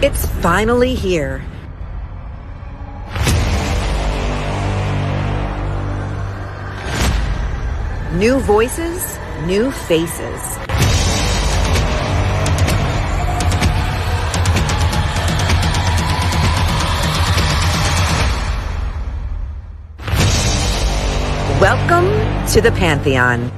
It's finally here. New voices, new faces. Welcome to the Pantheon.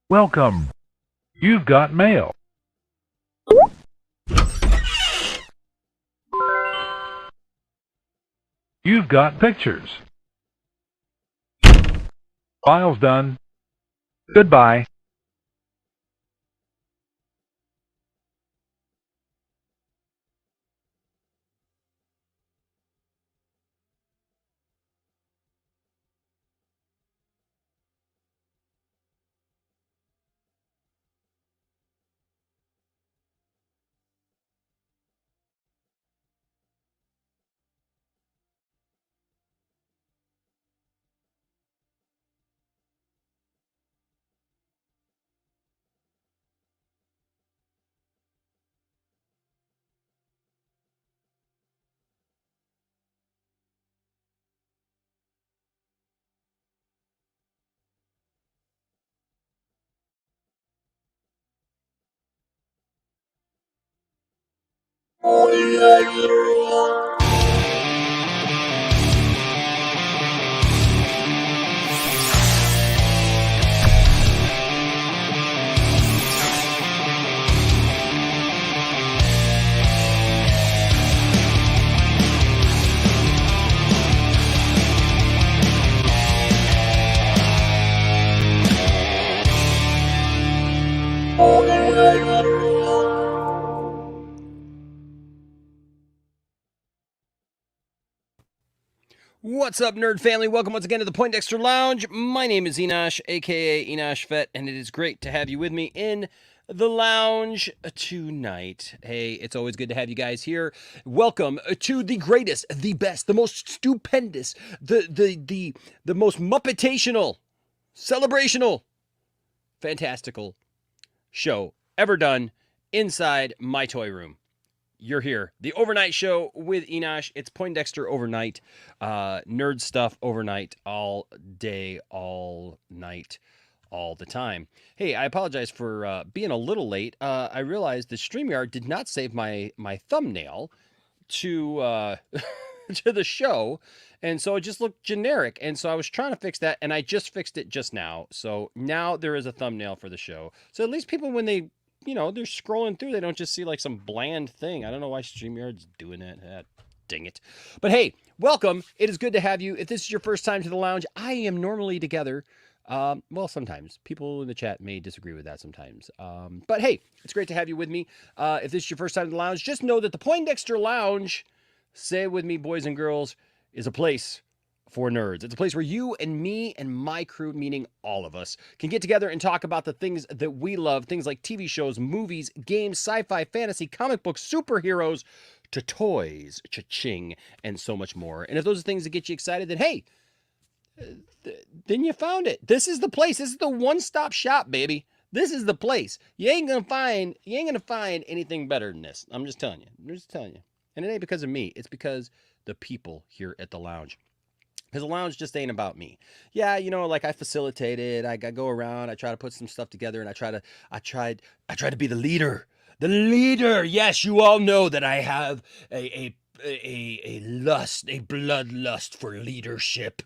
Welcome. You've got mail. You've got pictures. File's done. Goodbye. What's up, nerd family? Welcome once again to the Poindexter Lounge. My name is Enosh, aka Enosh Fett, and it is great to have you with me in the lounge tonight. Hey, it's always good to have you guys here. Welcome to the greatest, the best, the most stupendous, the most muppetational, celebrational, fantastical show ever done inside my toy room. You're here. The overnight show with Enosh. It's Poindexter overnight. Nerd stuff overnight, all day, all night, all the time. Hey, I apologize for being a little late. I realized the StreamYard did not save my thumbnail to to the show, and so it just looked generic. And so I was trying to fix that, and I just fixed it just now. So now there is a thumbnail for the show. So at least people, when they they're scrolling through, they don't just see like some bland thing. I don't know why StreamYard's doing that. Dang it. But hey, welcome. It is good to have you. If this is your first time to the lounge, I am normally together. Well, sometimes. People in the chat may disagree with that sometimes. But hey, it's great to have you with me. If this is your first time to the lounge, just know that the Poindexter Lounge, say it with me, boys and girls, is a place for Nerds. It's a place where you and me and my crew, meaning all of us, can get together and talk about the things that we love, things like TV shows, movies, games, sci-fi, fantasy, comic books, superheroes, to toys, cha-ching, and so much more. And if those are things that get you excited, then hey, then you found it. This is the place. This is the one-stop shop, baby. This is the place. You ain't gonna find anything better than this. I'm just telling you. And it ain't because of me. It's because the people here at the lounge. Because the lounge just ain't about me. Yeah, like I facilitate it. I go around. I try to put some stuff together, and I try to be the leader. The leader. Yes, you all know that I have a bloodlust for leadership.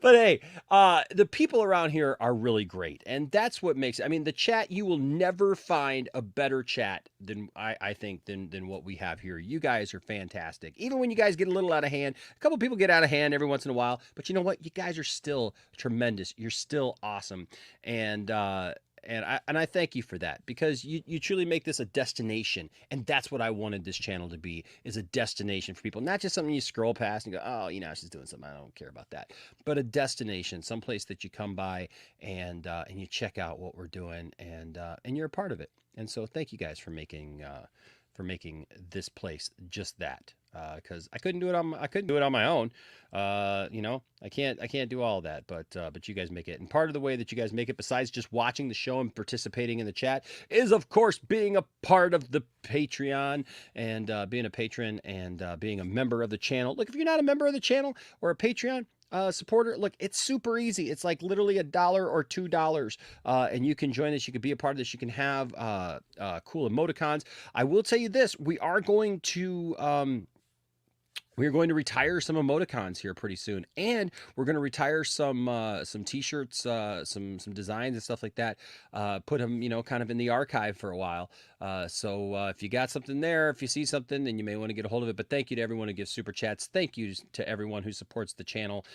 But hey, the people around here are really great, and that's what makes it. I mean, the chat, you will never find a better chat than I think than what we have here. You guys are fantastic. Even when you guys get a little out of hand, a couple people get out of hand every once in a while, but you know what? You guys are still tremendous. You're still awesome, and I thank you for that, because you truly make this a destination, and that's what I wanted this channel to be, is a destination for people, not just something you scroll past and go, oh, she's doing something, I don't care about that, but a destination, someplace that you come by and you check out what we're doing, and you're a part of it. And so thank you guys for making this place just that. Because I couldn't do it on my own. I can't do all that, but you guys make it. And part of the way that you guys make it, besides just watching the show and participating in the chat, is of course being a part of the Patreon and being a patron and being a member of the channel. Look, if you're not a member of the channel or a Patreon supporter, look, it's super easy. It's like literally $1 or $2, and you can join this. You can be a part of this. You can have cool emoticons. I will tell you this: we are going to retire some emoticons here pretty soon, and we're going to retire some t-shirts, some designs and stuff like that. Put them, kind of in the archive for a while. So if you got something there, if you see something, then you may want to get a hold of it. But thank you to everyone who gives super chats. Thank you to everyone who supports the channel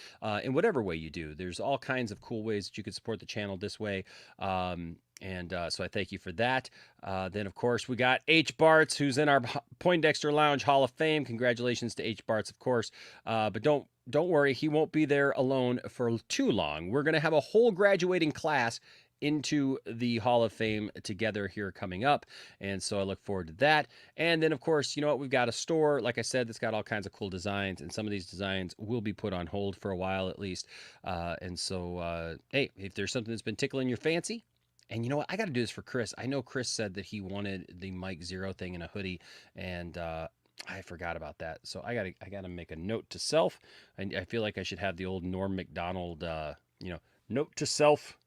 in whatever way you do. There's all kinds of cool ways that you can support the channel this way. So I thank you for that. Then, of course, we got H. Bartz, who's in our Poindexter Lounge Hall of Fame. Congratulations to H. Bartz, of course. But don't worry, he won't be there alone for too long. We're going to have a whole graduating class into the Hall of Fame together here coming up, and so I look forward to that. And then, of course, we've got a store, like I said, that's got all kinds of cool designs, and some of these designs will be put on hold for a while at least. Hey, if there's something that's been tickling your fancy, and you know what? I got to do this for Chris. I know Chris said that he wanted the Mike Zero thing in a hoodie, and I forgot about that. So I gotta make a note to self. I feel like I should have the old Norm Macdonald, note to self.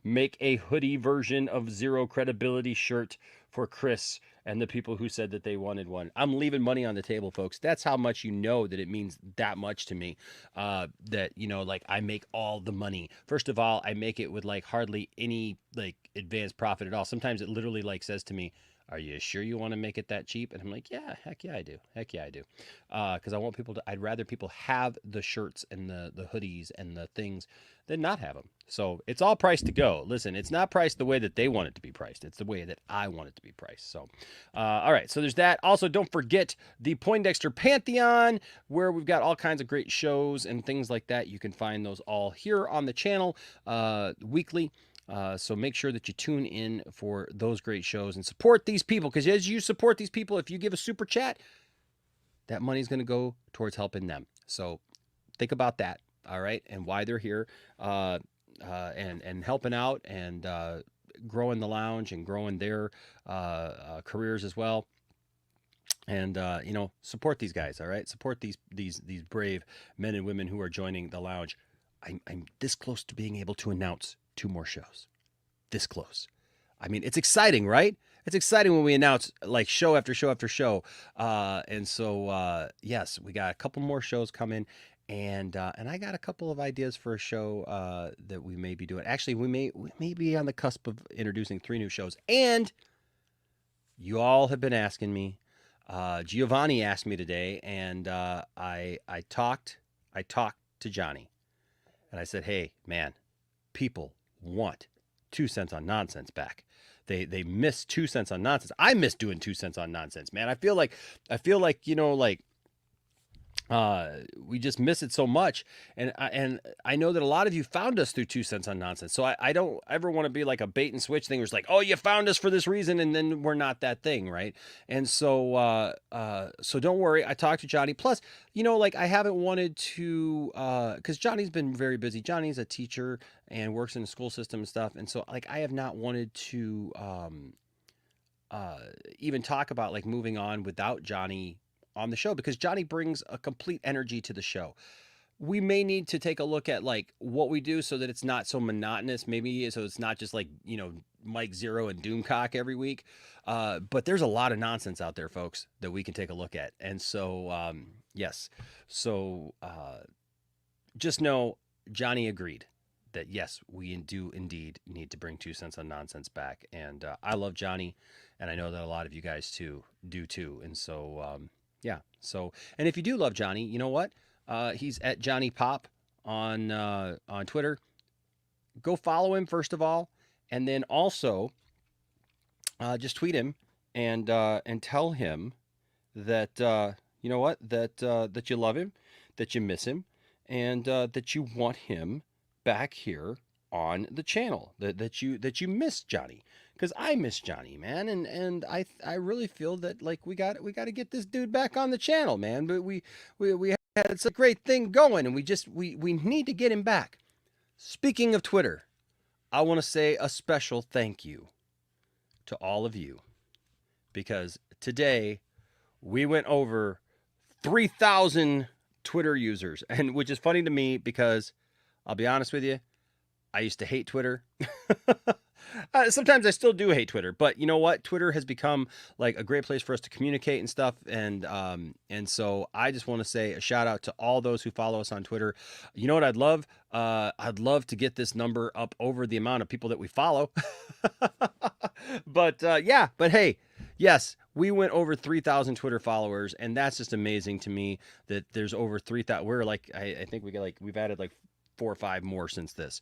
Make a hoodie version of Zero Credibility shirt for Chris and the people who said that they wanted one. I'm leaving money on the table, folks. That's how much that it means that much to me. That, like I make all the money. First of all, I make it with like hardly any like advanced profit at all. Sometimes it literally like says to me, are you sure you want to make it that cheap? And I'm like, yeah, heck yeah, I do. Because I want I'd rather people have the shirts and the hoodies and the things than not have them. So it's all priced to go. Listen, it's not priced the way that they want it to be priced. It's the way that I want it to be priced. So, all right. So there's that. Also, don't forget the Poindexter Pantheon, where we've got all kinds of great shows and things like that. You can find those all here on the channel weekly. So make sure that you tune in for those great shows and support these people, because as you support these people, if you give a super chat, that money is going to go towards helping them. So think about that, all right, and why they're here, and helping out and growing the lounge and growing their careers as well. And support these guys, all right. Support these brave men and women who are joining the lounge. I'm this close to being able to announce 2 more shows. This close. I mean, it's exciting, right? It's exciting when we announce like show after show after show. Yes, we got a couple more shows coming, and I got a couple of ideas for a show that we may be doing. Actually, we may be on the cusp of introducing 3 new shows. And you all have been asking me. Giovanni asked me today, and I talked to Johnny, and I said, hey, man, people want 2 cents on nonsense back. They miss 2 cents on nonsense. I miss doing 2 cents on nonsense, man. I feel like we just miss it so much. And I know that a lot of you found us through 2 cents on nonsense. So I don't ever want to be like a bait and switch thing where it's like, oh, you found us for this reason, and then we're not that thing, right? And so so don't worry. I talked to Johnny. Plus, like I haven't wanted to because Johnny's been very busy. Johnny's a teacher and works in the school system and stuff. And so like I have not wanted to even talk about like moving on without Johnny on the show, because Johnny brings a complete energy to the show. We may need to take a look at like what we do so that it's not so monotonous, maybe, so it's not just like, Mike Zero and Doomcock every week. But there's a lot of nonsense out there, folks, that we can take a look at. And so, yes. So just know Johnny agreed that, yes, we do indeed need to bring 2 cents on nonsense back. And I love Johnny, and I know that a lot of you guys do too. And so, yeah. So, and if you do love Johnny, you know what? He's at Johnny Pop on Twitter. Go follow him first of all, and then also just tweet him and tell him that you know what, that you love him, that you miss him, and that you want him back here on the channel. That you miss Johnny. Because I miss Johnny, man, and I really feel that like we got to get this dude back on the channel, man. But we had such a great thing going, and we need to get him back. Speaking of Twitter, I want to say a special thank you to all of you, because today we went over 3,000 Twitter users, and which is funny to me because I'll be honest with you, I used to hate Twitter. Sometimes I still do hate Twitter, but you know what? Twitter has become like a great place for us to communicate and stuff. And so I just want to say a shout out to all those who follow us on Twitter. You know what I'd love? I'd love to get this number up over the amount of people that we follow. But hey, yes, we went over 3,000 Twitter followers, and that's just amazing to me that there's over 3,000. We're like, I think we've added like 4 or 5 more since this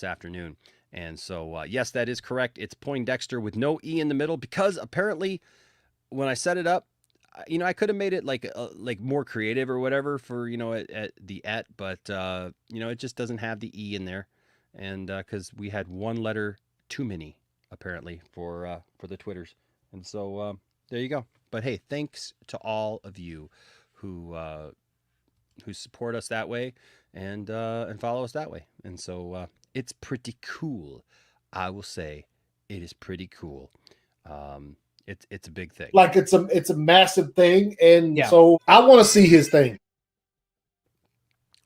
afternoon. And so, yes, that is correct. It's Poindexter with no E in the middle, because apparently when I set it up, I could have made it like more creative or whatever for, at the but, it just doesn't have the E in there. And because we had one letter too many, apparently, for the Twitters. And so there you go. But hey, thanks to all of you who support us that way and follow us that way. And so it's pretty cool. I will say it is pretty cool. It's a big thing. Like it's a massive thing, and so I want to see his thing.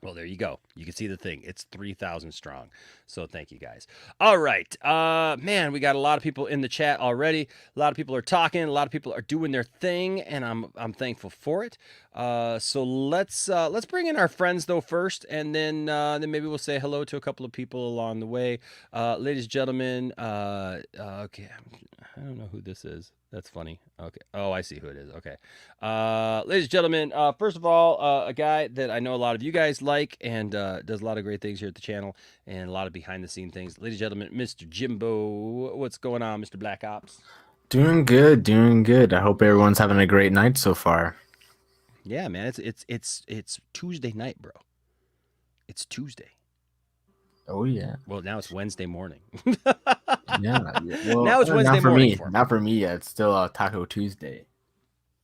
Well, there you go. You can see the thing. It's 3,000 strong. So thank you guys. All right. Man, we got a lot of people in the chat already. A lot of people are talking. A lot of people are doing their thing, and I'm thankful for it. So let's bring in our friends though first, and then maybe we'll say hello to a couple of people along the way. Ladies and gentlemen, okay, I don't know who this is. That's funny. Okay. Oh, I see who it is. Okay. Ladies and gentlemen, first of all, a guy that I know a lot of you guys like and does a lot of great things here at the channel and a lot of behind the scene things. Ladies and gentlemen, Mr. Jimbo. What's going on, Mr. Black Ops? Doing good, doing good. I hope everyone's having a great night so far. Yeah, man. It's Tuesday night, bro. It's Tuesday. Oh yeah. Well, now it's Wednesday morning. Yeah. Well, now it's Wednesday morning. Not for me yet. It's still Taco Tuesday.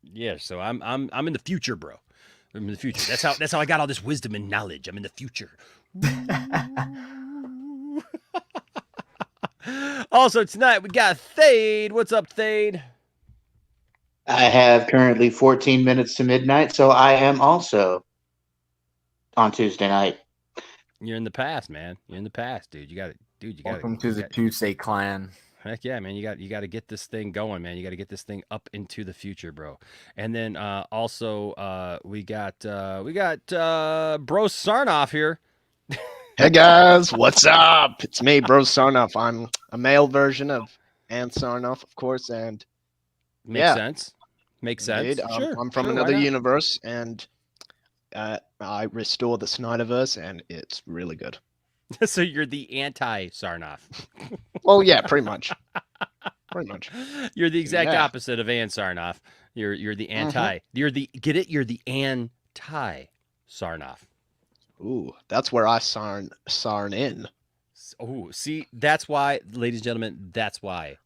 Yeah. So I'm in the future, bro. I'm in the future. That's how I got all this wisdom and knowledge. I'm in the future. Also tonight we got Thade. What's up, Thade? I have currently 14 minutes to midnight, so I am also on Tuesday night. You're in the past, man. You're in the past, dude. Welcome to the Tuesday clan. Heck yeah, man. You got to get this thing going, man. You got to get this thing up into the future, bro. And then also we got Bro Sarnoff here. Hey guys, what's up? It's me, Bro Sarnoff. I'm a male version of Ann Sarnoff, of course, and Makes sense. Makes sense. Sure, I'm from another universe, and I restore the Snyderverse, and it's really good. So you're the anti-Sarnoff. Well, yeah, pretty much. Pretty much. You're the exact opposite of Ann Sarnoff. You're the anti. You're the get it. You're the anti. Thai Sarnoff. Ooh, that's where I sarn in. Oh, see, that's why, ladies and gentlemen, that's why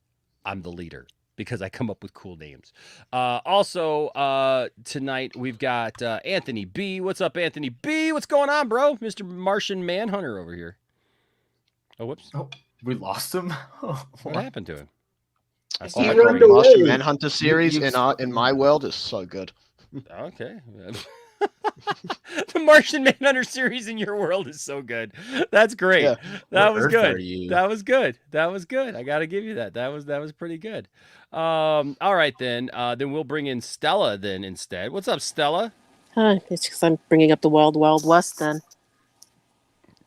I'm the leader, because I come up with cool names. Also, tonight we've got Anthony B. What's up, Anthony B? What's going on, bro? Mr. Martian Manhunter over here. Oh, whoops. Oh, we lost him. What happened to him? I He saw it ran going- away. Martian Manhunter series in my world is so good. Okay. The Martian Manhunter series in your world is so good. That's great. Yeah. That What was Earth good. are you? That was good. That was good. I got to give you that. That was pretty good. All right then. Then we'll bring in Stella then instead. What's up, Stella? Huh, it's because I'm bringing up the Wild Wild West then.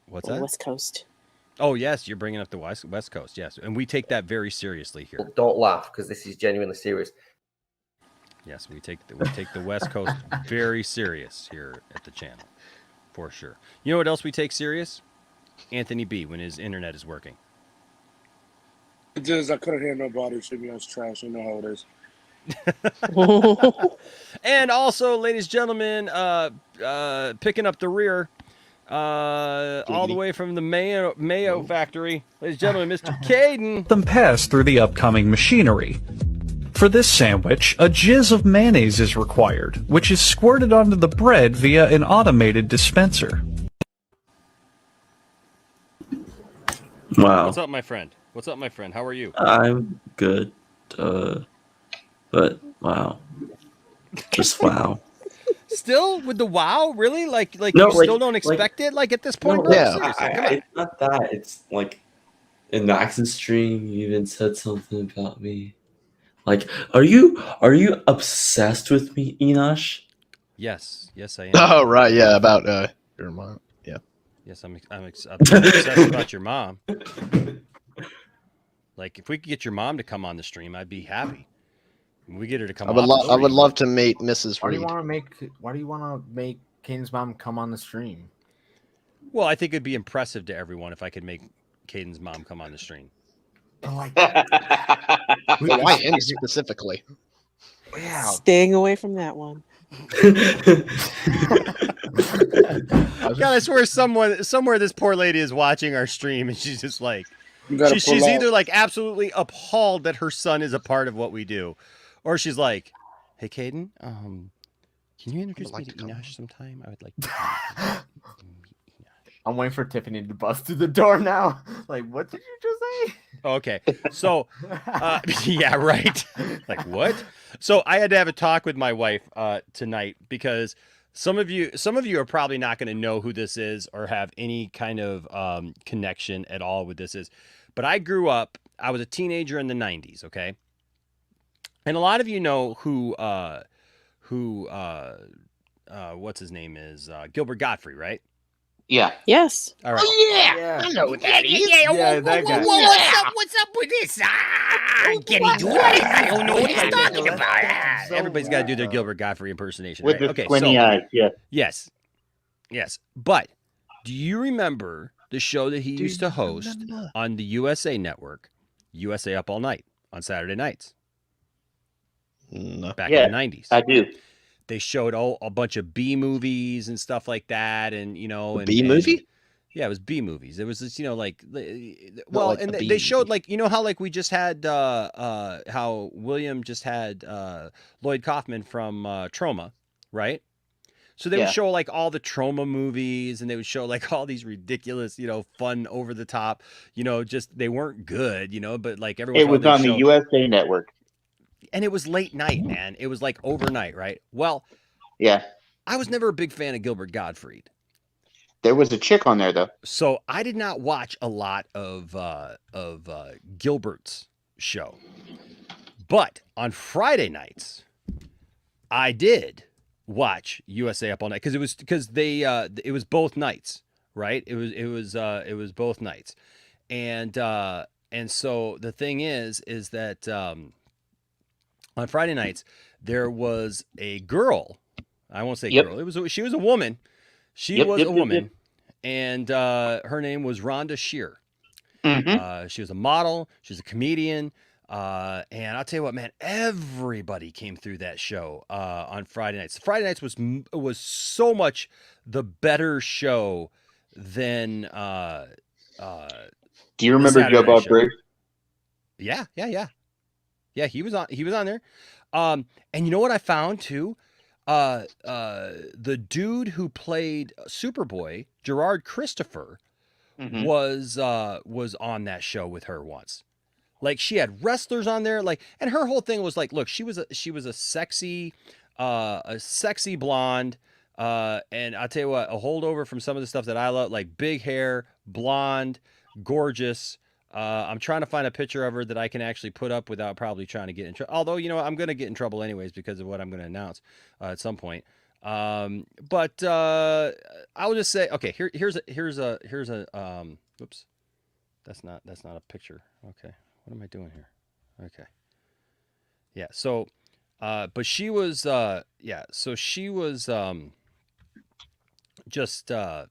What's The that? West Coast. Oh yes, you're bringing up the West Coast. Yes, and we take that very seriously here. Don't laugh because this is genuinely serious. Yes, we take the West Coast very serious here at the channel, for sure. You know what else we take serious? Anthony B. when his internet is working. It is. I couldn't hear nobody. It's trash. You know how it is. And also, ladies and gentlemen, picking up the rear, all the way from the Mayo factory, ladies and gentlemen, Mr. Caden. Them pass through the upcoming machinery. For this sandwich, a jizz of mayonnaise is required, which is squirted onto the bread via an automated dispenser. Wow. What's up, my friend? What's up, my friend? How are you? I'm good. But wow. Just wow. Still with the wow? Really? Like No, you like- still don't expect it? Like at this point, No, bro? yeah. Seriously, come on. It's not that. It's like in Max's stream, you even said something about me. Like, are you obsessed with me, Enosh? Yes, I am. Oh right, yeah, about your mom. Yeah. Yes, I'm obsessed about your mom. Like, if we could get your mom to come on the stream, I'd be happy. We get her to come. I would off the I would stream. love to meet Mrs. Why do Reed. you want to make Kane's mom come on the stream? Well, I think it'd be impressive to everyone if I could make Caden's mom come on the stream. Like, Why him specifically? wow. Staying away from that one. God, I swear somewhere this poor lady is watching our stream and she's just like, You gotta she's pull either out. like absolutely appalled that her son is a part of what we do, or she's like, hey, Caden, can you introduce me to Enosh sometime? I would like to meet Enosh. I'm waiting for Tiffany to bust through the door now. Like, what did you just say? Okay, so yeah, right. Like what? So I had to have a talk with my wife tonight because some of you are probably not going to know who this is or have any kind of connection at all with this is. But I grew up. I was a teenager in the '90s. Okay, and a lot of you know who what's his name is Gilbert Gottfried, right? Yeah. Yes. All right. Oh yeah, I know what that is. Yeah, that guy. What's up with this? Can he do it? I don't know what he's talking about. Everybody's got to do their Gilbert Godfrey impersonation. With Right? the Okay, squinty eyes, yeah. yes. But do you remember the show that he used to host on the USA Network, USA Up All Night on Saturday nights No. back Yeah, in the '90s? I do. They showed a bunch of B movies and stuff like that, and B movie? Yeah, it was B movies. It was this, like, Not like and the they B showed movie. like, how like we just had how William just had Lloyd Kaufman from Troma, right? So they would Yeah. show like all the Troma movies, and they would show like all these ridiculous, fun, over the top, just they weren't good, but like everyone. It was on the USA Network. And it was late night, man. It was like overnight, right? Well, Yeah. I was never a big fan of Gilbert Gottfried. There was a chick on there though. So I did not watch a lot of Gilbert's show, but on Friday nights, I did watch USA Up All Night because it was both nights, right? It was both nights, and so the thing is that on Friday nights there was a girl. I won't say Yep. girl. She was a woman. She Yep, was yep, a yep, woman. yep. And her name was Rhonda Shear. Mhm. She was a model. She was a comedian. And I'll tell you what, man, everybody came through that show on Friday nights. Friday nights was so much the better show than Do you remember Joe Bob Briggs? Yeah. He was on there. And you know what I found too? The dude who played Superboy, Gerard Christopher, was on that show with her once. Like, she had wrestlers on there, like, and her whole thing was like, look, she was a sexy blonde, and I'll tell you what, a holdover from some of the stuff that I love, like big hair, blonde, gorgeous. I'm trying to find a picture of her that I can actually put up without probably trying to get in trouble. Although, you know, I'm going to get in trouble anyways because of what I'm going to announce at some point. But I will just say, okay, here's a oops, that's not a picture. Okay. What am I doing here? Okay. Yeah. So, but she was, so she was, just, I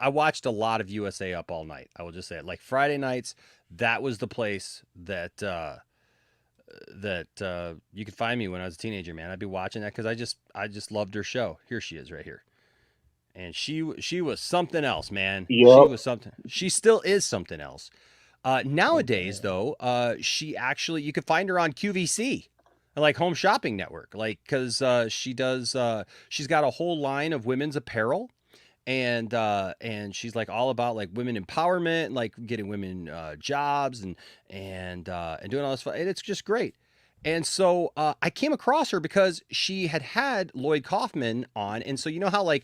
watched a lot of USA Up All Night. I will just say it. Like Friday nights, that was the place that you could find me when I was a teenager, man. I'd be watching that because I just loved her show. Here she is right here. And she was something else, man. Yep. She was something. She still is something else. Nowadays, though, she actually, you could find her on QVC, like Home Shopping Network, like, because she does, she's got a whole line of women's apparel, and she's like all about like women empowerment, and like getting women jobs and doing all this fun, and it's just great. And so I came across her because she had Lloyd Kaufman on, and so you know how like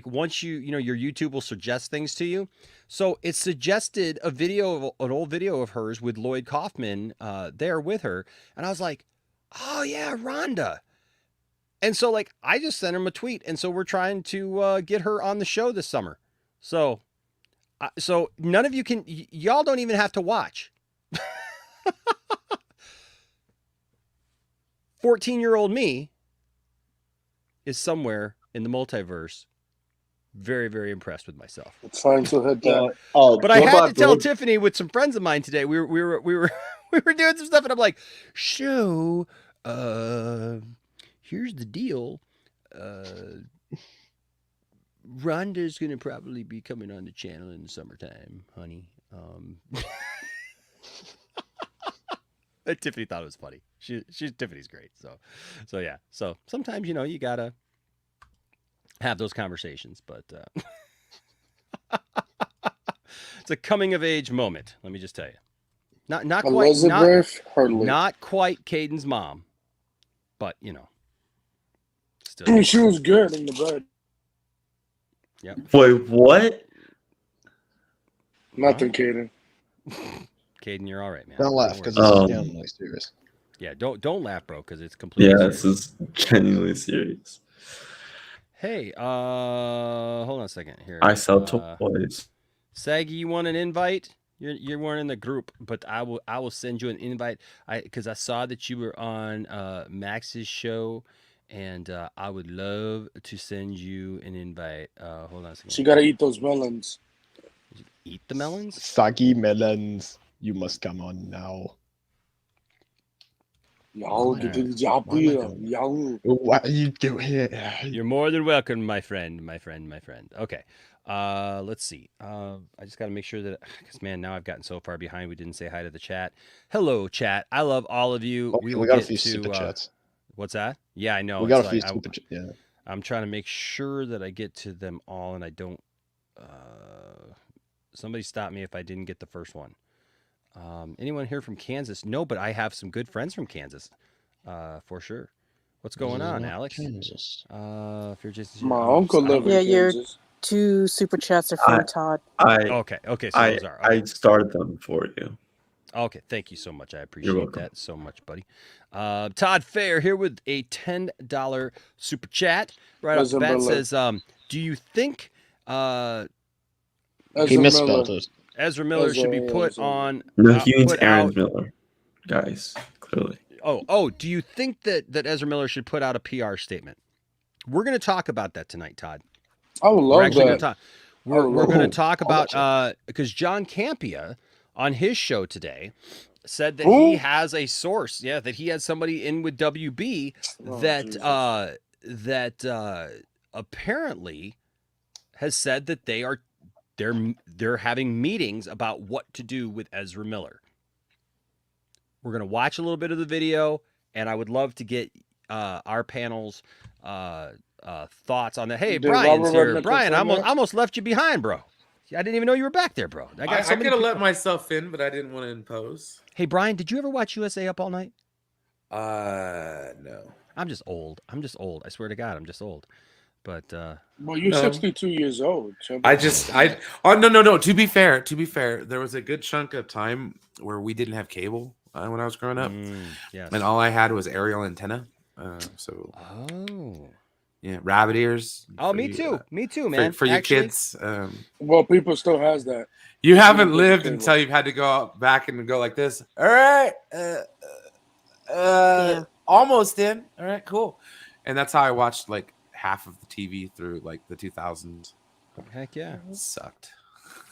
once you know your YouTube will suggest things to you. So it suggested an old video of hers with Lloyd Kaufman there with her. And I was like, oh yeah, Rhonda. And so like, I just sent him a tweet. And so we're trying to get her on the show this summer. So none of you y'all don't even have to watch. 14-year-old me is somewhere in the multiverse. Very, very impressed with myself. It's fine to hit that. But I had to tell Tiffany with some friends of mine today. We were doing some stuff, and I'm like, so here's the deal. Rhonda's gonna probably be coming on the channel in the summertime, honey. Tiffany thought it was funny. Tiffany's great. So yeah. So sometimes, you know, you gotta have those conversations, but it's a coming of age moment. Let me just tell you, not quite Caden's mom, but you know, still. She was good in the bed. Yep. Wait, what? Nothing, Caden. Caden, you're all right, man. Don't laugh because it's genuinely serious. Yeah, don't laugh, bro, because it's completely serious. This is genuinely serious. Hey, hold on a second here. I sell toys. Saggy, you want an invite? You weren't in the group, but I will send you an invite. Because I saw that you were on Max's show, and I would love to send you an invite. Hold on a second. So you gotta eat those melons. Eat the melons? Saggy melons. You must come on now. What are you doing here? You're more than welcome, my friend. Okay. Let's see. I just got to make sure that, because man, now I've gotten so far behind. We didn't say hi to the chat. Hello, chat. I love all of you. Okay, we got a few super chats. What's that? Yeah, I know. We got a few super chats. Yeah. I'm trying to make sure that I get to them all, and I don't. Somebody stop me if I didn't get the first one. Anyone here from Kansas? No, but I have some good friends from Kansas, for sure. What's going on, Alex? Kansas. If you're just my uncle lives in Kansas. Your 2 super chats are from Todd. Okay. So those are. Okay. I started them for you. Okay, thank you so much. I appreciate that so much, buddy. Todd Fair here with a $10 super chat. Right off the bat says, do you think he misspelled it? Ezra Miller should be put on. No, he means Aaron Miller, guys. Clearly. Oh. Do you think that Ezra Miller should put out a PR statement? We're going to talk about that tonight, Todd. I would love that. We're going to talk about because John Campea on his show today said that he has a source, that he has somebody in with WB that apparently has said that they're having meetings about what to do with Ezra Miller. We're going to watch a little bit of the video, and I would love to get our panel's thoughts on that. Hey, Brian's here. Brian, I almost left you behind, bro. I didn't even know you were back there, bro. I could have let myself in, but I didn't want to impose. Hey, Brian, did you ever watch USA Up All Night? No. I'm just old. I swear to God, I'm just old. But well, you're 62 years old. No. To be fair, there was a good chunk of time where we didn't have cable when I was growing up. Yes. And all I had was aerial antenna. Yeah, rabbit ears. Oh, me too, man. For your kids. Well, people still has that. You haven't lived until you've had to go back and go like this. All right, almost in. All right, cool. And that's how I watched like half of the TV through like the 2000s. Heck yeah, it sucked.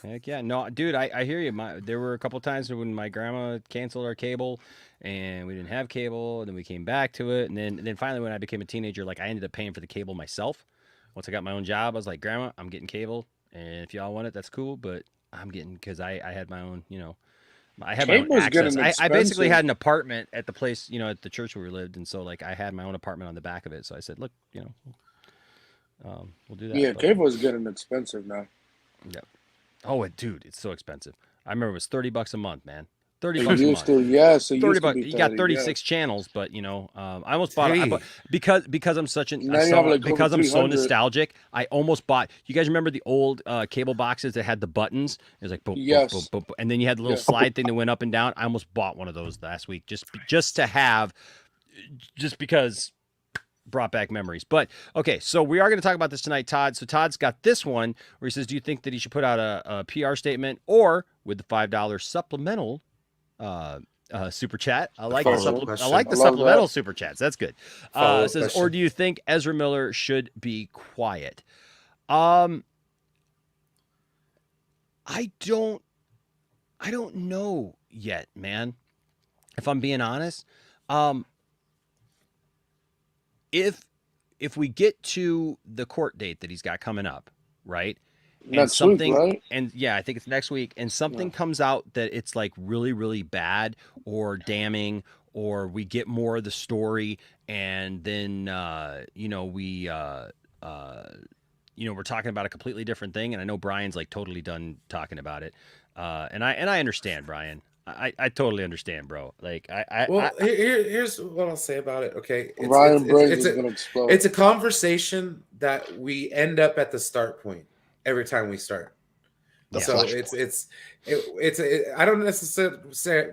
Heck yeah, no, dude, I hear you. There were a couple times when my grandma canceled our cable, and we didn't have cable, and then we came back to it, and then finally when I became a teenager, like I ended up paying for the cable myself. Once I got my own job, I was like, Grandma, I'm getting cable, and if y'all want it, that's cool, but I'm getting, because I had my own, I had my own access. I basically had an apartment at the place, at the church where we lived, and so like I had my own apartment on the back of it. So I said, look, we'll do that. Yeah, cable is getting expensive now. Yeah. Oh, dude, it's so expensive. I remember it was $30 a month, man. $30 a month. So 30 bucks. You got 36 channels, but I almost bought it because I'm such because I'm so nostalgic. I almost bought. You guys remember the old cable boxes that had the buttons? It was like boom, boom, boom, boom, boom, and then you had the little slide thing that went up and down. I almost bought one of those last week just to have, just because. Brought back memories. But okay, so we are going to talk about this tonight, Todd. So Todd's got this one where he says, do you think that he should put out a PR statement, or with the $5 supplemental super chat? I like the supplemental super chats. That's good. It says, or do you think Ezra Miller should be quiet? I don't know yet, man. If I'm being honest. If we get to the court date that he's got coming up, right? Next week, right? And yeah, I think it's next week. And something comes out that it's like really, really bad or damning, or we get more of the story, and then we're talking about a completely different thing. And I know Brian's like totally done talking about it. And I understand, Brian. I totally understand, bro. Like here's what I'll say about it. Okay, it's a conversation that we end up at the start point every time we start. So I don't necessarily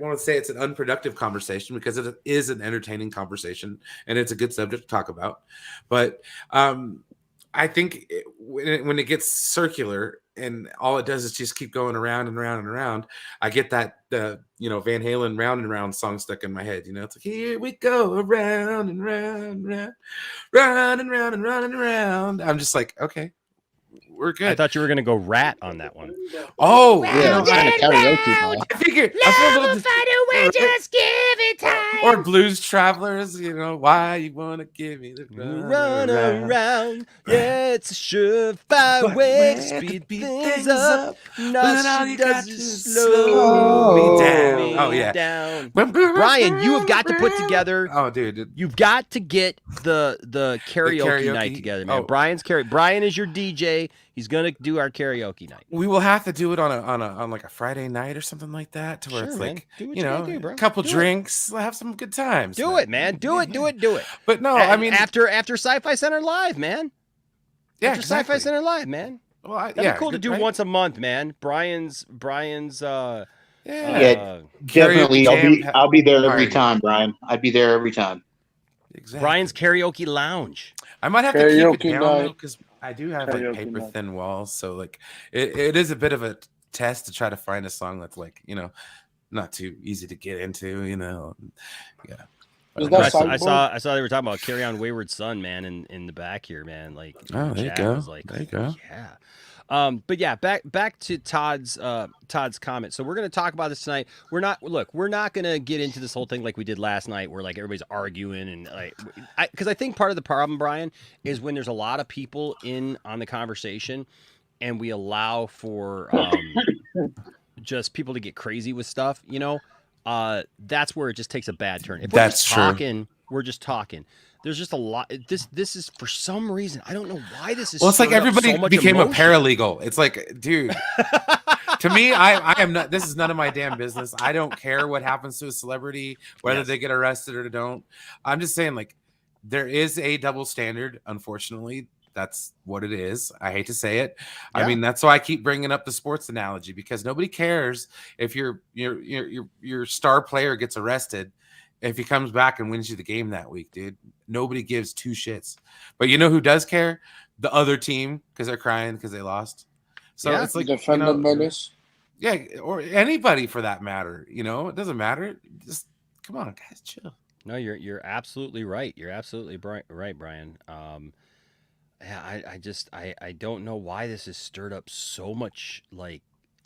want to say it's an unproductive conversation, because it is an entertaining conversation and it's a good subject to talk about. But I think when it gets circular and all it does is just keep going around and around and around, I get that Van Halen Round and Round song stuck in my head. It's like, here we go around and round, round, round and round and round and round. I'm just like, okay, we're good. I thought you were gonna go Rat on that one. Oh, karaoke. I figured. Just give it time. Or Blues Travelers, why you wanna give me the run around? Yeah, it's a surefire way to speed things up. All you does is slow me down. Oh yeah, down. Brian, you have got to put together. Oh, dude, you've got to get the karaoke night together, man. Brian is your DJ. He's gonna do our karaoke night. We will have to do it on like a Friday night or something like that, to where it's like, a couple drinks, have some good times. Do it, man. Do it. But no, I mean, after Sci-Fi Center Live, man. Yeah, after Sci-Fi Center Live, man. Well, that'd be cool to do once a month, man. Brian's. Definitely. I'll be there every time, Brian. I'd be there every time. Exactly. Brian's Karaoke Lounge. I might have to keep it down because I do have like paper thin walls, so like it is a bit of a test to try to find a song that's like not too easy to get into. Yeah. Is I that saw they were talking about Carry On Wayward Son, man, in the back here, man. Like, Oh, there you chat go. was like, There you go. yeah. But yeah, back to Todd's comment. So we're gonna talk about this tonight. We're not gonna get into this whole thing like we did last night, where like everybody's arguing and like, because I think part of the problem, Brian, is when there's a lot of people in on the conversation, and we allow for just people to get crazy with stuff. You know, that's where it just takes a bad turn. If we're That's just true. talking, we're just talking. There's just a lot. This is for some reason, I don't know why this is. Well, it's like stirring up everybody so much became emotion. a paralegal. It's like, dude, to me, I am not. This is none of my damn business. I don't care what happens to a celebrity, whether they get arrested or don't. I'm just saying, like, there is a double standard. Unfortunately, that's what it is. I hate to say it. I mean, that's why I keep bringing up the sports analogy, because nobody cares if your star player gets arrested. If he comes back and wins you the game that week, dude, nobody gives two shits. But you know who does care? The other team, because they're crying because they lost. So it's like, defend the menace. Yeah, or anybody for that matter. You know, it doesn't matter. Just come on, guys, chill. No, you're absolutely right. You're absolutely right, Brian. Yeah, I don't know why this has stirred up so much like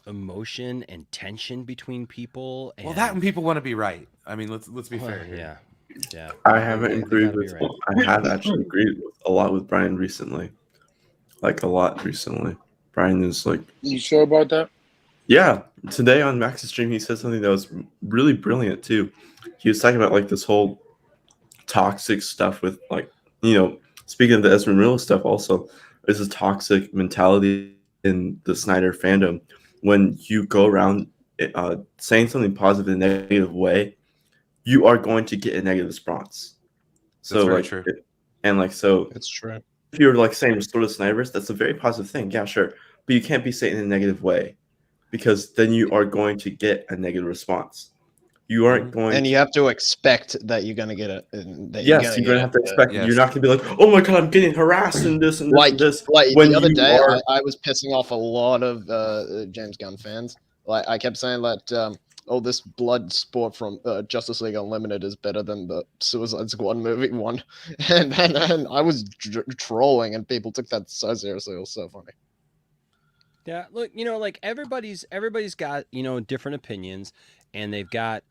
emotion and tension between people. And... Well, that when people want to be right. I mean, let's be fair here. Yeah. I haven't agreed with. I have actually agreed with a lot with Brian recently, like a lot recently. Brian is like. You sure about that? Yeah, today on Max's stream, he said something that was really brilliant too. He was talking about like this whole toxic stuff with like, you know, speaking of the Ezra'S stuff. Also, there's a toxic mentality in the Snyder fandom when you go around saying something positive in a negative way. You are going to get a negative response. So That's very like, true. It's true. If you're like saying restore the Snyderverse, that's a very positive thing. Yeah, sure, but you can't be saying it in a negative way, because then you are going to get a negative response. You aren't going, and you have to expect that you're going to get it. You're going to have to expect. You're not going to be like, oh my god, I'm getting harassed and this and this and this. Like when the other day, are... I was pissing off a lot of James Gunn fans. Like I kept saying that. This blood sport from Justice League Unlimited is better than the Suicide Squad movie one. And I was trolling, and people took that so seriously. It was so funny. Yeah, look, you know, like everybody's got, you know, different opinions, and they've got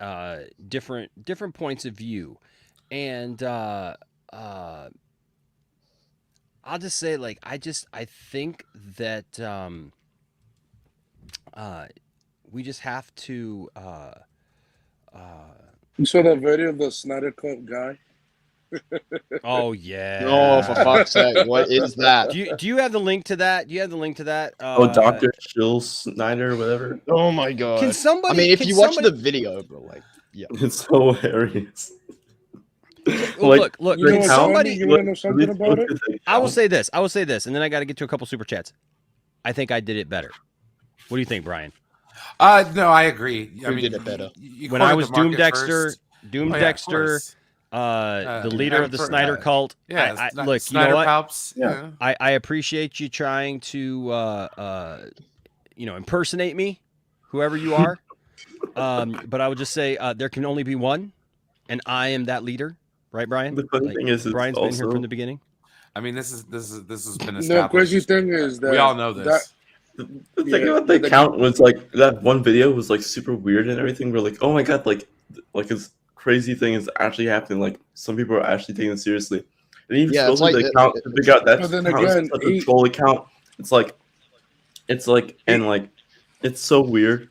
different points of view. And I'll just say, like, I think that we just have to. You saw that video of the Snyder Cut guy? Oh yeah! Oh, for fuck's sake! What is that? Do you have the link to that? Do you have the link to that? Dr. Jill Snyder or whatever. Oh my god! Can somebody? I mean, if you watch the video, bro, like, yeah, it's so hilarious. Look! Can somebody? You want to know something about it? I will say this, and then I got to get to a couple super chats. I think I did it better. What do you think, Brian? No, I agree. I mean, did it better. When I was Doom Dexter, the leader of the Snyder cult. Yeah, look, Snyder, you know what? Palps, yeah. I appreciate you trying to, impersonate me, whoever you are. But I would just say there can only be one, and I am that leader, right, Brian? The funny thing is, Brian's been here from the beginning. I mean, this has been established. The crazy thing is that we all know this. The thing about the account was like that one video was like super weird and everything. We're like, oh my god, like this crazy thing is actually happening. Like some people are actually taking it seriously. And even scroll through the account to figure out that's a troll account. It's like, and like, it's so weird.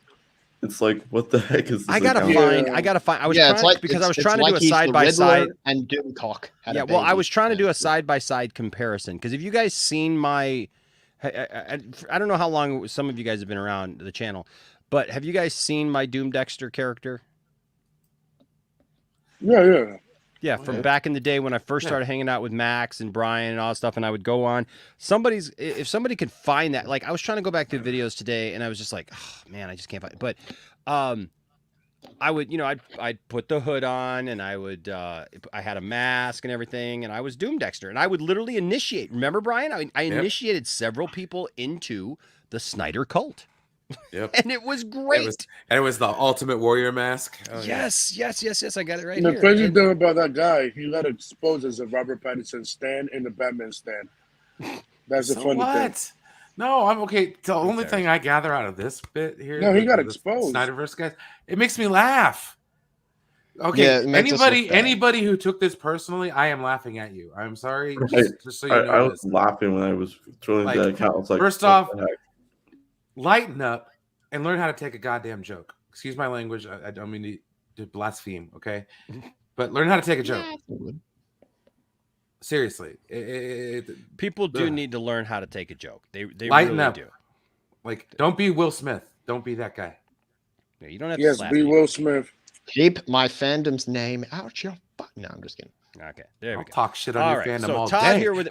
It's like, what the heck is this? I gotta find. I was trying because I was trying to do a side by side and Doomcock. Yeah, well, I was trying to do a side by side comparison because if you guys seen my. I don't know how long some of you guys have been around the channel, but have you guys seen my Doom Dexter character? Yeah, from back in the day when I first started hanging out with Max and Brian and all that stuff, and I would go on. If somebody could find that, like I was trying to go back to videos today, and I was just like, oh, man, I just can't find it. But I would, I'd put the hood on, and I had a mask and everything, and I was Doom Dexter, and I would literally initiate. Remember, Brian? I initiated several people into the Snyder cult. Yep. And it was great. It was the Ultimate Warrior mask. Oh, yes. I got it right the here. crazy thing about that guy, he got exposed as a Robert Pattinson stand in the Batman stand. That's the funny thing. No, I'm okay. The only thing I gather out of this bit here, no, he got exposed. Snyderverse guys, it makes me laugh. Okay, Yeah, anybody who took this personally, I am laughing at you. I'm sorry, just so you know. I was laughing when I was throwing that account. I was like, first off, lighten up and learn how to take a goddamn joke. Excuse my language. I don't mean to blaspheme, okay? But learn how to take a joke. Seriously, people do need to learn how to take a joke. They lighten really up. do. Like, don't be Will Smith. Don't be that guy. Yeah, you don't have to slap be me. Will Smith. Keep my fandom's name out your butt. No, I'm just kidding. Okay, there we go. Talk shit on your fandom all Todd day. Here with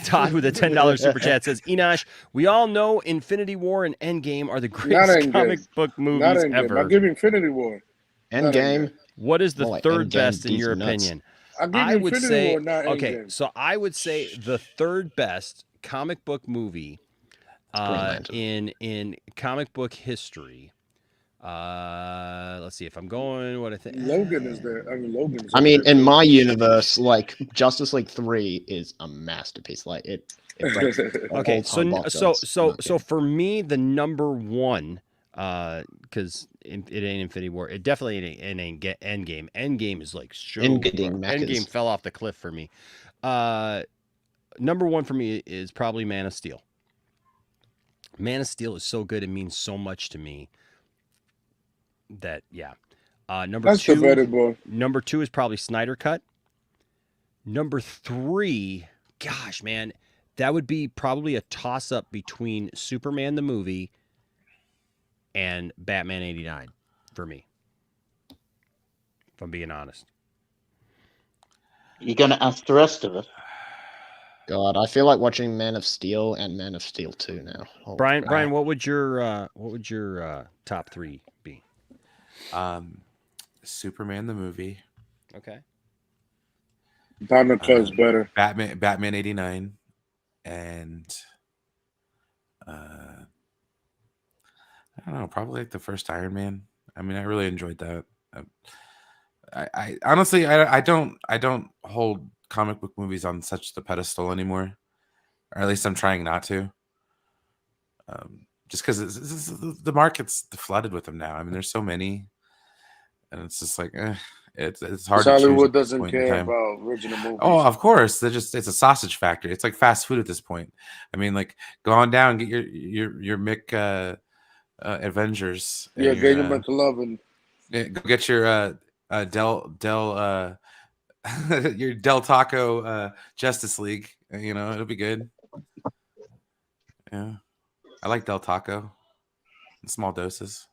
Todd with a $10 super chat says, Enosh, we all know Infinity War and Endgame are the greatest comic book movies ever. I'll give Infinity War. Endgame. What is the third best in your opinion? I would say War, not okay, Endgame. so I would say the third best comic book movie in comic book history. Let's see if I'm going. What I think. Logan is there. I mean, Logan. I mean, in my universe, like Justice League 3 is a masterpiece. Like it breaks okay, so for me, the number one, because it ain't Infinity War. It definitely ain't Endgame. Endgame is like Endgame fell off the cliff for me. Number one for me is probably Man of Steel. Man of Steel is so good; it means so much to me. Number two is probably Snyder Cut. Number three, gosh, man, that would be probably a toss-up between Superman the movie and Batman 89 for me, if I'm being honest. You're gonna ask the rest of us. God, I feel like watching Man of Steel and Man of Steel 2 now. Oh, Brian, what would your top three be? Superman the movie. Okay. Batman is better. Batman 89, and I don't know, probably like the first Iron Man. I mean, I really enjoyed that. I honestly I don't hold comic book movies on such the pedestal anymore, or at least I'm trying not to. Just because the market's flooded with them now. I mean, there's so many, and it's just like it's hard. Hollywood doesn't care about original movies. Oh, of course, it's a sausage factory. It's like fast food at this point. I mean, like go on down, get your Mick Avengers. Yeah, get your McLovin. Go get your Del your Del Taco Justice League. You know, it'll be good. Yeah. I like Del Taco in small doses.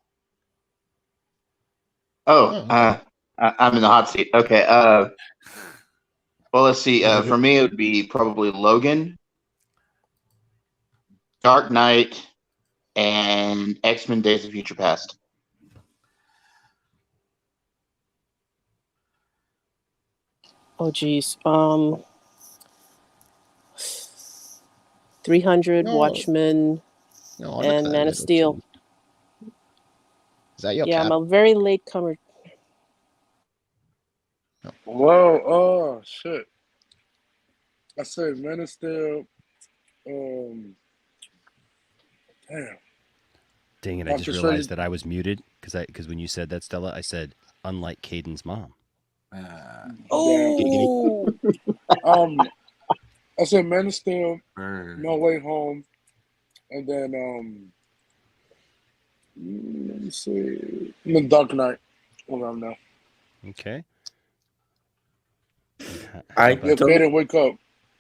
I'm in the hot seat. Okay. Well, let's see. For me, it would be probably Logan, Dark Knight, and X-Men: Days of Future Past. Oh, geez. 300, Watchmen, and Man of Steel. Is that your Yeah, cap? I'm a very late comer. Whoa, oh shit. I said Man of Steel. Damn. Dang it, I just realized that I was muted because when you said that, Stella, I said, unlike Caden's mom. Oh! I said Man of Steel, No Way Home, and then let me see, The Dark Knight. Hold on now. Okay. Wake up.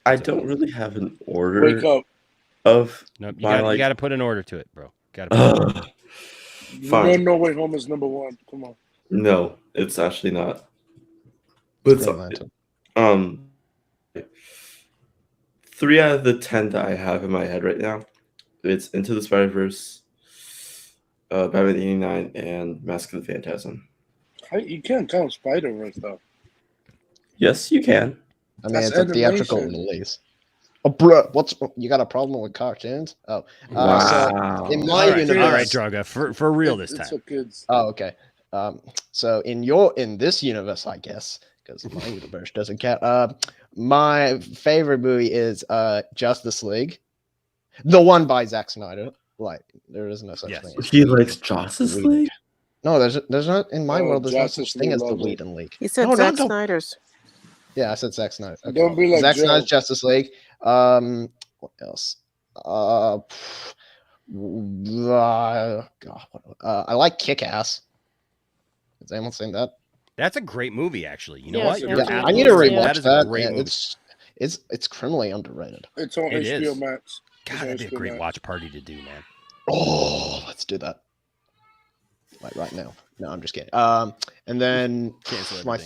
I don't really have an order. Wake up. Of nope, you got to put an order to it, bro. Got to. Fine. No Way Home is number one. Come on. No, it's actually not. But it's, 3 out of the 10 that I have in my head right now, it's Into the Spider-Verse, Batman 89, and Mask of the Phantasm. You can't count Spider-Verse though. Yes, you can. I mean, it's a theatrical release. Oh, bro, you got a problem with cartoons? Oh, so in my universe, all right, Droga, for real this time. It's for kids. Oh, okay. So in this universe, I guess, because my universe doesn't count. My favorite movie is Justice League, the one by Zack Snyder. Like, there is no such thing. He likes Justice League. No, there's not in my world. There's no such thing as the League. Whedon League. He said Zack Snyder's. Yeah, I said Zack Snyder. Okay. Don't be like Zack Joe. Snyder's Justice League. What else? God, I like Kick-Ass. Has anyone seen that? That's a great movie, actually. You know Yes, what? yeah, I need to rewatch That is that. a great movie. It's criminally underrated. It's on It HBO is. Max. God, that'd be a great watch party to do, man. Oh, let's do that. Like right now. No, I'm just kidding. And then my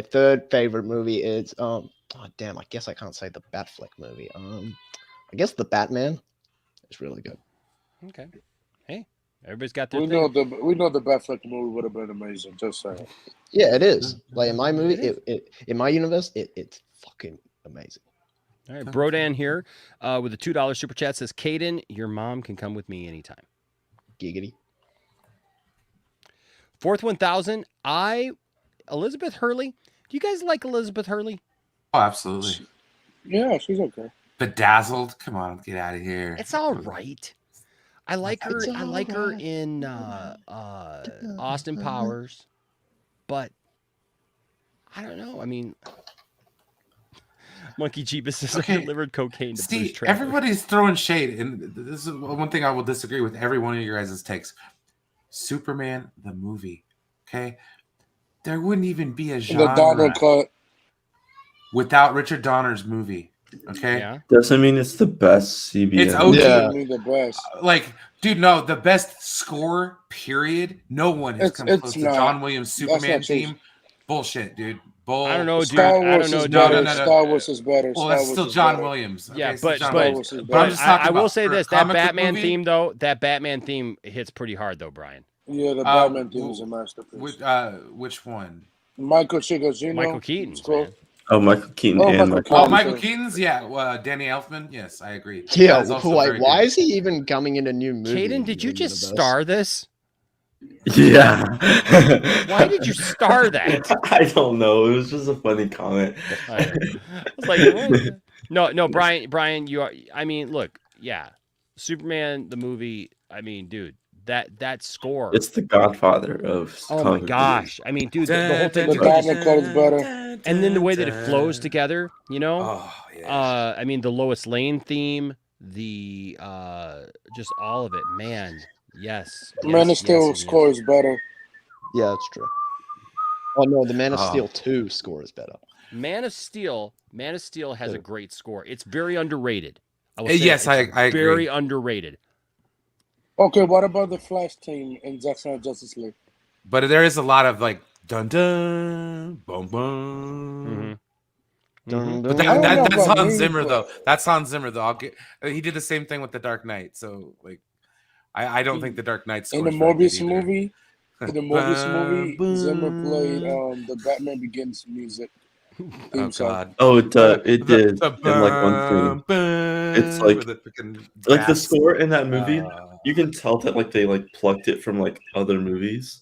third favorite movie is oh damn, I guess I can't say the Batfleck movie. I guess the Batman is really good. Okay. Hey, everybody's got their We know the Batfleck movie would have been amazing. Just saying. Yeah, it is. Like in my movie, in my universe, it's fucking amazing. All right, Brodan here with a $2 super chat says, Caden, your mom can come with me anytime. Giggity. Fourth 1,000. Elizabeth Hurley. Do you guys like Elizabeth Hurley? Oh, absolutely. Yeah, she's okay. Bedazzled. Come on, get out of here. It's all right. I like her. I like her in Austin Powers, but I don't know. I mean, Monkey Jeebus says I delivered cocaine to Blues Traveler. Everybody's throwing shade, and this is one thing I will disagree with every one of your guys' takes. Superman the movie, okay? There wouldn't even be a genre The Donner cut without Richard Donner's movie, okay? Yeah. Doesn't mean it's the best CBS. It's OG. Yeah. The best. Like, dude, no, the best score, period. No one has come close to John Williams' Superman theme. Bullshit, dude. I don't know, dude. Star Wars I don't know, is dude. better. Star Wars is better. Well, Star that's Wars still is John better. Williams. Okay? Yeah, Still but John but, Williams. but I'm just talking I will about say for a this: that comic book Batman movie, theme, though, that Batman theme hits pretty hard, though, Brian. Yeah, the Batman theme is a masterpiece. Which one? Michael Chigozzino. Michael Keaton's, cool. man. Oh, Michael Keaton Michael Keaton's, yeah. Danny Elfman, yes, I agree. Yeah, like, why is he even coming in a new movie? Caden, did you just star this? Yeah. Why did you star that? I don't know. It was just a funny comment. I was like, what? No, Brian, you are. I mean, look, yeah, Superman the movie. I mean, dude, that score. It's the Godfather of. Oh my gosh! I mean, dude, the whole thing. The Donner cut is better. And then the way that it flows together, you know. Oh, yeah. I mean, the Lois Lane theme, the just all of it, man. Yes. Man of Steel score is better. Yeah, that's true. Oh no, the Man of Steel 2 score is better. Man of Steel has a great score. It's very underrated. Yes, I agree. Very underrated. Okay, what about the Flash team in Zack Snyder Justice League? But there is a lot of like dun dun boom boom. But that's Hans Zimmer though. That's Hans Zimmer though. He did the same thing with the Dark Knight. So like, I don't think the Dark Knight in the Morbius movie. In the Morbius movie, Zimmer played the Batman Begins music. Oh God! Oh, it did in like one thing. It's like the score in that movie. You can tell that like they like plucked it from like other movies,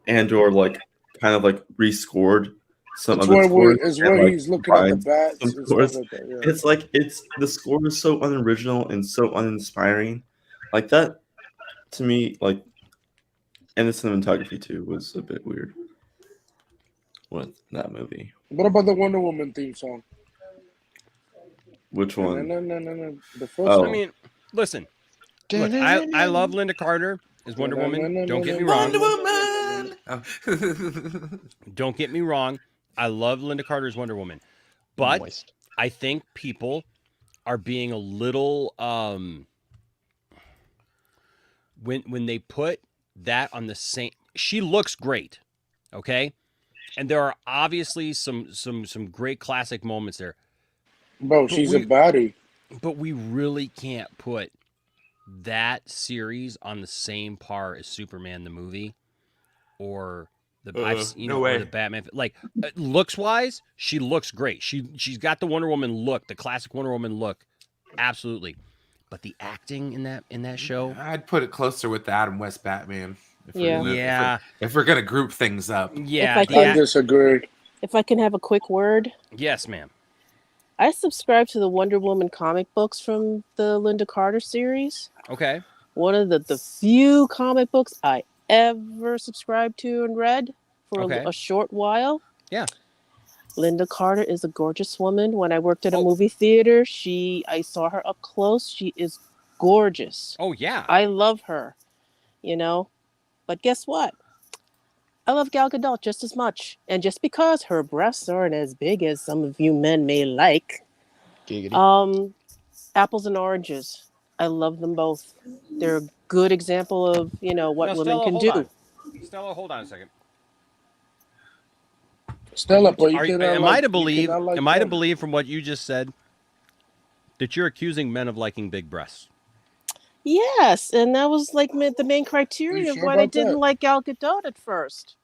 and or like kind of like rescored some other scores. It's where he's looking at the bats and stuff like that. Yeah. It's like the score is so unoriginal and so uninspiring, like that. To me, like, and the cinematography too was a bit weird with that movie. What about the Wonder Woman theme song? Which one? No. The first one. I mean, listen. Look, I love Linda Carter as Wonder Woman. Don't get me wrong. Wonder Woman. Don't get me wrong. I love Linda Carter as Wonder Woman, but I think people are being a little when they put that on the same. She looks great, okay, and there are obviously some great classic moments there. Bro, she's a baddie. But we really can't put that series on the same par as Superman the movie or No way. the Batman, like looks wise, she looks great. She's got the Wonder Woman look, the classic Wonder Woman look, absolutely. But the acting in that show, I'd put it closer with the Adam West Batman. If we're gonna group things up, yeah, I disagree. If I can have a quick word, yes, ma'am. I subscribe to the Wonder Woman comic books from the Linda Carter series. Okay. One of the few comic books I ever subscribed to and read for a short while. Yeah. Linda Carter is a gorgeous woman. When I worked at a movie theater, I saw her up close. She is gorgeous. Oh, yeah. I love her, But guess what? I love Gal Gadot just as much. And just because her breasts aren't as big as some of you men may like, apples and oranges. I love them both. They're a good example of, what women can do. Stella, hold on a second. Stella, am I to believe from what you just said that you're accusing men of liking big breasts? Yes, and that was like the main criteria of why they didn't like Gal Gadot at first.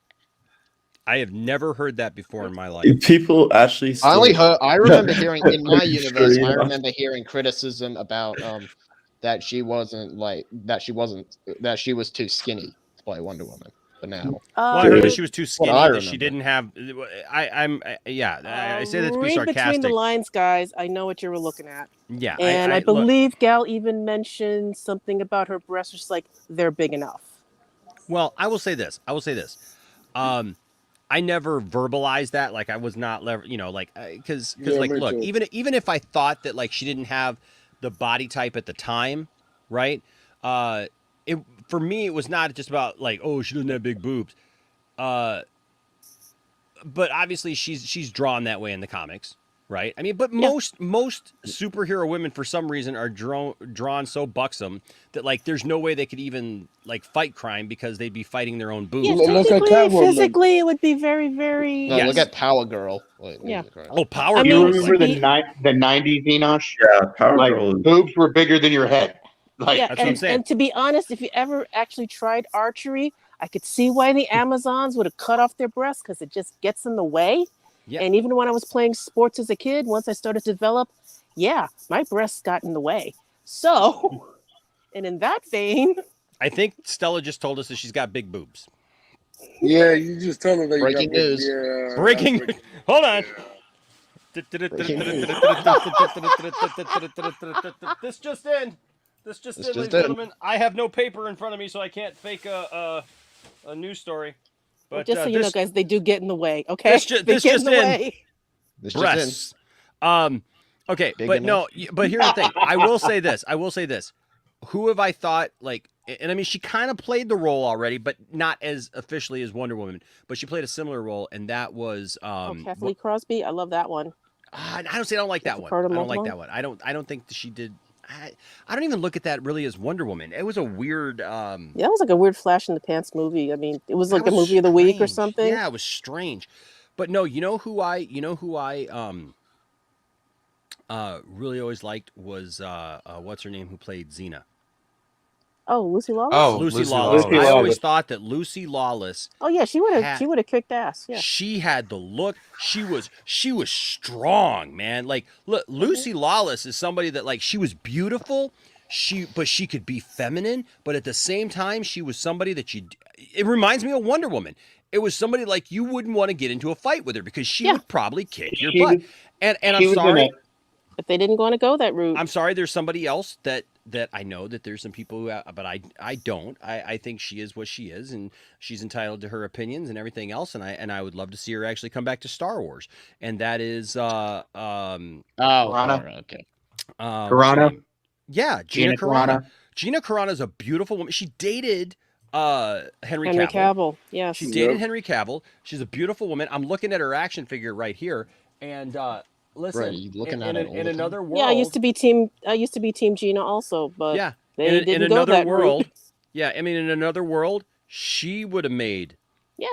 I have never heard that before in my life. People actually. I remember hearing in my universe. I remember hearing criticism about that she was too skinny to play Wonder Woman. But now, I heard that she was too skinny. That she didn't have. I say that to be read sarcastic. Between the lines, guys. I know what you were looking at. Yeah, and I believe Gal even mentioned something about her breasts, just like they're big enough. Well, I will say this. I never verbalized that. Like I was not, because look, too. even if I thought that like she didn't have the body type at the time, right? For me, it was not just about like, oh, she doesn't have big boobs. But obviously she's drawn that way in the comics, right? I mean, but most superhero women for some reason are drawn so buxom that like there's no way they could even like fight crime because they'd be fighting their own boobs. Yeah, physically, it would be very, very. No, look at Power Girl. Yeah. Oh, Power Girl. You remember the 90s, Enosh? Yeah, Power Girl. Boobs were bigger than your head. Like, yeah, that's what I'm saying. And to be honest, if you ever actually tried archery, I could see why the Amazons would have cut off their breasts because it just gets in the way. Yeah. And even when I was playing sports as a kid, once I started to develop, my breasts got in the way. So, and in that vein, I think Stella just told us that she's got big boobs. Yeah, you just told her that. Breaking news. Breaking. Hold on. This just in. Ladies and gentlemen. I have no paper in front of me, so I can't fake a news story. But just so you know, guys, they do get in the way. Okay, this just in. Breasts. Okay, but no. But here's the thing. I will say this. Who have I thought like? And I mean, she kind of played the role already, but not as officially as Wonder Woman. But she played a similar role, and that was Kathleen Crosby. I love that one. I don't like that one. I don't like that one. I don't think that she did. I don't even look at that really as Wonder Woman. It was a weird. Yeah, it was like a weird flash in the pants movie. I mean, it was like a movie of the week or something. Yeah, it was strange. But no, you know who I really always liked was what's her name who played Xena. Oh, Lucy Lawless. Oh, Lucy Lawless. I always thought that Lucy Lawless. Oh yeah, she would have kicked ass. Yeah, she had the look. She was strong, man. Like, look, Lucy Lawless is somebody that like she was beautiful. But she could be feminine, but at the same time, she was somebody that it reminds me of Wonder Woman. It was somebody like you wouldn't want to get into a fight with her because she would probably kick your butt. And I'm sorry. But they didn't want to go that route. I'm sorry. There's somebody else that I know that there's some people who, but I don't. I think she is what she is, and she's entitled to her opinions and everything else. And I would love to see her actually come back to Star Wars. And that is Carano. Okay. Carano. Yeah, Gina Carano. Gina Carano is a beautiful woman. She dated Henry Cavill. Yeah, she dated Henry Cavill. She's a beautiful woman. I'm looking at her action figure right here, and. Listen, right, you looking at it in another world. Yeah, I used to be team Gina also, but yeah, they didn't in go another that world. route. Yeah, I mean, in another world, she would have made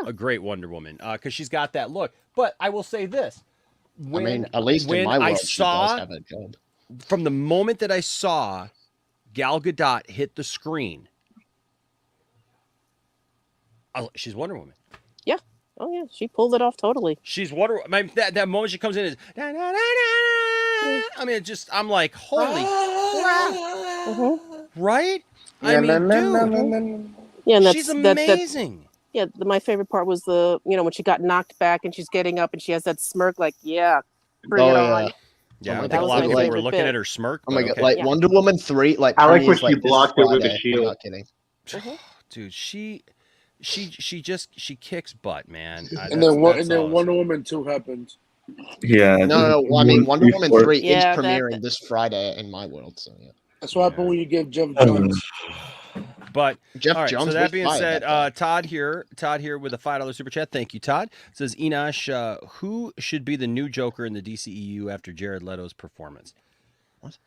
a great Wonder Woman because she's got that look. But I will say this: at least in my world, she does have a job. From the moment that I saw Gal Gadot hit the screen, she's Wonder Woman. Yeah. Oh yeah, she pulled it off totally. She's Wonder. That moment she comes in is. Da, da, da, da, da. I mean, I'm like, holy crap! Right? I mean, dude. Yeah, and she's amazing. My favorite part was when she got knocked back and she's getting up and she has that smirk, like, yeah, bring it on. Yeah, I think a lot of people were looking at her smirk. Oh my god, like Wonder Woman 3, like I like when she like blocked it with a shield. I'm not kidding. Dude, she kicks butt, man. And then Wonder Woman 2 happens. Yeah. No, I mean Wonder Woman 3 is premiering this Friday in my world. So yeah. That's what happened when you give Jeff Jones. But Jeff all right, Jones so that was being fired said, Todd here with a $5 super chat. Thank you, Todd. Says Enosh, who should be the new Joker in the DCEU after Jared Leto's performance? What?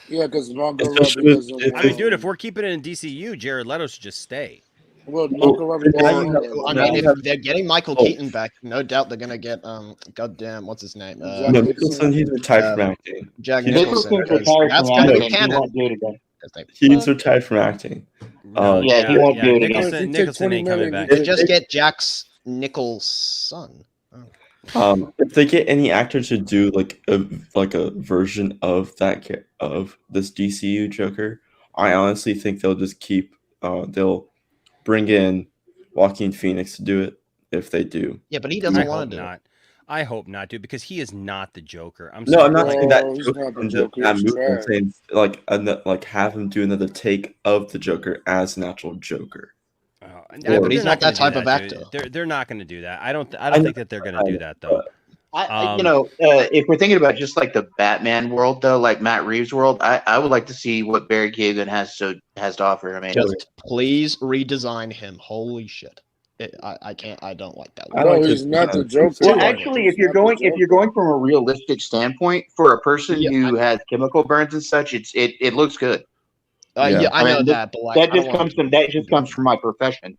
Yeah, because Margot Robbie doesn't. I mean, dude, if we're keeping it in DCU, Jared Leto should just stay. Well, Margot Robbie. I mean, if they're getting Michael Keaton back, no doubt they're gonna get goddamn, what's his name? Nicholson. He's retired from acting. Jack Nicholson. That's gonna be canon. He's retired from acting. He won't do it again. Nicholson ain't coming back. They just get Jack's Nicholson. If they get any actor to do like a version of this DCU Joker, I honestly think they'll just keep they'll bring in Joaquin Phoenix to do it if they do. Yeah, but he doesn't want to do it. I hope not, dude, because he is not the Joker. I'm not saying that Joker. I'm saying like have him do another take of the Joker as an actual Joker. But he's not that type of actor. They're not going to do that. I don't think that they're going to do that though. If we're thinking about just like the Batman world though, like Matt Reeves' world, I would like to see what Barry Keoghan has to offer. I mean, just please redesign him. Holy shit. I can't. I don't like that. No, he's not the Joker. Well, actually, if you're going from a realistic standpoint for a person who has chemical burns and such, it looks good. I know that, but like, that just comes from my profession.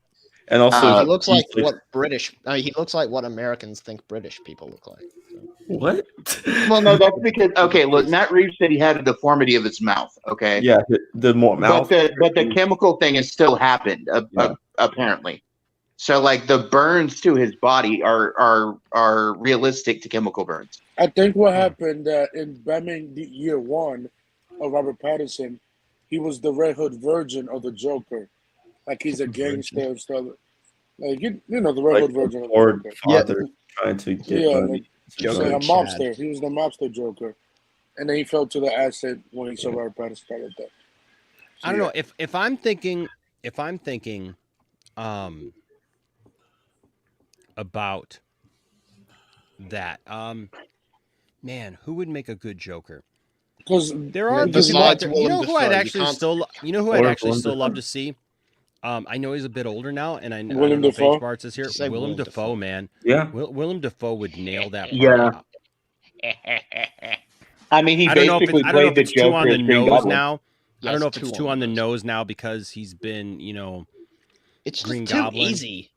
And also, he looks like what British. He looks like what Americans think British people look like. So. What? Well, no, that's because look, Matt Reeves said he had a deformity of his mouth. Okay. Yeah, the mouth. But the chemical thing has still happened apparently. So, like, the burns to his body are realistic to chemical burns. I think what happened in Batman Year One of Robert Pattinson, he was the Red Hood version of the Joker. Like, he's a gangster and stuff. Like, you know, the Red Hood version of the Joker. Trying to get money. A mobster. He was the mobster Joker. And then he fell to the acid when he saw Robert Pattinson like that. So, I don't know. If I'm thinking about that. Man, who would make a good Joker? Because there are you know who I'd actually still love to see. I know he's a bit older now, and I know Willem Dafoe. Bartz is here. Willem Dafoe, man. Yeah, Willem Dafoe would nail that part. Yeah. I mean, he basically played the Joker on the nose Goblin. now. I don't know if it's too on the nose now because he's been, it's Green just too Goblin. easy.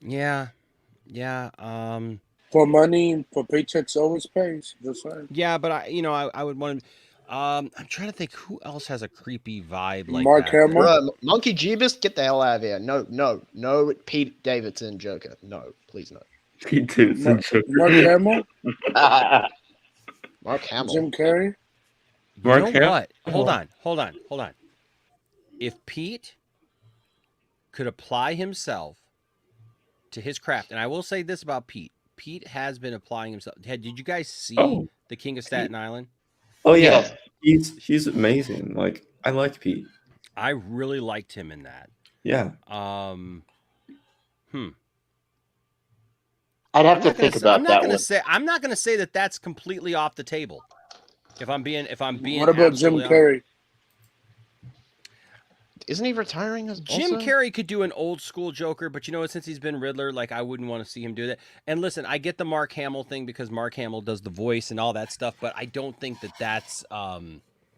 Yeah. For money, for paychecks always pays. Just saying. Yeah, but I would want to. I'm trying to think who else has a creepy vibe like Mark that. Hamill? Monkey Jeebus, get the hell out of here. No, Pete Davidson Joker. No, please no. Pete Davidson Joker. Mark Hamill? Mark Hamill. Jim Carrey? You know what? Hold on. If Pete could apply himself to his craft, and I will say this about Pete. Pete has been applying himself. Did you guys see The King of Staten Island? Oh yeah, he's amazing. Like, I like Pete. I really liked him in that. Yeah. I'd have to think about that one. I'm not going to say that that's completely off the table. If I'm being. What about Jim Carrey? Isn't he retiring? Jim Carrey could do an old school Joker, but since he's been Riddler, like, I wouldn't want to see him do that. And listen, I get the Mark Hamill thing because Mark Hamill does the voice and all that stuff, but I don't think that that's. Yeah,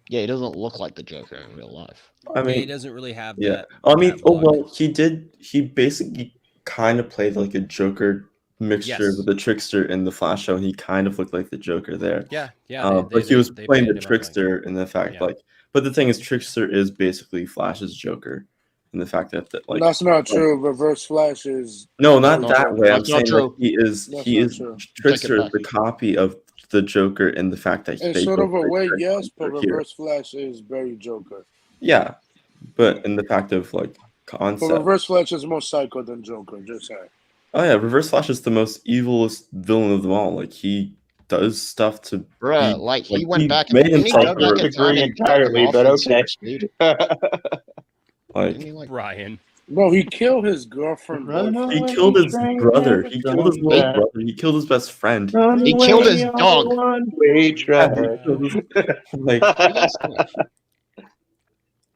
he doesn't look like the Joker in real life. I mean, he doesn't really have. Yeah, that, I mean, that look. He basically kind of played like a Joker mixture with the trickster in the Flash show, and he kind of looked like the Joker there. Yeah. But he was playing the trickster in the fact, but the thing is, Trickster is basically Flash's Joker. in the fact that like that's not true. Reverse Flash is no, not Not that true. way. I'm That's not saying like true. he is That's he not is true. Trickster is back. the copy of the Joker in the fact that In they sort both of a like way, trick yes, but are here. Reverse Flash is very Joker. Yeah, but in the fact of like But concept. Reverse Flash is more psycho than Joker. Just saying. Oh yeah, Reverse Flash is the most evilest villain of them all. Like he does stuff to Bruh, be like he like went he back. made Didn't he himself go back a- in time disagree and drop him entirely, off but in okay. super speed? like Didn't he, like, Brian. No, he killed his girlfriend. Run boyfriend. he away, killed his train, brother. never He killed his little back. brother. He killed his best friend. Run He killed his away on dog. the one-way track. He killed his,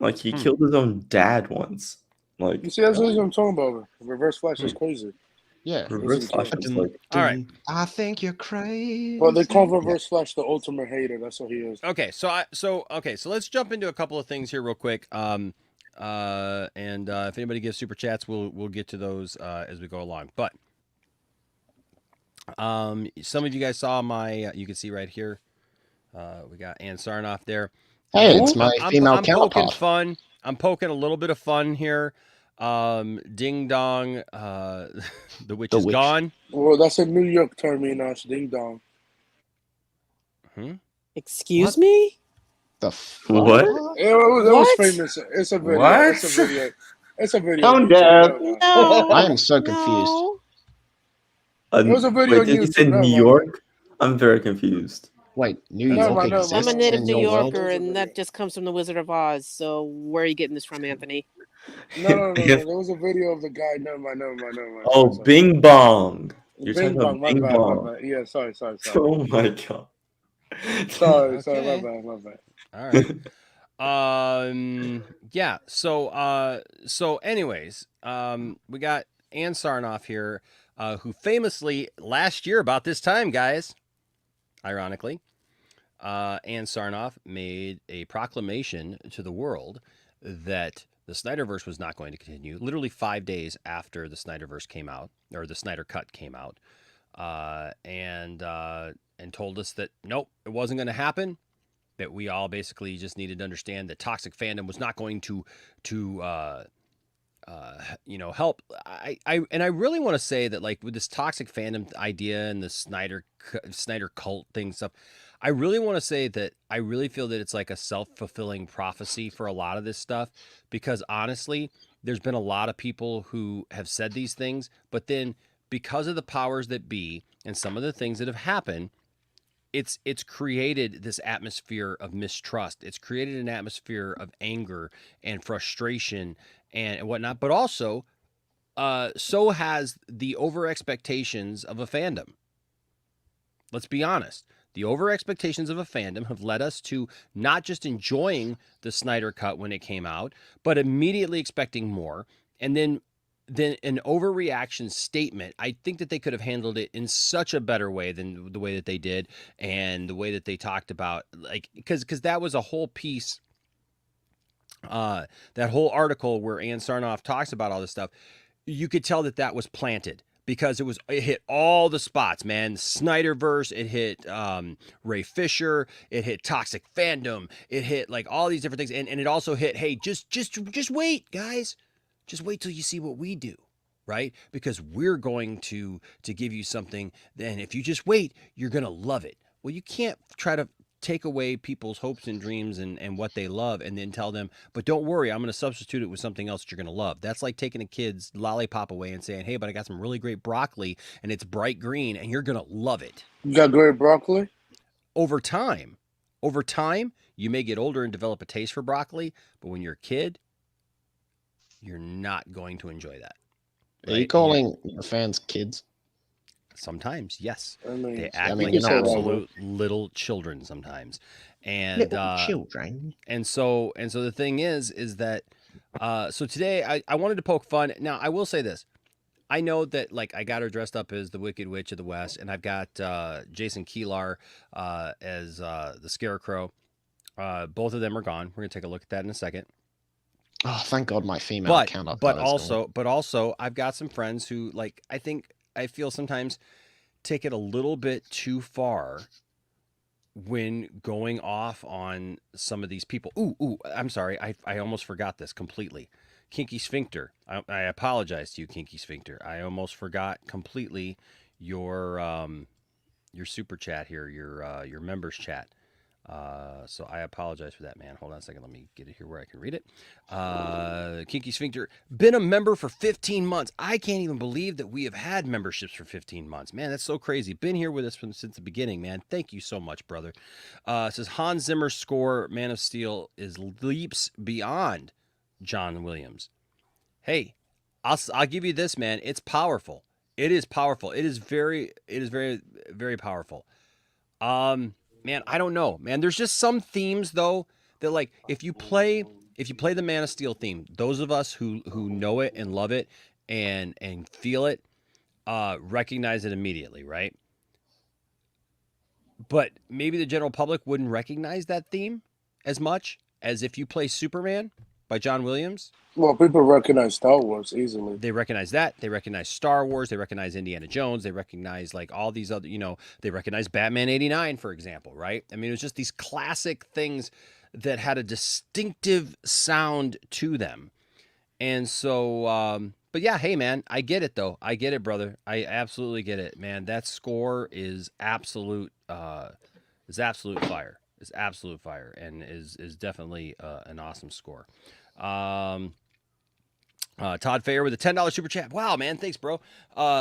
like he killed his own dad once. Like You see, that's what I'm talking about. Reverse Flash is crazy. Yeah. Reverse Flash is like All right. I think you're crazy. Well, they call Reverse Flash the ultimate hater. That's what he is. Okay, so let's jump into a couple of things here real quick. And if anybody gives super chats, we'll get to those as we go along. But some of you guys saw my you can see right here. We got Ann Sarnoff there. Hey, it's my female I'm poking counterpart. fun. I'm poking a little bit of fun here. Ding dong, the witch is gone. Well, that's a New York term, Enosh. Ding dong. Excuse me? The what? It was What? famous. It's a video. What? It's a video. It's a video. Calm on YouTube. down. Never mind. No. I am so confused. No. It was a video Wait, on did you YouTube. say Never New mind. York? I'm very confused. Wait, New Never York mind, never exists mind. I'm a native in New your world? Yorker, and that just comes from the Wizard of Oz. So where are you getting this from, Anthony? No. There was a video of the guy. Never mind. Oh, Sorry. Bing Bong. You're Bing talking about bong. My Bing bad. Bong. My bad. Yeah. Sorry. Oh my god. Sorry. Okay. My bad. All right. Yeah. So anyways, we got Ann Sarnoff here, who famously last year about this time, guys, ironically, Ann Sarnoff made a proclamation to the world that the Snyderverse was not going to continue. Literally 5 days after the Snyderverse came out, or the Snyder Cut came out, and told us that nope, it wasn't going to happen. That we all basically just needed to understand that toxic fandom was not going to help. I really want to say that, like, with this toxic fandom idea and the Snyder cult thing stuff, I really want to say that I really feel that it's like a self-fulfilling prophecy for a lot of this stuff, because honestly, there's been a lot of people who have said these things, but then because of the powers that be and some of the things that have happened, it's created this atmosphere of mistrust. It's created an atmosphere of anger and frustration and whatnot, but also so has the over expectations of a fandom. Let's be honest. The over expectations of a fandom have led us to not just enjoying the Snyder Cut when it came out, but immediately expecting more. And then an overreaction statement. I think that they could have handled it in such a better way than the way that they did, and the way that they talked about, like, because that was a whole piece. That whole article where Ann Sarnoff talks about all this stuff, you could tell that was planted. Because it hit all the spots, man. Snyderverse, it hit Ray Fisher, it hit toxic fandom, it hit like all these different things, and it also hit, hey, just wait, guys, just wait till you see what we do, right? Because we're going to give you something. Then if you just wait, you're gonna love it. Well, you can't try to take away people's hopes and dreams and what they love and then tell them, but don't worry, I'm going to substitute it with something else that you're going to love. That's like taking a kid's lollipop away and saying, hey, but I got some really great broccoli and it's bright green and you're going to love it. You got great broccoli? Over time, you may get older and develop a taste for broccoli, but when you're a kid, you're not going to enjoy that. Are you calling your fans kids? Sometimes, yes. They act like absolute little children sometimes. And little children. And so the thing is that so today I wanted to poke fun. Now, I will say this. I know that, like, I got her dressed up as the Wicked Witch of the West, and I've got Jason Keelar as the Scarecrow. Both of them are gone. We're gonna take a look at that in a second. Oh, thank God my female counterpart. But also, I've got some friends who, like, I feel sometimes take it a little bit too far when going off on some of these people. Ooh, I'm sorry. I almost forgot this completely. Kinky Sphincter. I apologize to you, Kinky Sphincter. I almost forgot completely your super chat here, your members chat. So I apologize for that, man. Hold on a second. Let me get it here where I can read it. Kinky Sphincter, been a member for 15 months. I can't even believe that we have had memberships for 15 months. Man, that's so crazy. Been here with us since the beginning, man. Thank you so much, brother. Says Hans Zimmer's score, Man of Steel, is leaps beyond John Williams. Hey, I'll give you this, man. It's powerful. It is powerful. It is very, very powerful. Man, I don't know, man. There's just some themes though that, like, if you play the Man of Steel theme, those of us who know it and love it and feel it, recognize it immediately, right? But maybe the general public wouldn't recognize that theme as much as if you play Superman by John Williams. Well, people recognize Star Wars easily. They recognize that. They recognize Star Wars. They recognize Indiana Jones. They recognize, like, all these other, they recognize Batman 89, for example, right? I mean, it was just these classic things that had a distinctive sound to them. And so, but yeah, hey, man, I get it, though. I get it, brother. I absolutely get it, man. That score is absolute fire. It's absolute fire, and is definitely an awesome score. Todd Fair with a $10 super chat. Wow, man. Thanks, bro.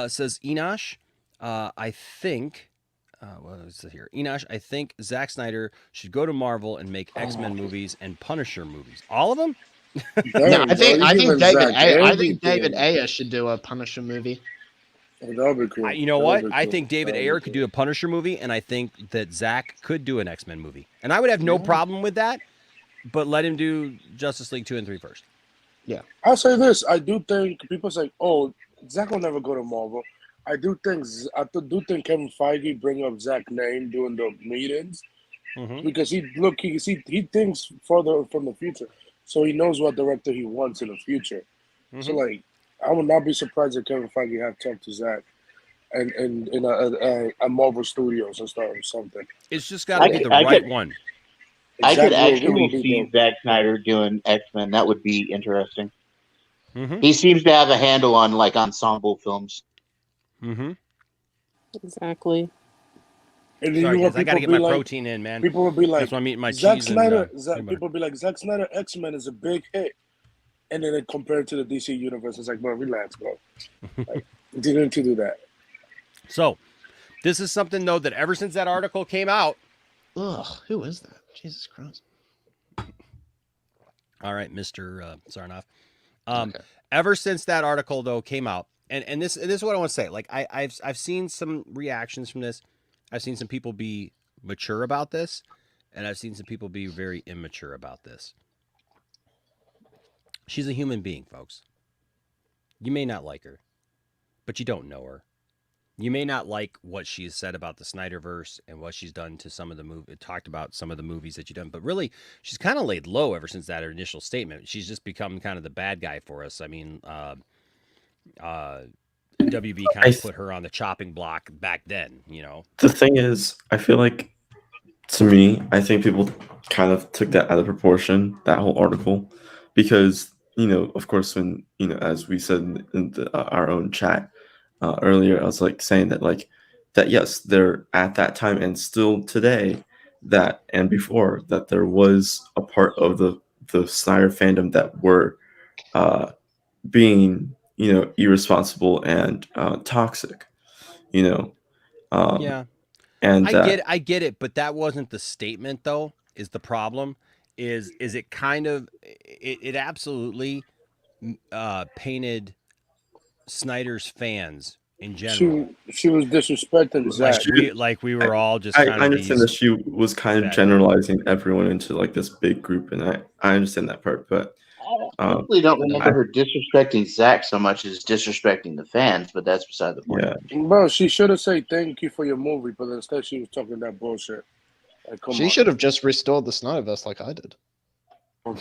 Says Enosh, I think, what is it here? Enosh, I think Zack Snyder should go to Marvel and make X-Men movies and Punisher movies. All of them? No, I think David Ayer should do a Punisher movie. That would be cool. You know what? I think David Ayer could do a Punisher movie, and I think that Zack could do an X-Men movie. And I would have no problem with that, but let him do Justice League 2 and 3 first. Yeah. I'll say this. I do think people say, oh, Zack will never go to Marvel. I do think Kevin Feige bring up Zack's name during the meetings because he thinks further from the future. So he knows what director he wants in the future. So, like, I would not be surprised if Kevin Feige have talked to Zack and in a Marvel Studios and stuff or something. It's just got to be the right one. I could actually see Zack Snyder doing X-Men. That would be interesting. He seems to have a handle on, like, ensemble films. Exactly. And Sorry, you know, guys, I got to get my protein in, man. People will be like, that's why I'm eating my Zack cheese. Snyder, people will be like, Zack Snyder X-Men is a big hit. And then compared to the DC universe, it's like, bro, relax, bro. Like, didn't do that. So, this is something, though, that ever since that article came out. Ugh, who is that? Jesus Christ. All right, Mr. Sarnoff. Okay. Ever since that article, though, came out, and this is what I want to say. Like, I've seen some reactions from this. I've seen some people be mature about this, and I've seen some people be very immature about this. She's a human being, folks. You may not like her, but you don't know her. You may not like what she's said about the Snyderverse and what she's done to some of the talked about some of the movies that you've done, but really, she's kind of laid low ever since that initial statement. She's just become kind of the bad guy for us. I mean, WB kind of put her on the chopping block back then, The thing is, I feel like, to me, I think people kind of took that out of proportion, that whole article, because, of course, when, as we said in our own chat earlier, I was like saying that, like, that yes, there at that time and still today, that and before, that there was a part of the Snyder fandom that were being, irresponsible and toxic, yeah. And I get it, but that wasn't the statement, though. Is the problem? Is it kind of it absolutely painted Snyder's fans in general. She was disrespecting Zack. We were all just. I understand that she was kind of generalizing everyone into like this big group, and I understand that part, but I really don't remember her disrespecting Zack so much as disrespecting the fans, but that's beside the point. Yeah. Bro, she should have said thank you for your movie, but instead she was talking that bullshit. Like, she should have just restored the Snyderverse like I did.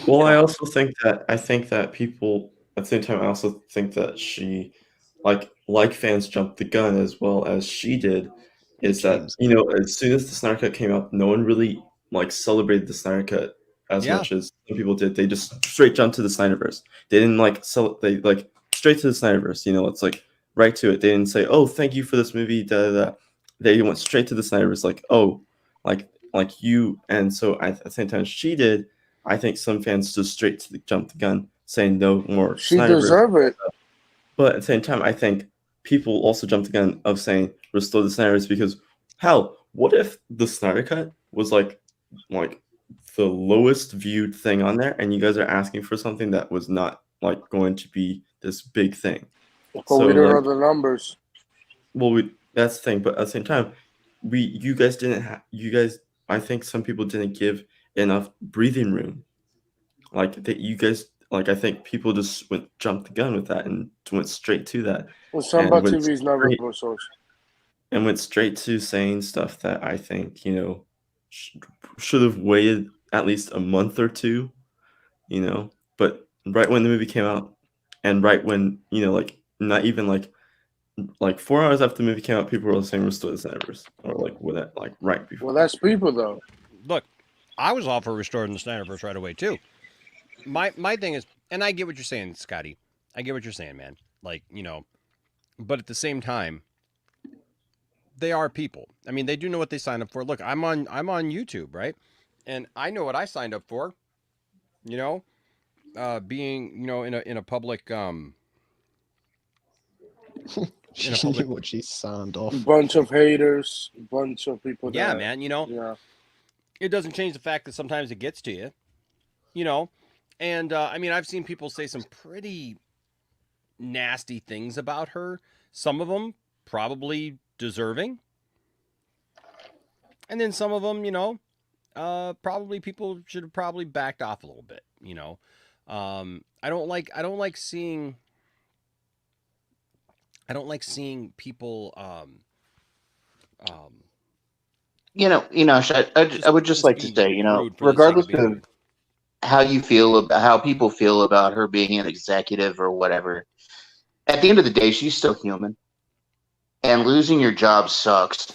Well, I also think that people at the same time, I also think that she like fans jumped the gun as well as she did. Is that as soon as the Snyder Cut came out, no one really celebrated the Snyder Cut as much as some people did. They just straight jumped to the Snyderverse. They didn't like sell. They like straight to the Snyderverse. You know, it's like right to it. They didn't say, "Oh, thank you for this movie." Da da da. They went straight to the Snyderverse. Like, oh, like you. And so at the same time she did, I think some fans just straight to jump the gun, saying no more. She Snyderverse. deserve it. But at the same time, I think people also jumped the gun of saying restore the Snyderverse because hell, what if the Snyder Cut was like the lowest viewed thing on there, and you guys are asking for something that was not like going to be this big thing? But we don't know the numbers. Well, that's the thing. But at the same time, you guys didn't. I think some people didn't give enough breathing room. Like that, you guys. Like I think people just jumped the gun with that and went straight to that. Well, Samba TV is not a source. And went straight to saying stuff that I think, you know, should have waited at least a month or two, you know. But right when the movie came out, and right when, you know, like not even like 4 hours after the movie came out, people were saying restore the Snyderverse, or like with that, like right before. Well, that's people though. Look, I was all for restoring the Snyderverse right away too. My thing is, and I get what you're saying, Scotty. I get what you're saying, man. Like, you know, but at the same time, they are people. I mean, they do know what they signed up for. Look, I'm on YouTube, right? And I know what I signed up for. You know, being, you know, in a public She knew what she signed off. Bunch of haters, bunch of people. Yeah, man. You know, it doesn't change the fact that sometimes it gets to you. You know. And, I mean, I've seen people say some pretty nasty things about her. Some of them probably deserving. And then some of them, you know, probably people should have probably backed off a little bit, you know. I don't like seeing people, you know, I would just like to say, you know, regardless of how people feel about her being an executive or whatever, at the end of the day, she's still human, and losing your job sucks.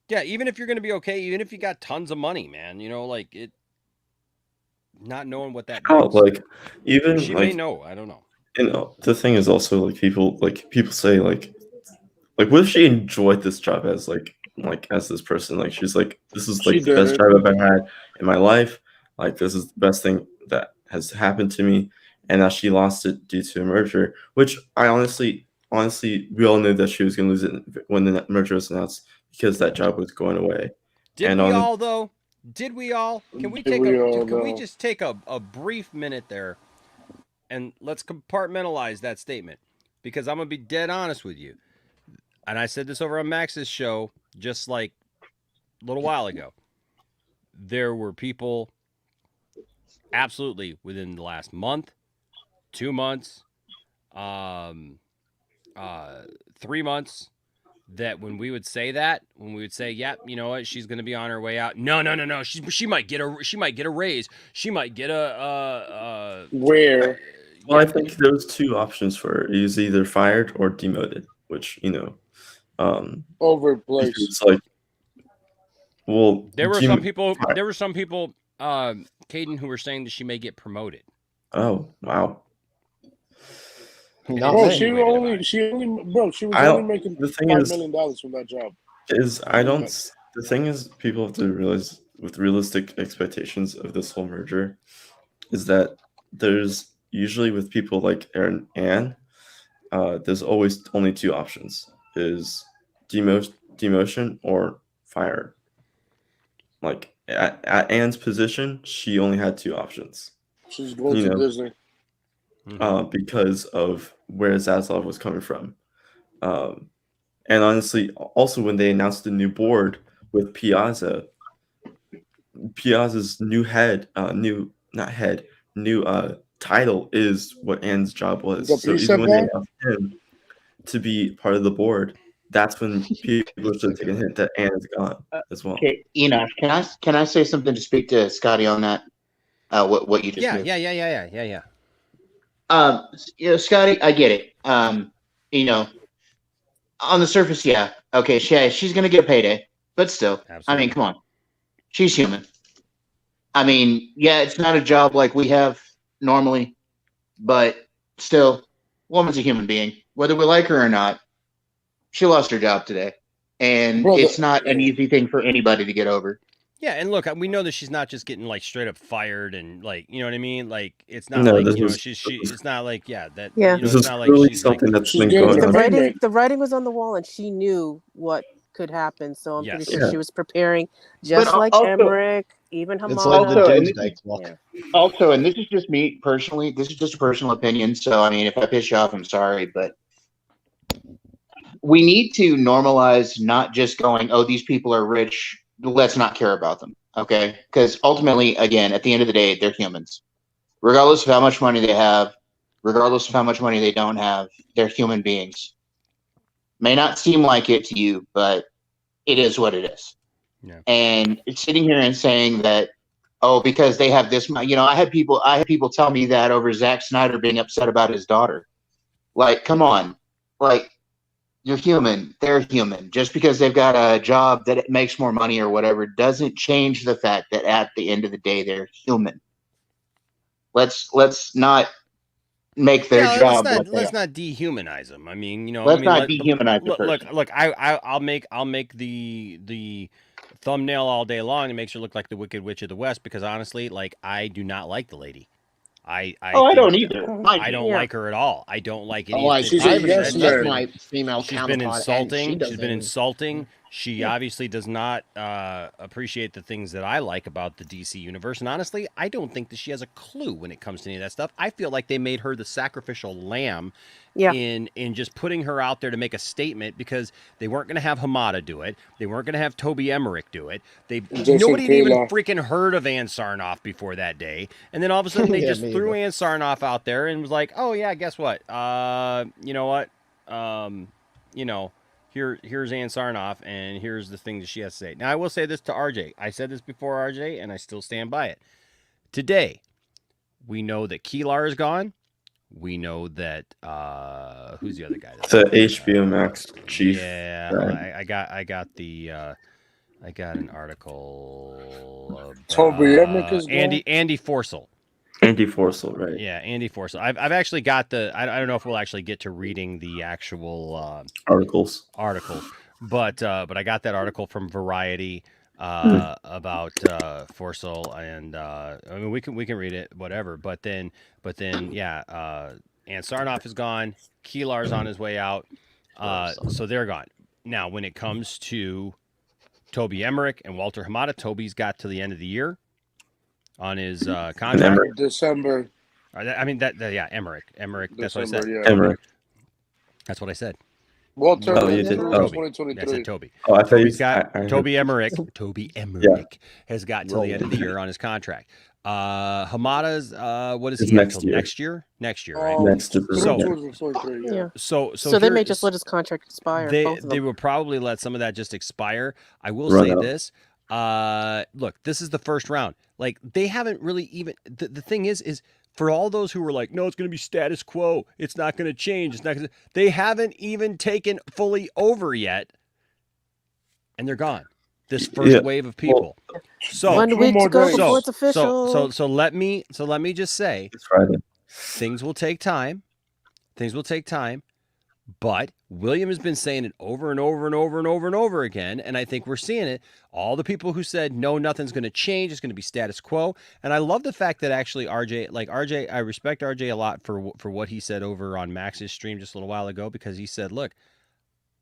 Yeah, even if you're going to be okay, even if you got tons of money, man, you know, like it, not knowing what that means. Like even she like, may know, I don't know. You know, the thing is also like people say like what if she enjoyed this job as as this person? Like she's like, this is like the best job I've ever had in my life. Like this is the best thing that has happened to me, and now she lost it due to a merger. Which I honestly, we all knew that she was going to lose it when the merger was announced because that job was going away. Did we all though? Did we all? Can we just take a brief minute there, and let's compartmentalize that statement, because I'm gonna be dead honest with you, and I said this over on Max's show just like a little while ago. There were people. Absolutely, within the last month, 2 months, 3 months, that when we would say, "Yep, you know what, she's going to be on her way out." No. She might get a raise. She might get a where? Well, I think there was two options for her. He was either fired or demoted, which, you know, overplaced. It's like, well, there were some people, Caden, who were saying that she may get promoted. Oh, wow. Bro, she was only making $5 million from that job. The thing is, people have to realize with realistic expectations of this whole merger is that there's usually with people like Aaron and there's always only two options: is demotion or fire. Like at Anne's position, she only had two options. She's going to Disney. Because of where Zaslav was coming from. And honestly, also when they announced the new board with Piazza's new title is what Anne's job was. So even when they announced him to be part of the board, that's when people should take a hint that Anne is gone as well. Okay, Enoch, can I say something to speak to Scotty on that? What you just did? Yeah. You know, Scotty, I get it. You know, on the surface, yeah, okay, she's gonna get payday, but still, absolutely. I mean, come on, she's human. I mean, yeah, it's not a job like we have normally, but still, woman's a human being. Whether we like her or not, she lost her job today. And it's not an easy thing for anybody to get over. Yeah, and look, we know that she's not just getting like straight up fired and like, you know what I mean? Like it's not like, you know, it's not like, yeah, that you know, This it's is not like really she's something like, that's been going on. The writing was on the wall, and she knew what could happen. So I'm pretty sure Yeah. she was preparing, just But like also- Emmerich, even It's Hamada. like the doomsday clock. Also, and this is just me personally, this is just a personal opinion. So, I mean, if I piss you off, I'm sorry, but we need to normalize not just going, oh, these people are rich, let's not care about them. Okay? Because ultimately, again, at the end of the day, they're humans. Regardless of how much money they have, regardless of how much money they don't have, they're human beings. May not seem like it to you, but it is what it is. Yeah. And sitting here and saying that, oh, because they have this, you know, I had people tell me that over Zack Snyder being upset about his daughter. Like, come on, like, you're human. They're human. Just because they've got a job that it makes more money or whatever doesn't change the fact that at the end of the day they're human. Let's not make their job. Let's not dehumanize them. I mean, you know, Let's not dehumanize the person. Look. I'll make the thumbnail all day long and makes her look like the Wicked Witch of the West because honestly, like I do not like the lady. I don't either. I don't like her at all. I don't like any. That's my female She's counterpart. been insulting. And She's been insulting. She obviously does not appreciate the things that I like about the DC universe. And honestly, I don't think that she has a clue when it comes to any of that stuff. I feel like they made her the sacrificial lamb in just putting her out there to make a statement because they weren't going to have Hamada do it. They weren't going to have Toby Emmerich do it. Nobody had even freaking heard of Ann Sarnoff before that day. And then all of a sudden they just threw Ann Sarnoff out there and was like, oh, yeah, guess what? You know what? You know, here's Ann Sarnoff, and here's the thing that she has to say. Now, I will say this to RJ. I said this before, RJ, and I still stand by it. Today, we know that Keelar is gone. We know that who's the other guy? The HBO Max chief. Yeah, right. I got an article. About, Toby Emmerich is gone? Andy Forssell. Andy Forssell, right? Yeah, Andy Forssell. I've actually got the. I don't know if we'll actually get to reading the actual articles, but I got that article from Variety about Forssell, and I mean we can read it, whatever. But then yeah, and Sarnoff is gone. Keelar's on his way out, so they're gone. Now, when it comes to Toby Emmerich and Walter Hamada, Toby's got to the end of the year on his contract. December. I mean yeah, Emmerich. That's what I said. Yeah. Emmerich. That's what I said. Walter. Oh, you did. Toby. 2023. I said Toby. Oh, I thought Toby's got Toby Emmerich. Toby Emmerich has got till the end of the year on his contract. Hamada's what is he next until year. next year, right? Next year. So they may just let his contract expire. They will probably let some of that just expire. I will Run say out. this. Look, this is the first round. Like they haven't really even the thing is for all those who were like, no, it's going to be status quo. It's not going to change. It's not. They haven't even taken fully over yet, and they're gone. This first wave of people. So 1 week to go before it's official. So let me just say, It's Friday. things will take time. But William has been saying it over and over and over and over and over again, and I think we're seeing it. All the people who said, no, nothing's going to change, it's going to be status quo. And I love the fact that actually RJ, I respect RJ a lot for what he said over on Max's stream just a little while ago, because he said, look,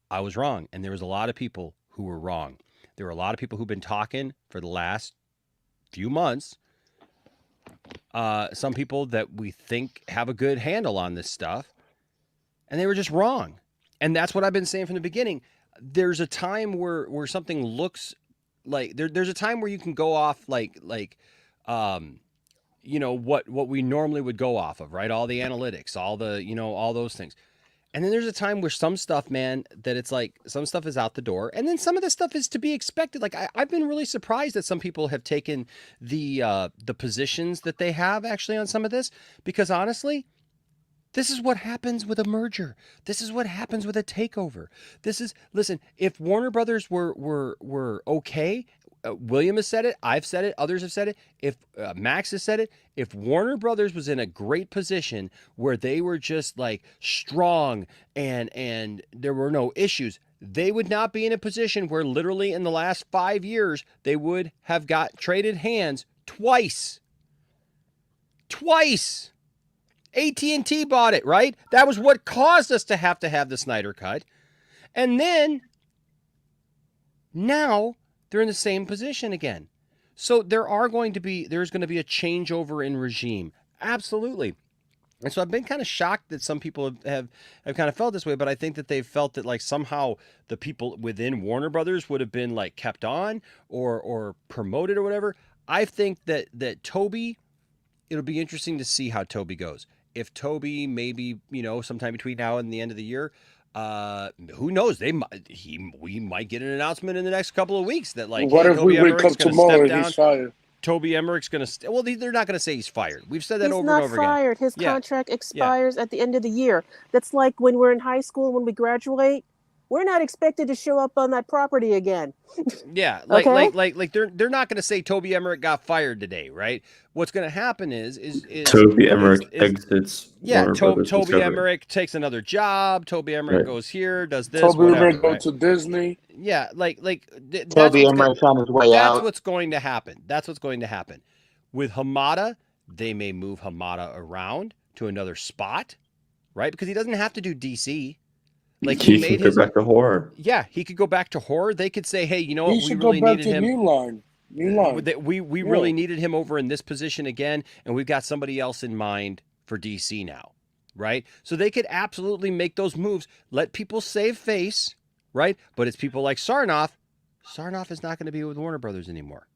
I was wrong, and there was a lot of people who were wrong. There were a lot of people who've been talking for the last few months. Some people that we think have a good handle on this stuff, and they were just wrong. And that's what I've been saying from the beginning. There's a time where something looks like there's a time where you can go off like you know, what we normally would go off of, right? All the analytics, all the, you know, all those things. And then there's a time where some stuff, man, that it's like some stuff is out the door. And then some of this stuff is to be expected. Like I've been really surprised that some people have taken the positions that they have actually on some of this, because honestly, this is what happens with a merger. This is what happens with a takeover. Listen, if Warner Brothers were okay William has said it. I've said it. Others have said it. If Max has said it, if Warner Brothers was in a great position where they were just like strong and there were no issues, they would not be in a position where literally in the last 5 years they would have got traded hands twice. Twice. AT&T bought it, right? That was what caused us to have the Snyder Cut. And then now they're in the same position again. So there's going to be a changeover in regime. Absolutely. And so I've been kind of shocked that some people have kind of felt this way, but I think that they've felt that like somehow the people within Warner Brothers would have been like kept on or promoted or whatever. I think that Toby, it'll be interesting to see how Toby goes. If Toby maybe, sometime between now and the end of the year, who knows? We might get an announcement in the next couple of weeks that like, what hey, if Toby we wake Emmerich's up going to tomorrow step and down. he's fired? Toby Emmerich's going to well, they're not going to say he's fired. We've said that He's over not and over fired. again. His contract expires at the end of the year. That's like when we're in high school, when we graduate, we're not expected to show up on that property again. Yeah, like they're not going to say Toby Emmerich got fired today, right? What's going to happen is Toby Emmerich exits. Yeah, Warner Brothers Toby Discovery. Emmerich takes another job. Toby Emmerich Right. goes here, does this. Toby whatever, Emmerich right? go to Disney. Yeah, Toby Emmerich's on his way that's out. what's going to happen. That's what's going to happen. With Hamada, they may move Hamada around to another spot, right? Because he doesn't have to do DC. Like he made his go back to horror. Yeah, he could go back to horror. They could say, hey, you know what? He should go back to New Line. We really needed him over in this position again, and we've got somebody else in mind for DC now, right? So they could absolutely make those moves, let people save face, right? But it's people like Sarnoff. Sarnoff is not going to be with Warner Brothers anymore.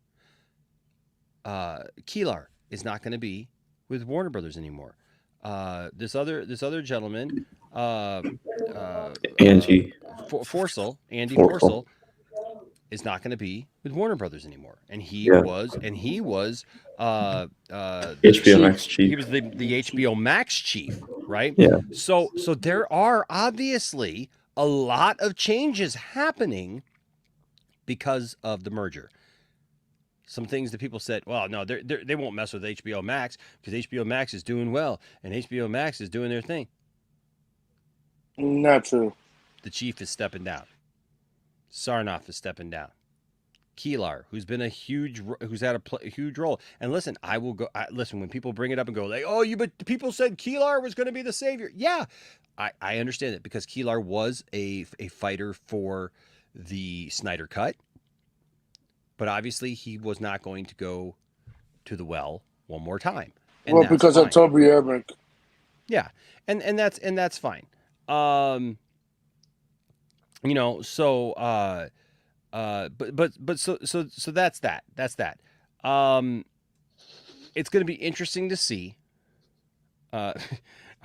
Keelar is not going to be with Warner Brothers anymore. This other gentleman, Andy Forcell, Andy Forcell, is not going to be with Warner Brothers anymore, and he was HBO Max chief. He was the HBO Max chief, right? Yeah. So there are obviously a lot of changes happening because of the merger. Some things that people said, well, no, they won't mess with HBO Max because HBO Max is doing well and HBO Max is doing their thing. Not true. The chief is stepping down. Sarnoff is stepping down. Keelar, who's had a huge role. And listen, listen, when people bring it up and go like, oh, but people said Keelar was going to be the savior. Yeah, I understand it because Keelar was a fighter for the Snyder Cut. But obviously he was not going to go to the well one more time. And well, because of Toby Emmerich. Yeah. And that's fine. So that's that. That's that. It's going to be interesting to see.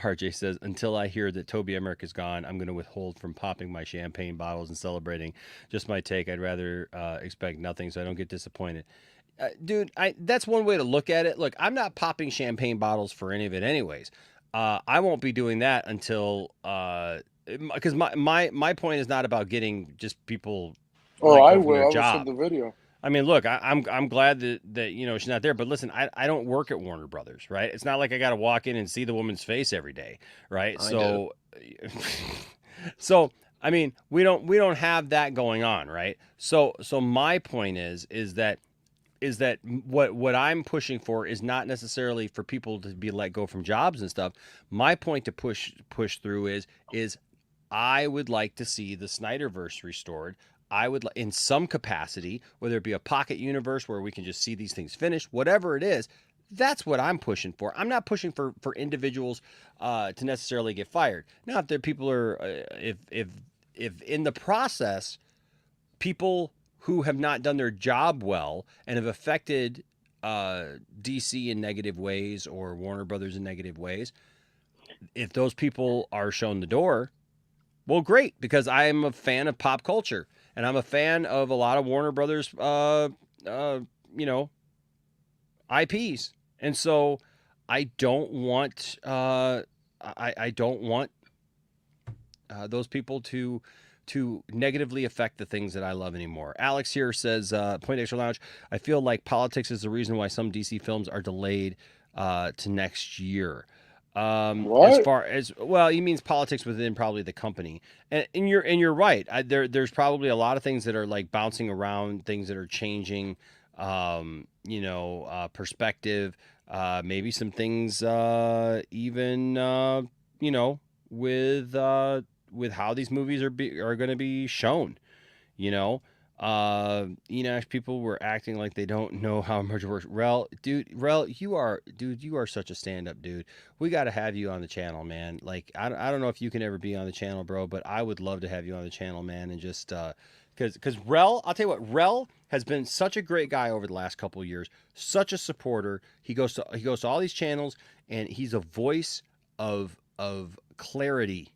RJ says, until I hear that Toby Emmerich is gone, I'm going to withhold from popping my champagne bottles and celebrating. Just my take. I'd rather expect nothing so I don't get disappointed. Dude, that's one way to look at it. Look, I'm not popping champagne bottles for any of it anyways. I won't be doing that until because my point is not about getting just people. I will. I will send the video. I mean, look, I'm glad that she's not there, but listen, I don't work at Warner Brothers, right? It's not like I got to walk in and see the woman's face every day, right? So I mean, we don't have that going on, right? So my point is that what I'm pushing for is not necessarily for people to be let go from jobs and stuff. My point to push through is I would like to see the Snyderverse restored. I would, in some capacity, whether it be a pocket universe where we can just see these things finished, whatever it is, that's what I'm pushing for. I'm not pushing for individuals to necessarily get fired. Now, if there people are, if in the process, people who have not done their job well and have affected DC in negative ways or Warner Brothers in negative ways, if those people are shown the door, well, great, because I'm a fan of pop culture. And I'm a fan of a lot of Warner Brothers, IPs. And so I don't want, I don't want those people to negatively affect the things that I love anymore. Alex here says, Poindexter Lounge, I feel like politics is the reason why some DC films are delayed to next year. As far as, well, he means politics within probably the company, and you're right. There's probably a lot of things that are like bouncing around, things that are changing, perspective, maybe some things, even, with how these movies are going to be shown, Enosh, people were acting like they don't know how merger works. Rel, you are such a stand-up dude. We got to have you on the channel, man. Like, I don't know if you can ever be on the channel, bro, but I would love to have you on the channel, man. And just, cause Rel, I'll tell you what, Rel has been such a great guy over the last couple of years, such a supporter. He goes to all these channels, and he's a voice of clarity.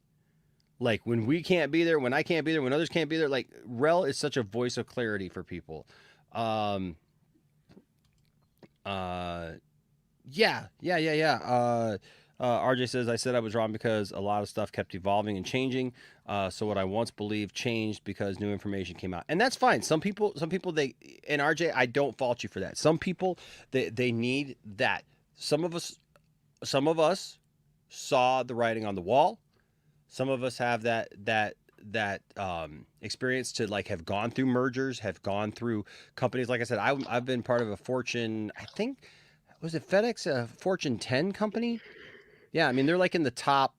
Like, when we can't be there, when I can't be there, when others can't be there, like, Rel is such a voice of clarity for people. Yeah. RJ says, I said I was wrong because a lot of stuff kept evolving and changing. So what I once believed changed because new information came out. And that's fine. Some people, and RJ, I don't fault you for that. Some people, they need that. Some of us saw the writing on the wall. Some of us have that experience to like have gone through mergers, have gone through companies. Like I said, I've been part of a Fortune, I think, was it FedEx, a Fortune 10 company? Yeah, I mean, they're like in the top,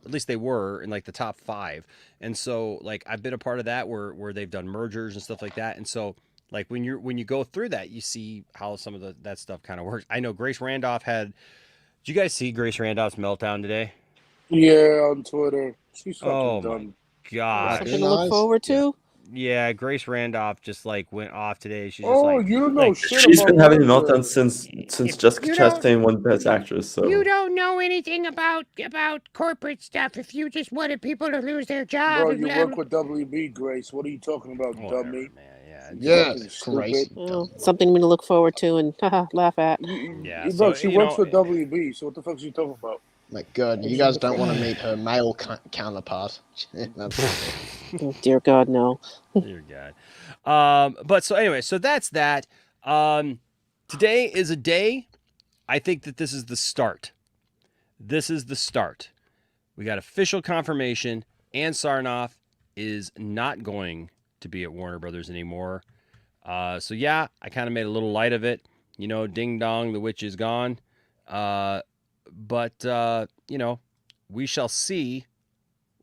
at least they were in like the top 5. And so like I've been a part of that where they've done mergers and stuff like that. And so like when you go through that, you see how some of that stuff kind of works. I know Grace Randolph did you guys see Grace Randolph's meltdown today? Yeah, on Twitter. She's fucking Oh done. my god. Something to look forward to? Yeah, Grace Randolph just like went off today. She's just Oh, like, you don't know shit She's about been having merger. meltdowns since Jessica Chastain won Best Actress. So You don't know anything about corporate stuff. If you just wanted people to lose their job, Bro, and you blah, work with WB, Grace. What are you talking about, dummy? Yeah, Stupid. Well, something to look forward to and laugh at. Yeah, Bro, she works for WB, so what the fuck is you talking about? My God, you guys don't want to meet her male counterpart. Oh, dear God, no. Dear God. But so anyway, so that's that. Today is a day. I think that this is the start. This is the start. We got official confirmation. Ann Sarnoff is not going to be at Warner Brothers anymore. So yeah, I kind of made a little light of it. Ding dong, the witch is gone. But we shall see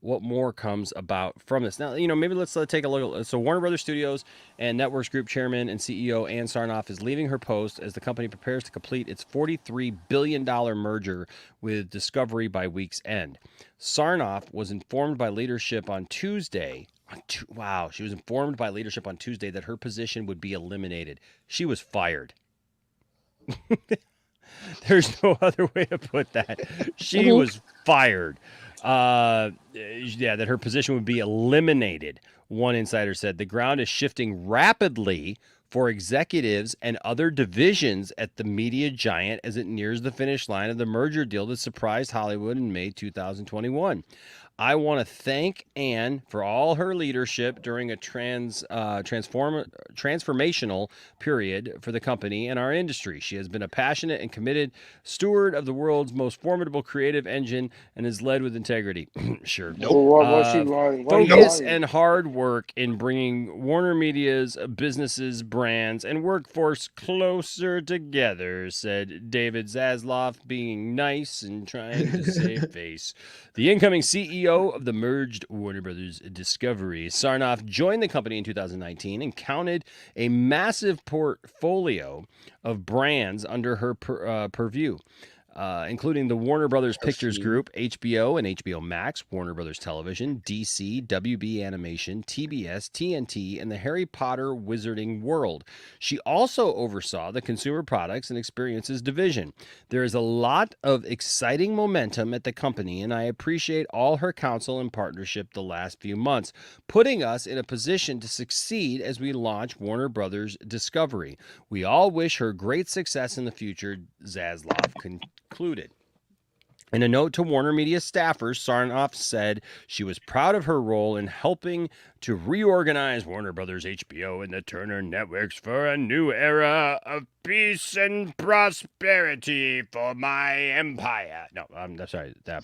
what more comes about from this. Now, maybe let's take a look at. So Warner Brothers Studios and Networks Group Chairman and CEO Ann Sarnoff is leaving her post as the company prepares to complete its $43 billion merger with Discovery by week's end. Sarnoff was informed by leadership on Tuesday. She was informed by leadership on Tuesday that her position would be eliminated. She was fired. There's no other way to put that. She was fired. That her position would be eliminated. One insider said the ground is shifting rapidly for executives and other divisions at the media giant as it nears the finish line of the merger deal that surprised Hollywood in May 2021. I want to thank Ann for all her leadership during a transformational period for the company and our industry. She has been a passionate and committed steward of the world's most formidable creative engine and has led with integrity. Sure. Focus and hard work in bringing Warner Media's businesses, brands, and workforce closer together, said David Zaslav, being nice and trying to save face. The incoming CEO of the merged Warner Brothers Discovery, Sarnoff joined the company in 2019 and counted a massive portfolio of brands under her purview, including the Warner Brothers Pictures Group, HBO and HBO Max, Warner Brothers Television, DC, WB Animation, TBS, TNT, and the Harry Potter Wizarding World. She also oversaw the Consumer Products and Experiences division. There is a lot of exciting momentum at the company, and I appreciate all her counsel and partnership the last few months, putting us in a position to succeed as we launch Warner Brothers Discovery. We all wish her great success in the future, Zaslav concluded. In a note to Warner Media staffers, Sarnoff said she was proud of her role in helping to reorganize Warner Brothers, HBO, and the Turner networks for a new era of peace and prosperity for my empire. No, I'm sorry. Sorry, I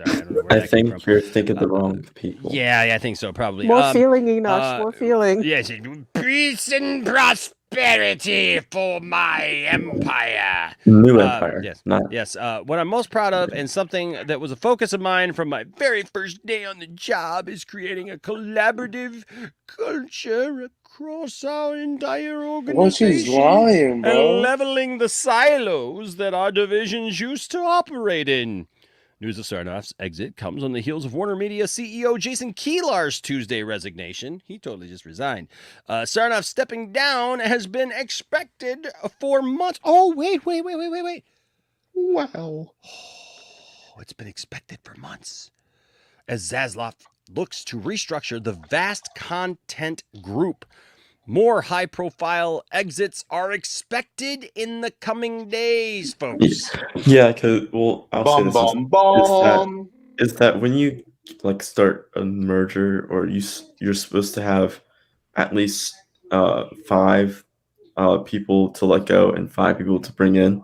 don't know where I that came think from. you're thinking the wrong people. Yeah, I think so, probably. More feeling, Enoch. More feeling. Yes, peace and prosperity for my empire. New empire. Yes. Not Yes. What I'm most proud of, and something that was a focus of mine from my very first day on the job, is creating a collaborative culture across our entire organization. Well, she's lying, bro. And leveling the silos that our divisions used to operate in. News of Sarnoff's exit comes on the heels of Warner Media CEO Jason Keelar's Tuesday resignation. He totally just resigned. Sarnoff stepping down has been expected for months. Oh, wait. Wow. Oh, it's been expected for months. As Zaslav looks to restructure the vast content group. More high-profile exits are expected in the coming days, folks. Yeah, because I'll say this is that when you like start a merger, or you're supposed to have at least 5 people to let go and 5 people to bring in,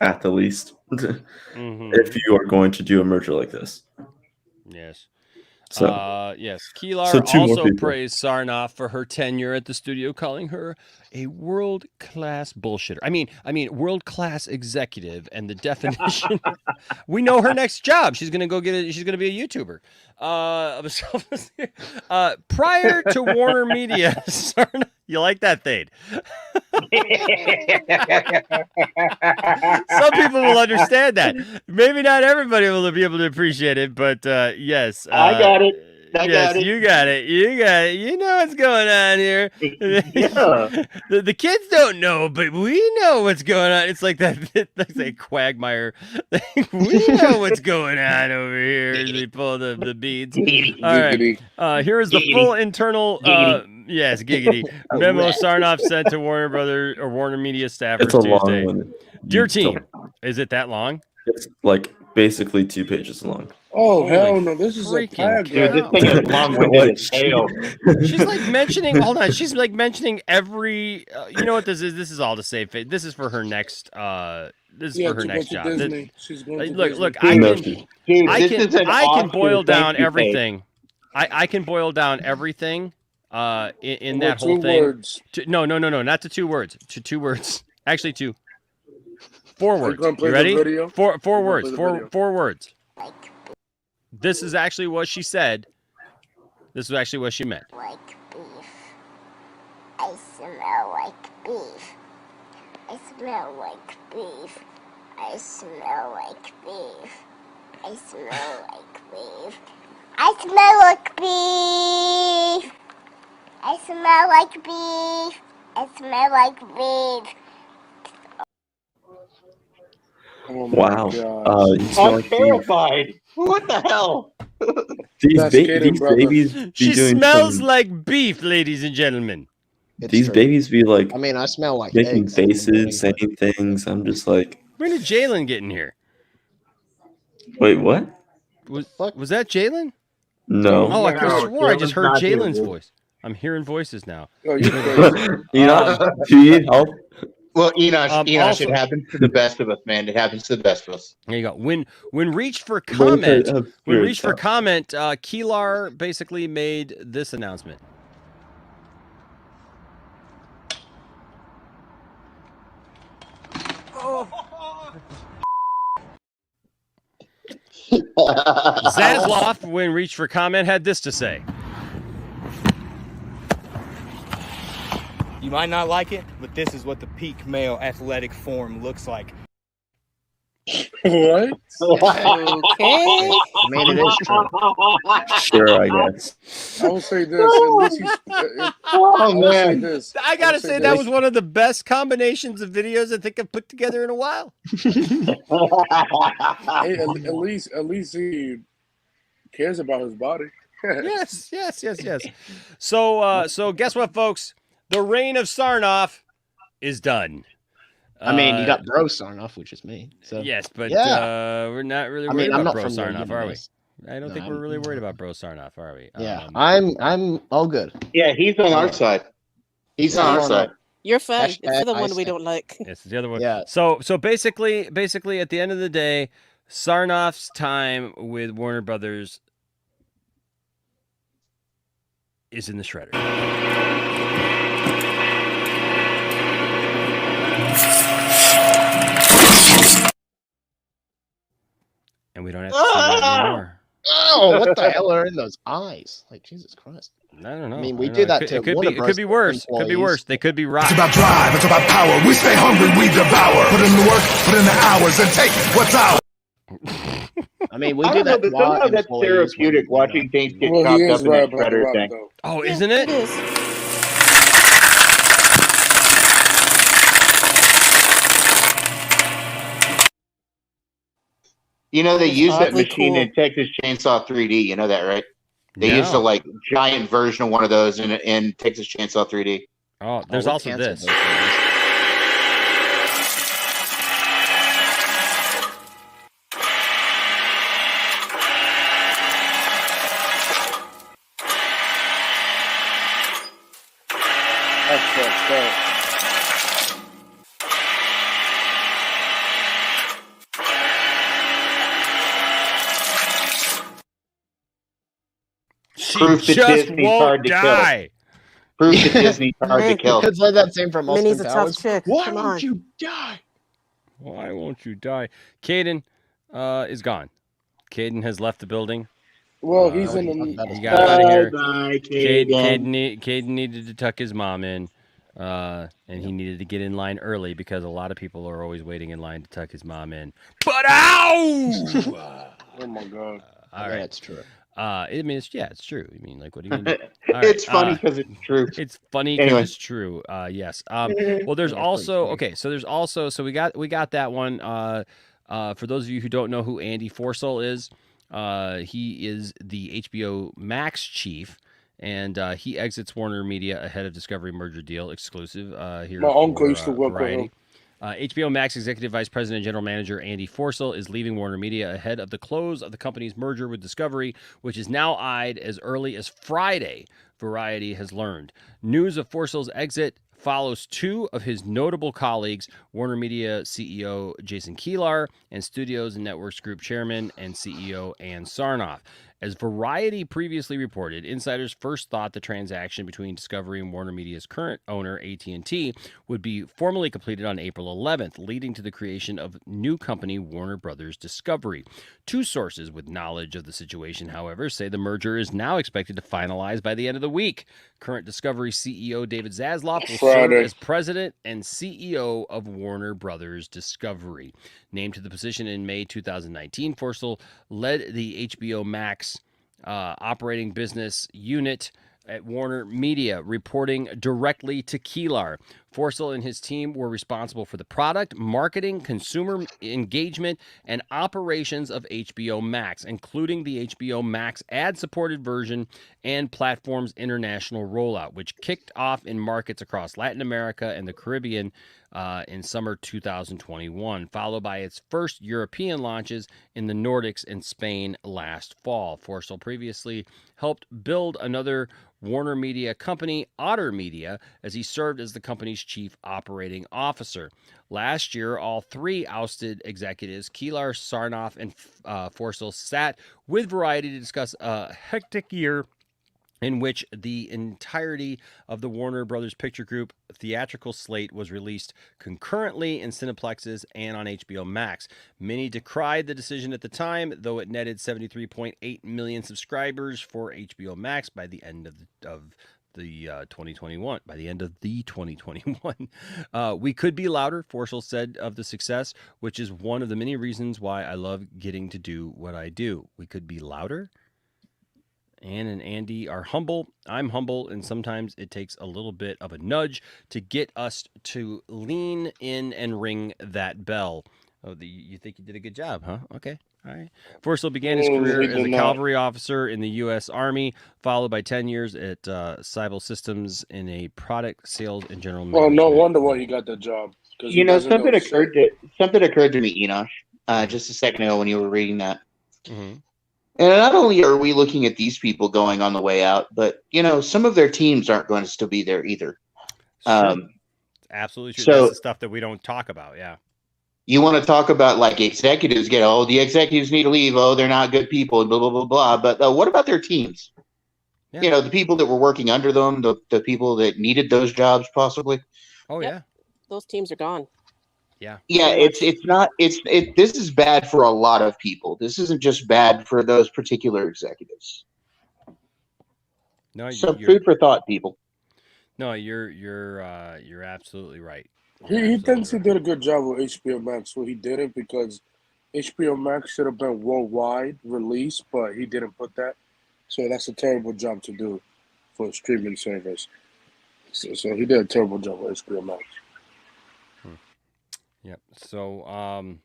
at the least, if you are going to do a merger like this. Yes. So, yes. Keelar so 2 more also people. praised Sarnoff for her tenure at the studio, calling her a world-class bullshitter. I mean, world-class executive, and the definition. We know her next job. She's gonna she's gonna be a YouTuber. Prior to Warner Media, Sarnoff, you like that, Thade? Some people will understand that. Maybe not everybody will be able to appreciate it, but yes. I got it. I yes, got it. you got it. You got it. You know what's going on here. Yeah. The kids don't know, but we know what's going on. It's like that. That's a Quagmire. We know what's going on over here as we pull the beads. All right. Here is the full internal. Yes, giggity. Memo Sarnoff sent to Warner Brothers or Warner Media staffers It's a Tuesday. long one. Dear team, is it that long? It's like basically 2 pages long. Oh, Holy hell no. This is a freaking paragraph. Dude, this thing is long-winded as hell. She's like mentioning. Hold on. She's like mentioning every. You know what this is? This is all to save face. This is for her next. This is for her next job. She's going to Look, Disney. look. Dude, I this is an can offshoot boil of down Thank You everything. I can boil down everything. In What, that whole 2 thing. words? No, not to 2 words. To 2 words. Actually, 2. 4 words. gonna play You the ready? video? Four You gonna words. play the Four video? 4 words. This is actually what she said. This is actually what she meant. Like beef. I smell like beef. I smell like beef. I smell like beef. I smell like beef. I smell like beef. I smell like beef. I smell like beef. Oh my Wow. God. You smell I'm like beef. terrified. What the hell? These, That's kidding, these brother. babies be She doing smells some- like beef, ladies and gentlemen. It's these true. babies be like I mean, I smell like making eggs in the morning, faces, saying things. I'm just like, When did Jalen get in here? wait, what? Was that Jalen? No. Oh, I could have No, swore I just Jalen's heard not here, Jalen's dude. voice. I'm hearing voices now. Oh, you crazy. You know, do you need help? Well, Enosh, Also- it happens to the best of us, man. It happens to the best of us. There you go. When reached for Both comment, have when weird reached for stuff. comment, Keelar basically made this announcement. Zaslav, when reached for comment, had this to say. You might not like it, but this is what the peak male athletic form looks like. What? Okay. I mean, it is true. Sure, I guess. I will say this. At least he's, Oh, will say man. this. I gotta will say that this. was one of the best combinations of videos I think I've put together in a while. Hey, at least he cares about his body. Yes. So guess what, folks? The reign of Sarnoff is done. I mean, you got Bro Sarnoff, which is me. So yes, but yeah. we're not really I worried mean, I'm about not Bro from the Sarnoff, are we? universe. I don't think we're really worried about Bro Sarnoff, are we? Yeah, I'm all good. Yeah, he's on our side. He's on our side. You're fine. Hashtag It's the I one we say. don't like. Yes, the other one. Yeah. So basically, at the end of the day, Sarnoff's time with Warner Brothers is in the shredder. And we don't have to see that anymore. Oh, what the hell are in those eyes? Like, Jesus Christ. I don't know. I mean, we do that to it could Warner be. It could be worse. It could be worse. They could be robbed. It's about drive. It's about power. We stay hungry. We devour. Put in the work. Put in the hours and take what's ours. I mean, we I do don't know, that. but somehow that's therapeutic watching things get Well, he chopped is up in right that about the shredder rock, thing. though. Oh, isn't it? It is. You know, they It's use that oddly machine cool. in Texas Chainsaw 3D. You know that, right? They used a No. like giant version of one of those in Texas Chainsaw 3D. Oh, there's we also canceled this. those movies. That's fucked up. She Proof that just Disney's won't hard to kill. die. Proof that Disney's hard to kill. It's like that scene from Austin Minnie's a tough Powers. chick. Why Come won't on. you die? Why won't you die? Caden is gone. Caden has left the building. Well, he's in He the. got out of here. Bye, Caden needed to tuck his mom in, and he needed to get in line early because a lot of people are always waiting in line to tuck his mom in. But ow! Oh my god. All Yeah, right. that's true. I mean, it's true. I mean, like, what do you mean? It's funny because it's true. It's funny because Anyway. it's true. Yes. Well, there's also so we got that one. For those of you who don't know who Andy Forsell is, he is the HBO Max chief, and he exits Warner Media ahead of Discovery merger deal exclusive. Here, My uncle for, used to work with Variety. him. HBO Max Executive Vice President and General Manager Andy Forsell is leaving Warner Media ahead of the close of the company's merger with Discovery, which is now eyed as early as Friday, Variety has learned. News of Forsell's exit follows two of his notable colleagues, Warner Media CEO Jason Kilar and Studios and Networks Group Chairman and CEO Ann Sarnoff. As Variety previously reported, insiders first thought the transaction between Discovery and Warner Media's current owner, AT&T, would be formally completed on April 11th, leading to the creation of new company Warner Brothers Discovery. Two sources with knowledge of the situation, however, say the merger is now expected to finalize by the end of the week. Current Discovery CEO David Zaslav will serve as president and CEO of Warner Brothers Discovery. Named to the position in May 2019, Forsell led the HBO Max operating business unit at Warner Media, reporting directly to Kilar. Forsell and his team were responsible for the product, marketing, consumer engagement, and operations of HBO Max, including the HBO Max ad-supported version and platform's international rollout, which kicked off in markets across Latin America and the Caribbean in summer 2021, followed by its first European launches in the Nordics and Spain last fall. Forsell previously helped build another Warner Media company, Otter Media, as he served as the company's chief operating officer. Last year, all three ousted executives, Kilar, Sarnoff, and Forsell, sat with Variety to discuss a hectic year in which the entirety of the Warner Brothers Picture Group theatrical slate was released concurrently in Cineplexes and on HBO Max. Many decried the decision at the time, though it netted 73.8 million subscribers for HBO Max by the end of the 2021. By the end of the 2021, we could be louder, Forsell said of the success, which is one of the many reasons why I love getting to do what I do. We could be louder. Ann and Andy are humble. I'm humble, and sometimes it takes a little bit of a nudge to get us to lean in and ring that bell. Oh, you think you did a good job, huh? Okay. All right. Forsell began his career as a cavalry officer in the U.S. Army, followed by 10 years at Cybel Systems in a product sales and general management. Well, no wonder why he got the job. because You know, something occurred to me, Enosh, just a second ago when you were reading that. Mm-hmm. And not only are we looking at these people going on the way out, but you know, some of their teams aren't going to still be there either. Absolutely true. So That's the stuff that we don't talk about. Yeah. you want to talk about like executives the executives need to leave. Oh, they're not good people, blah, blah, blah, blah. But what about their teams? Yeah. You know, the people that were working under them, the people that needed those jobs possibly. Oh, yeah. Those teams are gone. Yeah. Yeah, this is bad for a lot of people. This isn't just bad for those particular executives. No, Some food for thought, people. No, you're absolutely right. He thinks he did a good job with HBO Max, so he didn't because HBO Max should have been worldwide release, but he didn't put that. So that's a terrible job to do for a streaming service. So he did a terrible job with HBO Max. Yep. So, all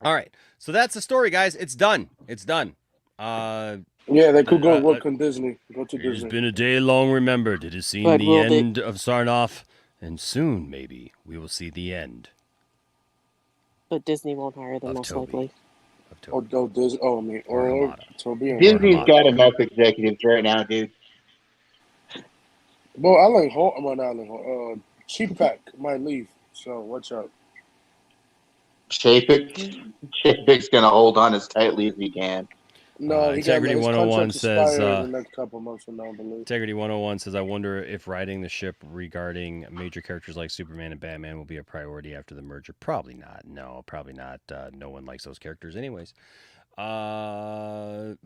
right. So that's the story, guys. It's done. It's done. Yeah, they could go work on Disney. Go to It has Disney. been a day long remembered. It has seen But the will they- end of Sarnoff, and soon, maybe, we will see the end But Disney won't hire them, of most Toby. likely. Disney. Oh, I mean, or Toby. And Disney's got enough executives right now, dude. Well, Alan Hall. I'm on Alan Hall. Cheap Pack might leave, so watch out. Chapek's gonna hold on as tightly as he can. No, he Integrity got his 101 contract says expire in the next couple of months from now, I believe. Integrity 101 says, I wonder if riding the ship regarding major characters like Superman and Batman will be a priority after the merger. Probably not. No, probably not. No one likes those characters anyways. Cylon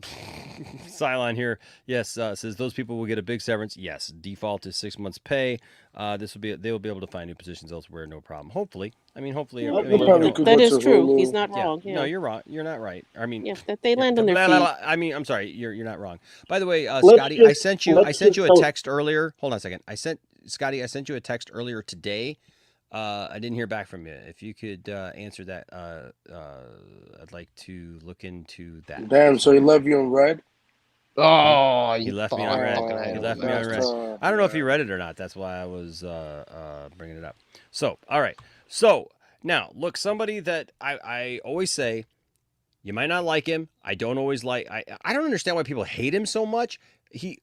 here, yes, says those people will get a big severance. Yes, default is 6 months pay. They will be able to find new positions elsewhere, no problem. Hopefully, that is true. He's not wrong. Yeah. No, you're wrong. You're not right. I mean, yeah, that they land on their feet. I mean, I'm sorry. You're not wrong. By the way, Scotty, I sent you a text earlier. Hold on a second. I sent you a text earlier today. I didn't hear back from you. If you could answer that, I'd like to look into that. Damn, so he left you on red? Oh, he left me on red. He left me on red. I don't know if you read it or not. That's why I was bringing it up. So, all right. So, now, look, somebody that I always say, you might not like him. I don't always like... I don't understand why people hate him so much.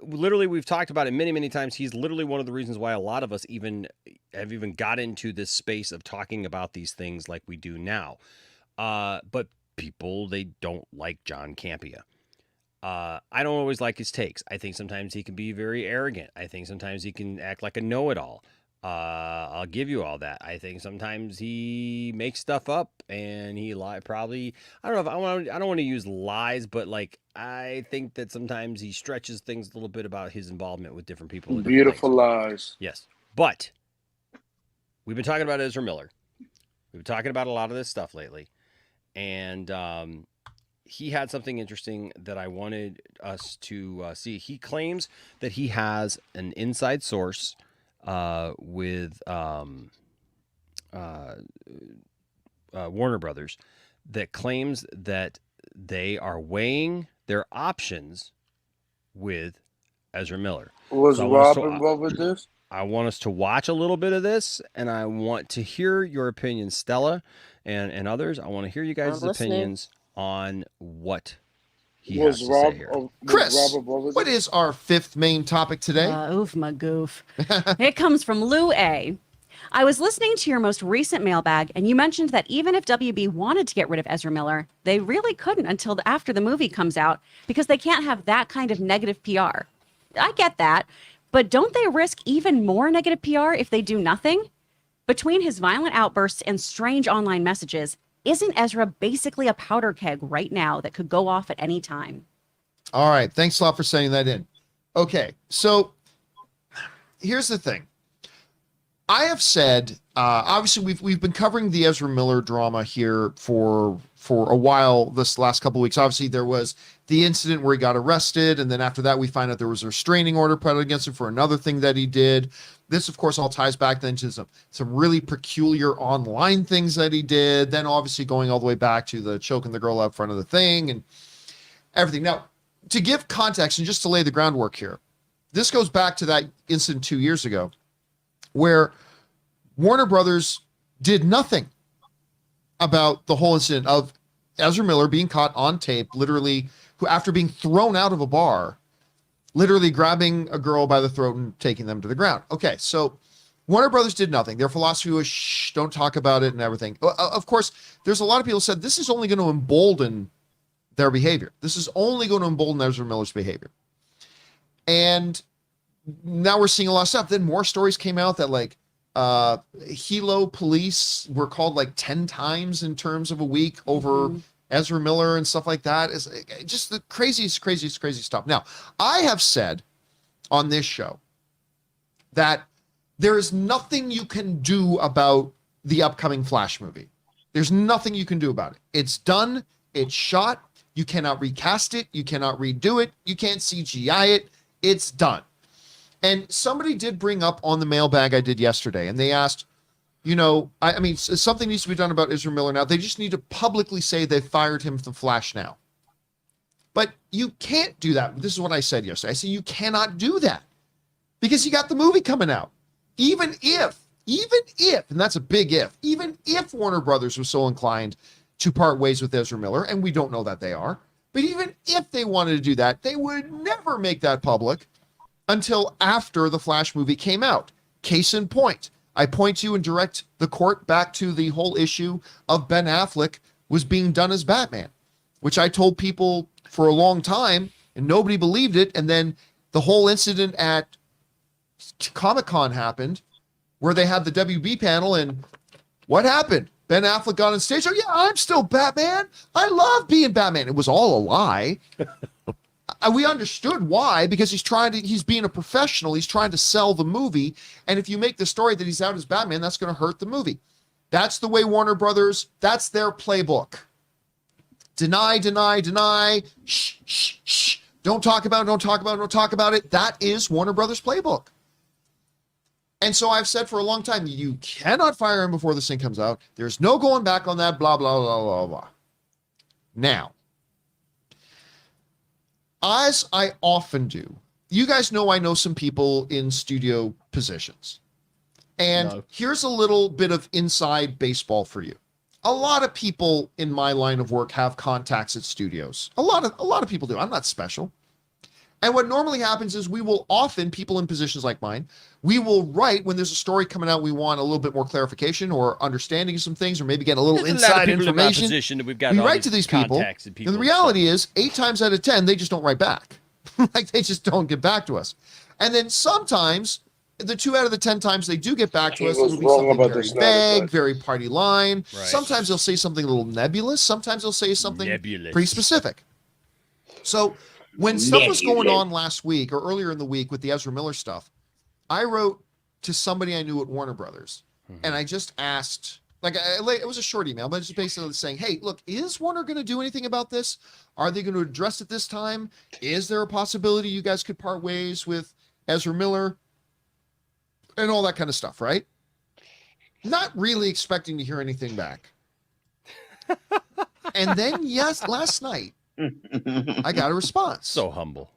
We've talked about it many, many times. He's literally one of the reasons why a lot of us have got into this space of talking about these things like we do now. But people, they don't like John Campea. I don't always like his takes. I think sometimes he can be very arrogant. I think sometimes he can act like a know-it-all. I'll give you all that. I think sometimes he makes stuff up and he probably, I don't know if I don't want to use lies, but like, I think that sometimes he stretches things a little bit about his involvement with different people. Beautiful lies. Yes. But we've been talking about Ezra Miller. We've been talking about a lot of this stuff lately. And, he had something interesting that I wanted us to see. He claims that he has an inside source with Warner Brothers that claims that they are weighing their options with Ezra Miller. Was Rob involved with this? I want us to watch a little bit of this, and I want to hear your opinion, Stella, and others. I want to hear you guys' opinions on what he has to say here. Chris, what is our fifth main topic today? Oof, my goof. It comes from Lou A. I was listening to your most recent mailbag, and you mentioned that even if WB wanted to get rid of Ezra Miller, they really couldn't until after the movie comes out because they can't have that kind of negative PR. I get that, but don't they risk even more negative PR if they do nothing? Between his violent outbursts and strange online messages, isn't Ezra basically a powder keg right now that could go off at any time? All right. Thanks a lot for sending that in. Okay. So here's the thing. I have said, obviously we've been covering the Ezra Miller drama here for a while this last couple of weeks. Obviously there was the incident where he got arrested. And then after that, we find out there was a restraining order put against him for another thing that he did. This, of course, all ties back then to some really peculiar online things that he did. Then obviously going all the way back to the choking the girl out front of the thing and everything. Now, to give context and just to lay the groundwork here, this goes back to that incident 2 years ago where Warner Brothers did nothing about the whole incident of Ezra Miller being caught on tape, literally, who after being thrown out of a bar, literally grabbing a girl by the throat and taking them to the ground. Okay, so Warner Brothers did nothing. Their philosophy was, shh, don't talk about it and everything. Of course, there's a lot of people who said this is only going to embolden their behavior. This is only going to embolden Ezra Miller's behavior. And now we're seeing a lot of stuff. Then more stories came out that like Hilo police were called like 10 times in terms of a week over Ezra Miller and stuff like that. Is just the craziest stuff. Now, I have said on this show that there is nothing you can do about the upcoming Flash movie. There's nothing you can do about it. It's done. It's shot. You cannot recast it. You cannot redo it. You can't CGI it. It's done. And somebody did bring up on the mailbag I did yesterday, and they asked, you know, I mean, something needs to be done about Ezra Miller now. They just need to publicly say they fired him from Flash now. But you can't do that. This is what I said yesterday. I said you cannot do that because you got the movie coming out. Even if, and that's a big if, even if Warner Brothers was so inclined to part ways with Ezra Miller, and we don't know that they are, but even if they wanted to do that, they would never make that public until after the Flash movie came out. Case in point, I point you and direct the court back to the whole issue of Ben Affleck was being done as Batman, which I told people for a long time and nobody believed it. And then the whole incident at Comic-Con happened where they had the WB panel, and what happened? Ben Affleck got on stage. Oh yeah, I'm still Batman. I love being Batman. It was all a lie. We understood why, because he's being a professional. He's trying to sell the movie. And if you make the story that he's out as Batman, that's going to hurt the movie. That's the way Warner Brothers, that's their playbook. Deny. Shh, shh, shh. Don't talk about it. That is Warner Brothers playbook. And so I've said for a long time, you cannot fire him before this thing comes out. There's no going back on that, blah, blah, blah, blah, blah. Now, as I often do, you guys know I know some people in studio positions. And here's a little bit of inside baseball for you. A lot of people in my line of work have contacts at studios. A lot of people do. I'm not special. And what normally happens is we will often, people in positions like mine, we will write when there's a story coming out, we want a little bit more clarification or understanding of some things, or maybe get a little inside information. We've got we write to these people, and the reality is 8 times out of 10, they just don't write back. Like they just don't get back to us. And then sometimes, the 2 out of the 10 times they do get back to us, it'll be something very vague, very party line. Right. Sometimes they'll say something a little nebulous. Sometimes they'll say something pretty specific. So when stuff was going on last week or earlier in the week with the Ezra Miller stuff, I wrote to somebody I knew at Warner Brothers, and I just asked, it was a short email, but it's basically saying, hey, look, is Warner going to do anything about this? Are they going to address it this time? Is there a possibility you guys could part ways with Ezra Miller? And all that kind of stuff, right? Not really expecting to hear anything back. And then, last night, I got a response. So humble.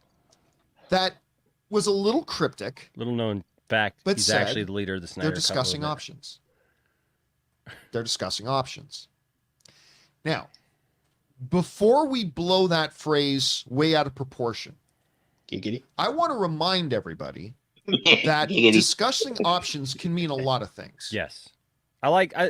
That was a little cryptic. Little known fact, but he's actually the leader of the Snyder They're discussing options. They're discussing options. Now, before we blow that phrase way out of proportion, I want to remind everybody that discussing options can mean a lot of things. Yes.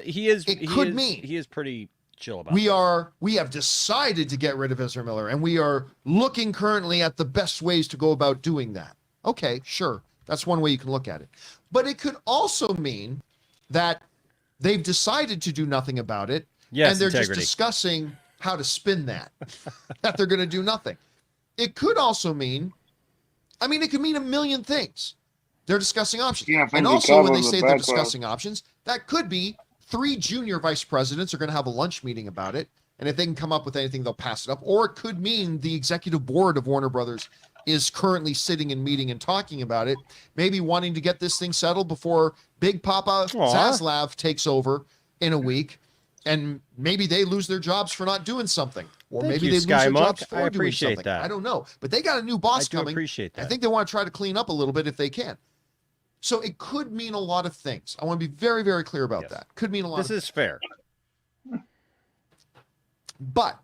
He is pretty chill about we have decided to get rid of Ezra Miller, and we are looking currently at the best ways to go about doing that. Okay, sure. That's one way you can look at it. But it could also mean that they've decided to do nothing about it, and they're just discussing how to spin that, that they're going to do nothing. It could also mean, it could mean a million things. They're discussing options. Yeah, and also when they say they're discussing options, that could be 3 junior vice presidents are going to have a lunch meeting about it. And if they can come up with anything, they'll pass it up. Or it could mean the executive board of Warner Brothers is currently sitting and meeting and talking about it, maybe wanting to get this thing settled before Big Papa Zaslav takes over in a week. And maybe they lose their jobs for not doing something. Or maybe they lose their jobs for doing something. I don't know. But they got a new boss coming. I appreciate that. I think they want to try to clean up a little bit if they can. So it could mean a lot of things. I want to be very, very clear about that. Could mean a lot. This is fair. But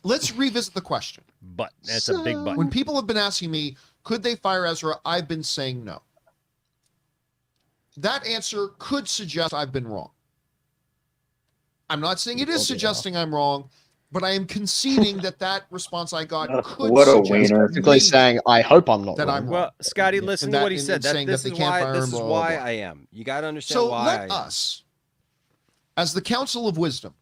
let's revisit the question. But that's a big but. When people have been asking me, could they fire Ezra? I've been saying no. That answer could suggest I've been wrong. I'm not saying it is suggesting I'm wrong, but I am conceding that response I got could what a suggest wiener. Basically saying, I hope I'm not that wrong. I'm wrong. Well, Scotty, listen to what he said. Saying This that is they can't why. fire This him, is blah, blah, why blah. I am. You got to understand So why. let us, as the Council of Wisdom,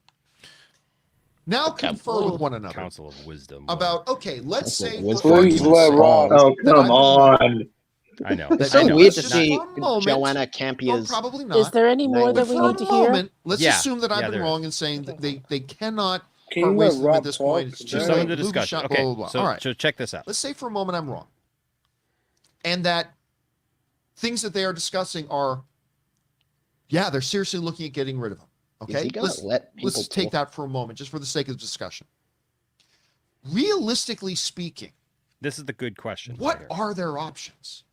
now confer with one another. Council of Wisdom. About, okay, let's say. Please let Rob. Oh, come on. I know. It's so weird to see for a moment- Joanna Campea's. Probably not. Is there any more that But we for need a to hear? moment, let's Yeah. assume that I've Yeah, been there wrong in saying that they cannot Can part you ways let with them at Rob this talk? point. It's Just just some a of the movie discussion. shot, Okay, blah, blah, blah. so, All right. so check this out. Let's say for a moment I'm wrong. And that things that they are discussing are, yeah, they're seriously looking at getting rid of him. Is Okay? he gonna let people Let's take talk? that for a moment, just for the sake of discussion. Realistically speaking, This is the good question. what right here. are their options?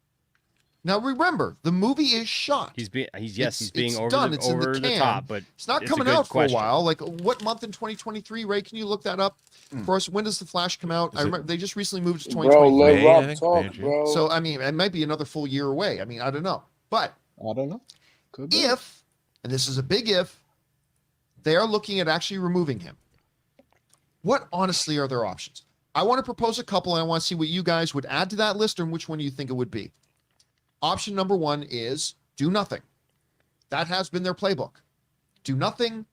Now remember, the movie is shot. He's being It's being over done. the, It's in over the the can. top, but It's not a coming good out for question. a while. Like what month in 2023, Ray? Can you look that up for us? When does the Flash come out? I remember they just recently moved to Bro, 2023. let Rob talk, bro. So I mean, it might be another full year away. I mean, I don't know. But I don't know. Could be. if, and this is a big if, they are looking at actually removing him, what honestly are their options? I want to propose a couple, and I want to see what you guys would add to that list and which one you think it would be. Option number one is do nothing. That has been their playbook. Do nothing.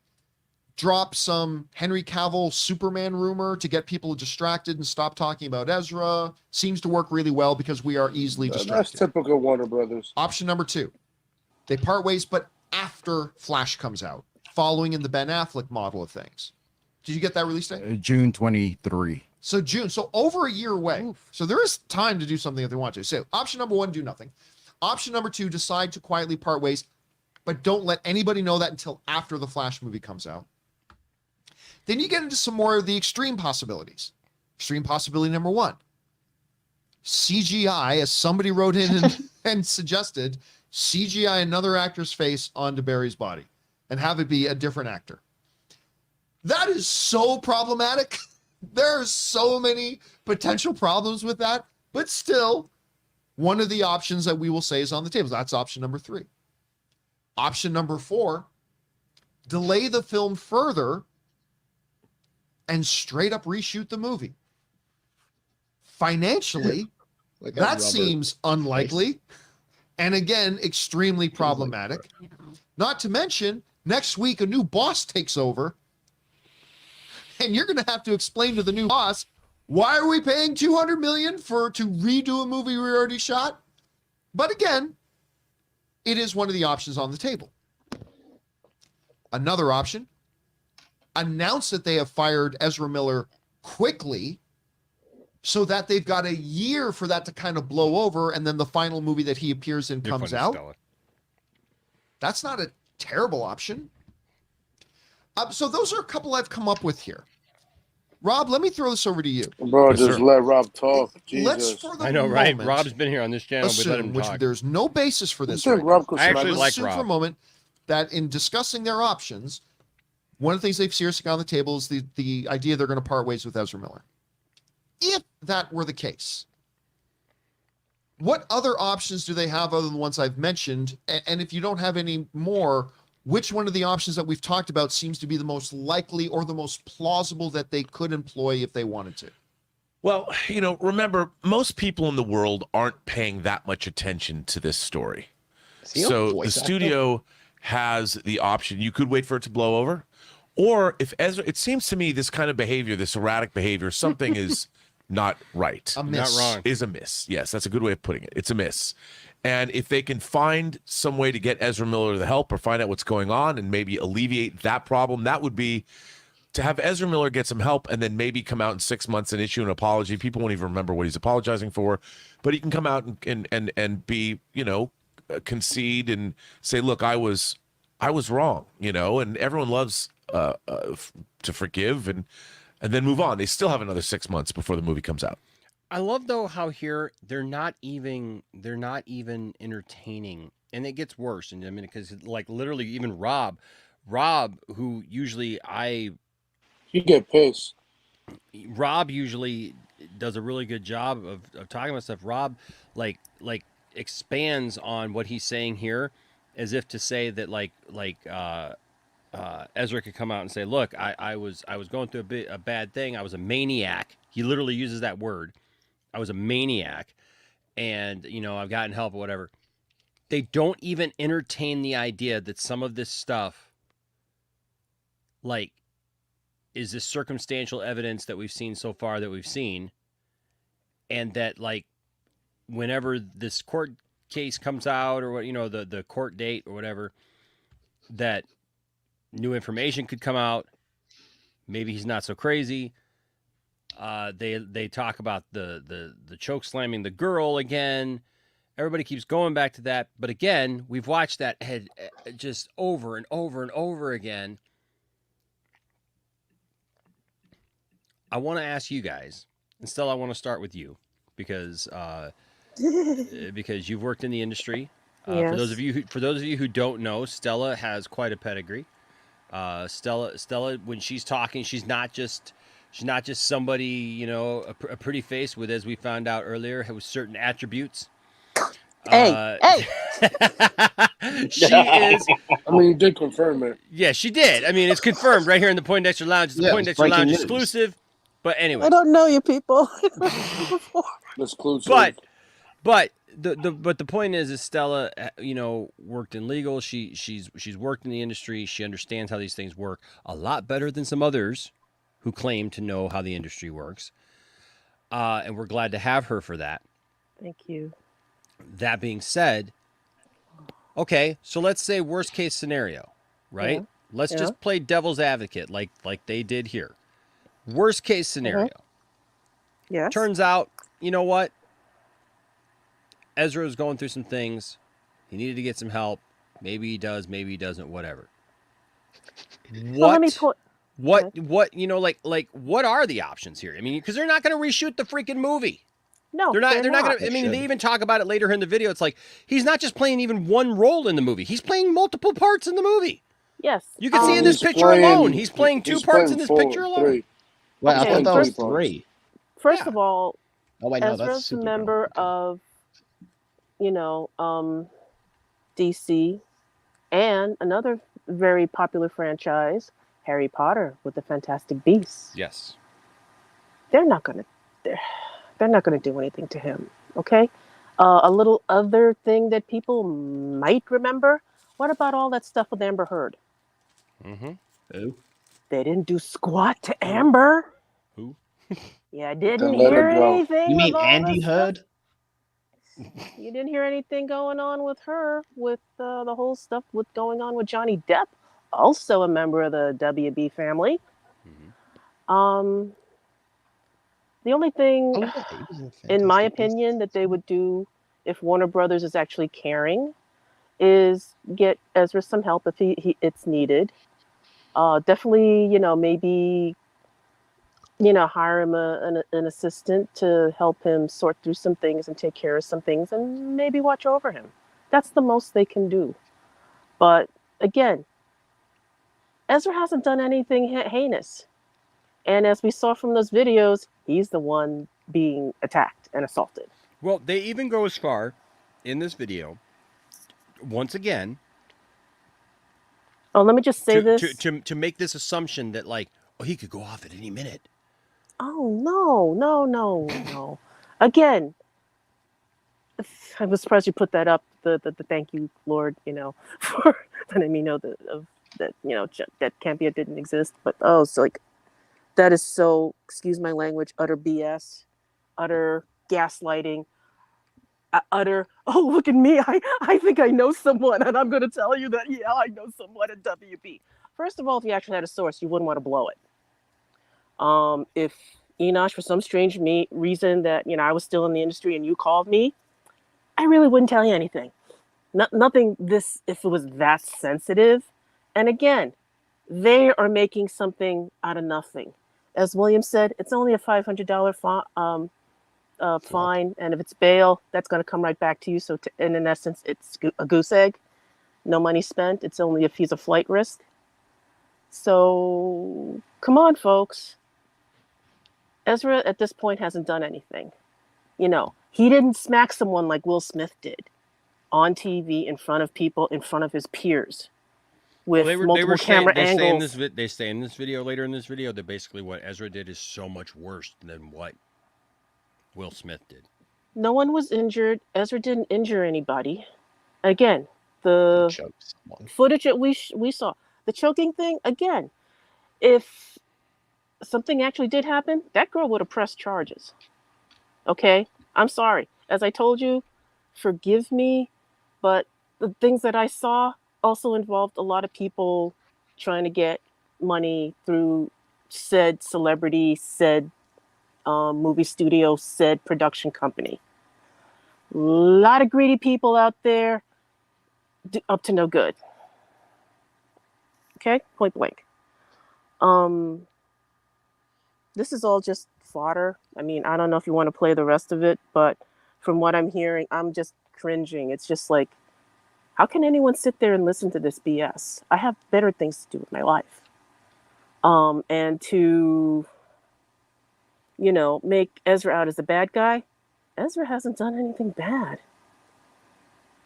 Drop some Henry Cavill Superman rumor to get people distracted and stop talking about Ezra. Seems to work really well because we are easily That's distracted. typical Warner Brothers. Option number two, they part ways, but after Flash comes out, following in the Ben Affleck model of things. Did you get that release date? June 23. So June, so over a year away. So there is time to do something if they want to. So option number one, do nothing. Option number two, decide to quietly part ways, but don't let anybody know that until after the Flash movie comes out. Then you get into some more of the extreme possibilities. Extreme possibility number one, CGI, as somebody wrote in and suggested, CGI another actor's face onto Barry's body and have it be a different actor. That is so problematic. There are so many potential problems with that, but still, one of the options that we will say is on the table. That's option number three. Option number four, delay the film further and straight up reshoot the movie. Financially, that seems unlikely. And again, extremely problematic. Not to mention, next week, a new boss takes over. And you're going to have to explain to the new boss, why are we paying $200 million to redo a movie we already shot? But again, it is one of the options on the table. Another option, announce that they have fired Ezra Miller quickly so that they've got a year for that to kind of blow over, and then the final movie that he appears in comes out. That's not a terrible option. So those are a couple I've come up with here. Rob, let me throw this over to you. Bro, just let Rob talk. Jesus. I know, right? Rob's been here on this channel. We let him which talk. there's no basis for this. think Rob could I actually Let's like assume Rob. for a moment that in discussing their options, one of the things they've seriously got on the table is the idea they're going to part ways with Ezra Miller. If that were the case, what other options do they have other than the ones I've mentioned? And if you don't have any more, which one of the options that we've talked about seems to be the most likely or the most plausible that they could employ if they wanted to? Well, remember, most people in the world aren't paying that much attention to this story. So the studio has the option. You could wait for it to blow over. Or if Ezra, it seems to me this kind of behavior, this erratic behavior, something is not right. A miss. Not wrong. Is a miss. Yes, that's a good way of putting it. It's a miss. And if they can find some way to get Ezra Miller the help or find out what's going on and maybe alleviate that problem, that would be to have Ezra Miller get some help and then maybe come out in 6 months and issue an apology. People won't even remember what he's apologizing for, but he can come out and be, concede and say, look, I was wrong, and everyone loves to forgive and then move on. They still have another 6 months before the movie comes out. I love though how here they're not even entertaining, and it gets worse. And I mean, because like literally even Rob, who usually You get pissed. Rob usually does a really good job of talking about stuff. Rob like expands on what he's saying here, as if to say that Ezra could come out and say, "Look, I was going through a bad thing. I was a maniac." He literally uses that word. I was a maniac, and I've gotten help or whatever. They don't even entertain the idea that some of this stuff, like, is this circumstantial evidence that we've seen so far that we've seen, and that like whenever this court case comes out or what the court date or whatever, that new information could come out. Maybe he's not so crazy. They talk about the choke slamming the girl again. Everybody keeps going back to that, but again, we've watched that head just over and over and over again. I want to ask you guys, and Stella, I want to start with you because you've worked in the industry. Yes. For those of you who don't know, Stella has quite a pedigree. Stella, when she's talking, she's not just somebody, a pretty face with, as we found out earlier, with certain attributes. Hey. She is. I mean, you did confirm it. Yeah, she did. I mean, it's confirmed right here in the Poindexter Lounge. It's the Poindexter Lounge exclusive. But anyway, I don't know you people. Exclusive. But the point is Stella, worked in legal. She's worked in the industry. She understands how these things work a lot better than some others who claim to know how the industry works. And we're glad to have her for that. Thank you. That being said, okay, so let's say worst case scenario, right? Yeah. Let's just play devil's advocate like they did here. Worst case scenario. Yes. Turns out, you know what? Ezra was going through some things. He needed to get some help. Maybe he does, maybe he doesn't, whatever. What are the options here? I mean, because they're not going to reshoot the freaking movie. No, they're not going to. I mean, they even talk about it later in the video. It's like he's not just playing even one role in the movie. He's playing multiple parts in the movie. Yes. You can see in this picture alone. He's playing two parts in this picture alone. Well, I thought that was 3. First of all, oh wait, no, Ezra's that's a super member of, DC, and another very popular franchise, Harry Potter with the Fantastic Beasts. Yes. They're not gonna do anything to him. Okay. A little other thing that people might remember. What about all that stuff with Amber Heard? Mm-hmm. Who? They didn't do squat to Amber. Who? Yeah, I didn't hear anything. You mean with all Andy this Heard? You didn't hear anything going on with her, with the whole stuff with going on with Johnny Depp, also a member of the WB family. Mm-hmm. The only thing, in my opinion, that they would do if Warner Brothers is actually caring is get Ezra some help if it's needed. Definitely, maybe, hire him an assistant to help him sort through some things and take care of some things and maybe watch over him. That's the most they can do. But again, Ezra hasn't done anything heinous. And as we saw from those videos, he's the one being attacked and assaulted. Well, they even go as far in this video, once again. Oh, let me just say this. To make this assumption that, he could go off at any minute. Oh, no. Again, I was surprised you put that up, the thank you, Lord, for letting me know that Campea didn't exist. But, that is so, excuse my language, utter BS, utter gaslighting, utter, oh, look at me, I think I know someone, and I'm going to tell you that, yeah, I know someone at WB. First of all, if you actually had a source, you wouldn't want to blow it. If Enosh, for some strange reason that, I was still in the industry and you called me, I really wouldn't tell you anything. Nothing if it was that sensitive. And again, they are making something out of nothing. As William said, it's only a $500 fine, and if it's bail, that's going to come right back to you. So, and in essence, it's a goose egg. No money spent. It's only if he's a flight risk. So, come on, folks. Ezra at this point hasn't done anything. You know, he didn't smack someone like Will Smith did on TV in front of people, in front of his peers, with multiple camera angles. They say in this video, later in this video, that basically what Ezra did is so much worse than what Will Smith did. No one was injured. Ezra didn't injure anybody. Again, the footage that we saw, the choking thing, again, if something actually did happen, that girl would have pressed charges. Okay? I'm sorry. As I told you, forgive me, but the things that I saw also involved a lot of people trying to get money through said celebrity, said movie studio, said production company. A lot of greedy people out there, up to no good. Okay, point blank. This is all just fodder. I mean, I don't know if you want to play the rest of it, but from what I'm hearing, I'm just cringing. It's just like, how can anyone sit there and listen to this BS? I have better things to do with my life. And to, you know, make Ezra out as a bad guy. Ezra hasn't done anything bad.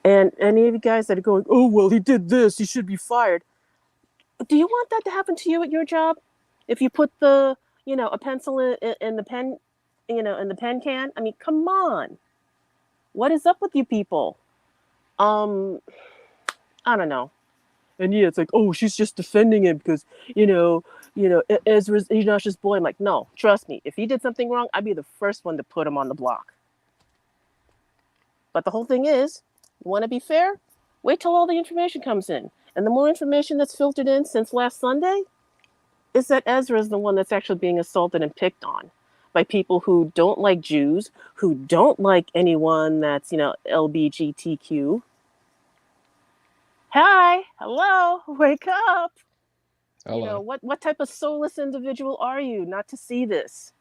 And any of you guys that are going, oh, well, he did this, he should be fired. Do you want that to happen to you at your job? If you put the, you know, a pencil in the pen, you know, in the pen can? I mean, come on. What is up with you people? I don't know. And yeah, it's like, oh, she's just defending him because, you know, Ezra's Enosh's boy. I'm like, no, trust me. If he did something wrong, I'd be the first one to put him on the block. But the whole thing is, you want to be fair? Wait till all the information comes in. And the more information that's filtered in since last Sunday is that Ezra is the one that's actually being assaulted and picked on by people who don't like Jews, who don't like anyone that's, you know, LBGTQ. Hi, hello, wake up. Hello. You know, what type of soulless individual are you not to see this?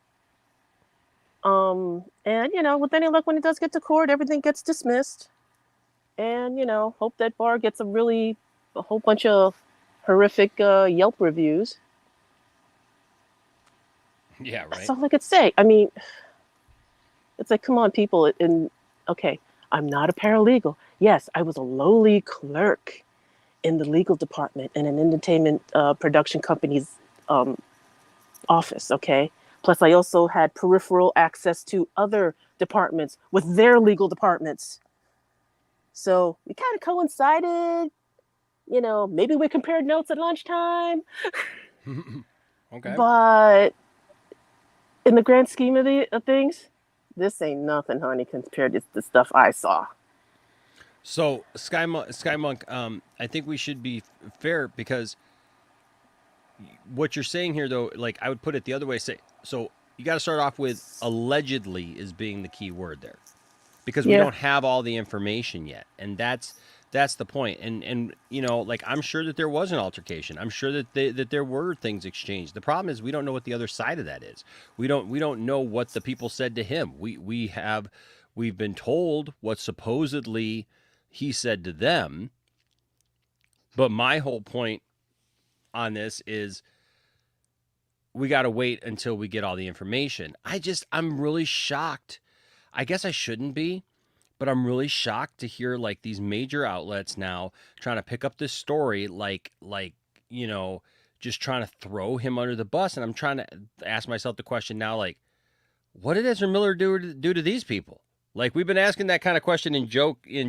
And, you know, with any luck, when it does get to court, everything gets dismissed. And, you know, hope that bar gets a whole bunch of horrific Yelp reviews. Yeah, right. That's all I could say. I mean, it's like, come on, people. And okay, I'm not a paralegal. Yes, I was a lowly clerk in the legal department in an entertainment production company's office, okay? Plus, I also had peripheral access to other departments with their legal departments. So we kind of coincided. You know, maybe we compared notes at lunchtime. Okay. But in the grand scheme of things, this ain't nothing, honey, compared to the stuff I saw. So, Skymonk, I think we should be fair because what you're saying here, though, like I would put it the other way. So you got to start off with allegedly as being the key word there, because we don't have all the information yet, and that's the point. And you know, like I'm sure that there was an altercation. I'm sure that there were things exchanged. The problem is we don't know what the other side of that is. We don't know what the people said to him. We've been told what supposedly he said to them. But my whole point on this is we got to wait until we get all the information. I'm really shocked. I guess I shouldn't be, but I'm really shocked to hear like these major outlets now trying to pick up this story, like, you know, just trying to throw him under the bus. And I'm trying to ask myself the question now, like, what did Ezra Miller do to these people? Like, we've been asking that kind of question in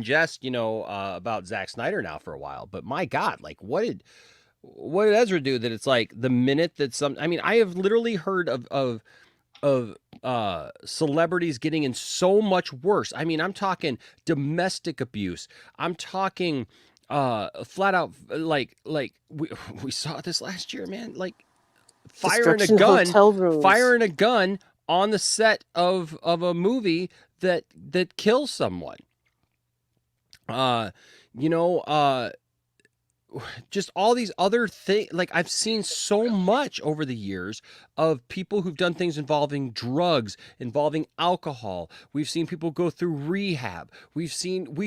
jest, you know, about Zack Snyder now for a while. But my God, like, what did Ezra do that it's like the minute that I mean, I have literally heard of celebrities getting in so much worse. I mean, I'm talking domestic abuse. I'm talking flat out like we saw this last year, man. Like firing a gun on the set of a movie that kills someone. You know, just all these other things. Like, I've seen so much over the years of people who've done things involving drugs, involving alcohol. We've seen people go through rehab. We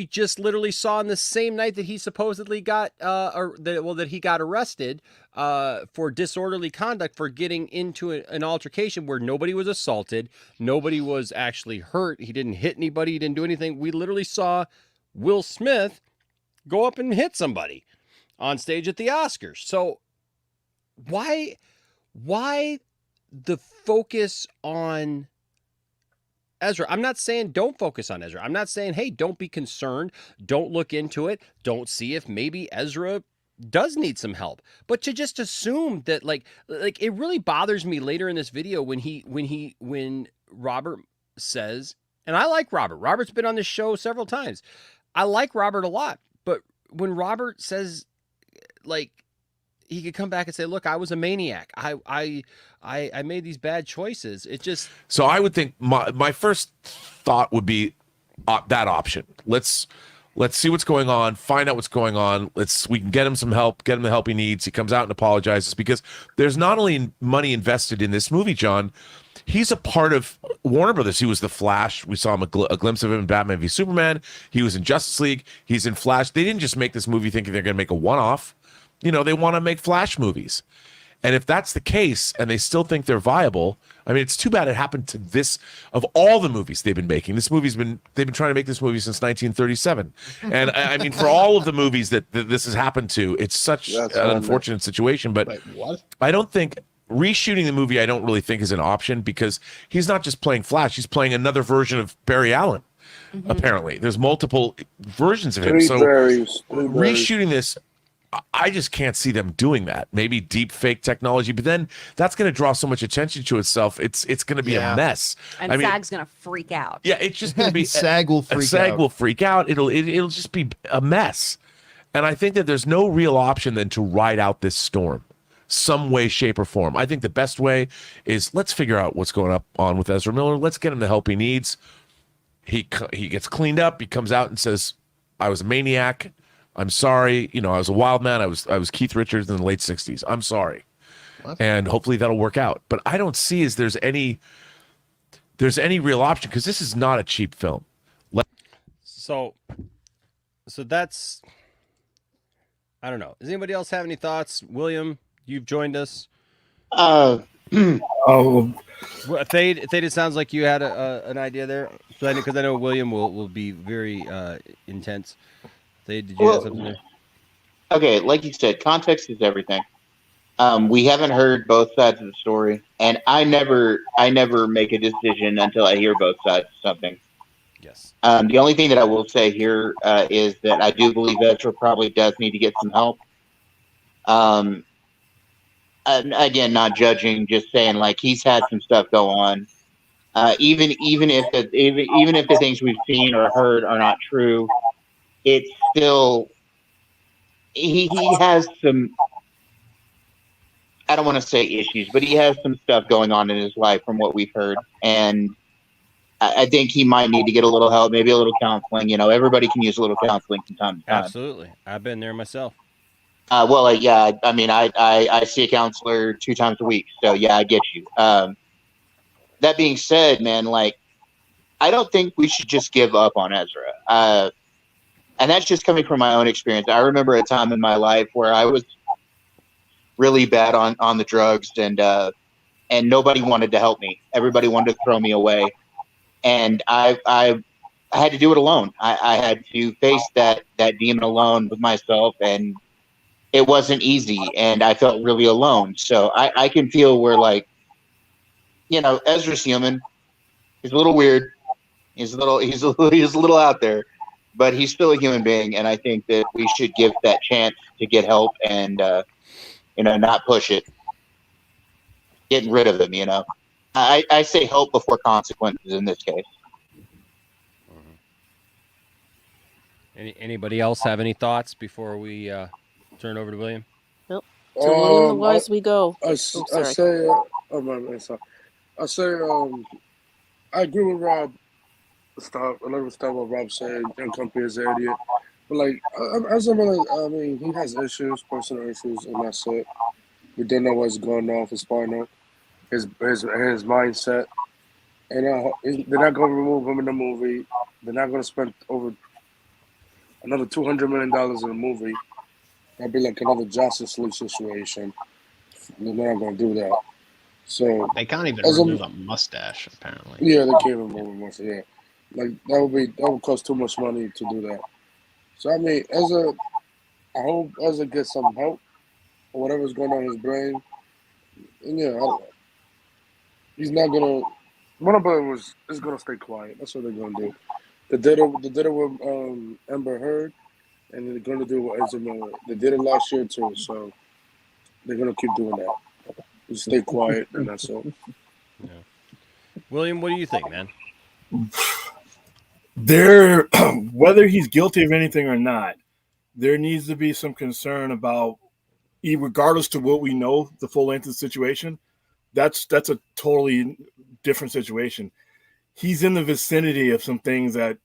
just literally saw on the same night that he supposedly got, that he got arrested for disorderly conduct for getting into an altercation where nobody was assaulted, nobody was actually hurt. He didn't hit anybody. He didn't do anything. We literally saw Will Smith go up and hit somebody on stage at the Oscars. So why the focus on Ezra? I'm not saying don't focus on Ezra. I'm not saying, hey, don't be concerned. Don't look into it. Don't see if maybe Ezra does need some help. But to just assume that like it really bothers me later in this video when Robert says, and I like Robert. Robert's been on this show several times. I like Robert a lot. But when Robert says, like, he could come back and say, look, I was a maniac. I made these bad choices. It just. So I would think my first thought would be that option. Let's see what's going on, find out what's going on. We can get him some help, get him the help he needs. He comes out and apologizes, because there's not only money invested in this movie, John. He's a part of Warner Brothers. He was the Flash. We saw him a glimpse of him in Batman v Superman. He was in Justice League. He's in Flash. They didn't just make this movie thinking they're going to make a one-off. They want to make Flash movies. And if that's the case and they still think they're viable, I mean, it's too bad it happened to this. Of all the movies they've been making, they've been trying to make this movie since 1937. And I mean, for all of the movies that this has happened to, it's such an unfortunate situation. But I don't think reshooting the movie, I don't really think is an option, because he's not just playing Flash, he's playing another version of Barry Allen. Apparently there's multiple versions of him. Reshooting this, I just can't see them doing that. Maybe deep fake technology, but then that's going to draw so much attention to itself. It's going to be a mess. And SAG's going to freak out. Yeah, it's just going to be SAG will freak out. SAG will freak out. It'll just be a mess. And I think that there's no real option than to ride out this storm, some way, shape, or form. I think the best way is, let's figure out what's going on with Ezra Miller. Let's get him the help he needs. He gets cleaned up. He comes out and says, I was a maniac. I'm sorry. I was a wild man. I was Keith Richards in the late 60s. I'm sorry. What? And hopefully that'll work out. But I don't see there's any real option, because this is not a cheap film. So that's, I don't know. Does anybody else have any thoughts? William, you've joined us. Thade, it sounds like you had an idea there, because I know William will be very intense. Thade, did you have something there? Okay, like you said, context is everything. We haven't heard both sides of the story, and I never make a decision until I hear both sides of something. Yes. The only thing that I will say here is that I do believe Ezra probably does need to get some help. Again, not judging, just saying, like, he's had some stuff go on. Even if the things we've seen or heard are not true, it's still he has some. I don't want to say issues, but he has some stuff going on in his life from what we've heard, and I think he might need to get a little help, maybe a little counseling. Everybody can use a little counseling from time to time. Absolutely, I've been there myself. Yeah, I mean, I see a counselor 2 times a week, so yeah, I get you. That being said, man, like, I don't think we should just give up on Ezra. And that's just coming from my own experience. I remember a time in my life where I was really bad on the drugs, and nobody wanted to help me. Everybody wanted to throw me away, and I had to do it alone. I had to face that demon alone with myself, and it wasn't easy, and I felt really alone. So I can feel where, like, Ezra's human. He's a little weird. He's a little out there, but he's still a human being, and I think that we should give that chance to get help and not push it. Getting rid of him, I say help before consequences in this case. Anybody else have any thoughts before we turn over to William? Nope. To William the Wise we go. I say, I agree with Rob. I like what Rob said. Young Campea is an idiot. But like, Ezra, I mean, he has issues, personal issues, and that's it. We don't know what's going on with his partner, his mindset, and they're not going to remove him in the movie. They're not going to spend over another $200 million in a movie. That'd be like another Justice League situation. They're not going to do that. So they can't even remove a mustache, apparently. Yeah, they can't remove a mustache. Yeah, like that would cost too much money to do that. So I mean, I hope Ezra gets some help or whatever's going on in his brain. And yeah, he's not gonna. Warner Brothers is gonna stay quiet. That's what they're gonna do. They did it with Amber Heard, and they're gonna do it with Ezra Miller. They did it last year too, so they're gonna keep doing that. Just stay quiet, and that's all. Yeah. William, what do you think, man? There, whether he's guilty of anything or not, there needs to be some concern about, regardless to what we know, the full length of the situation. That's a totally different situation. He's in the vicinity of some things that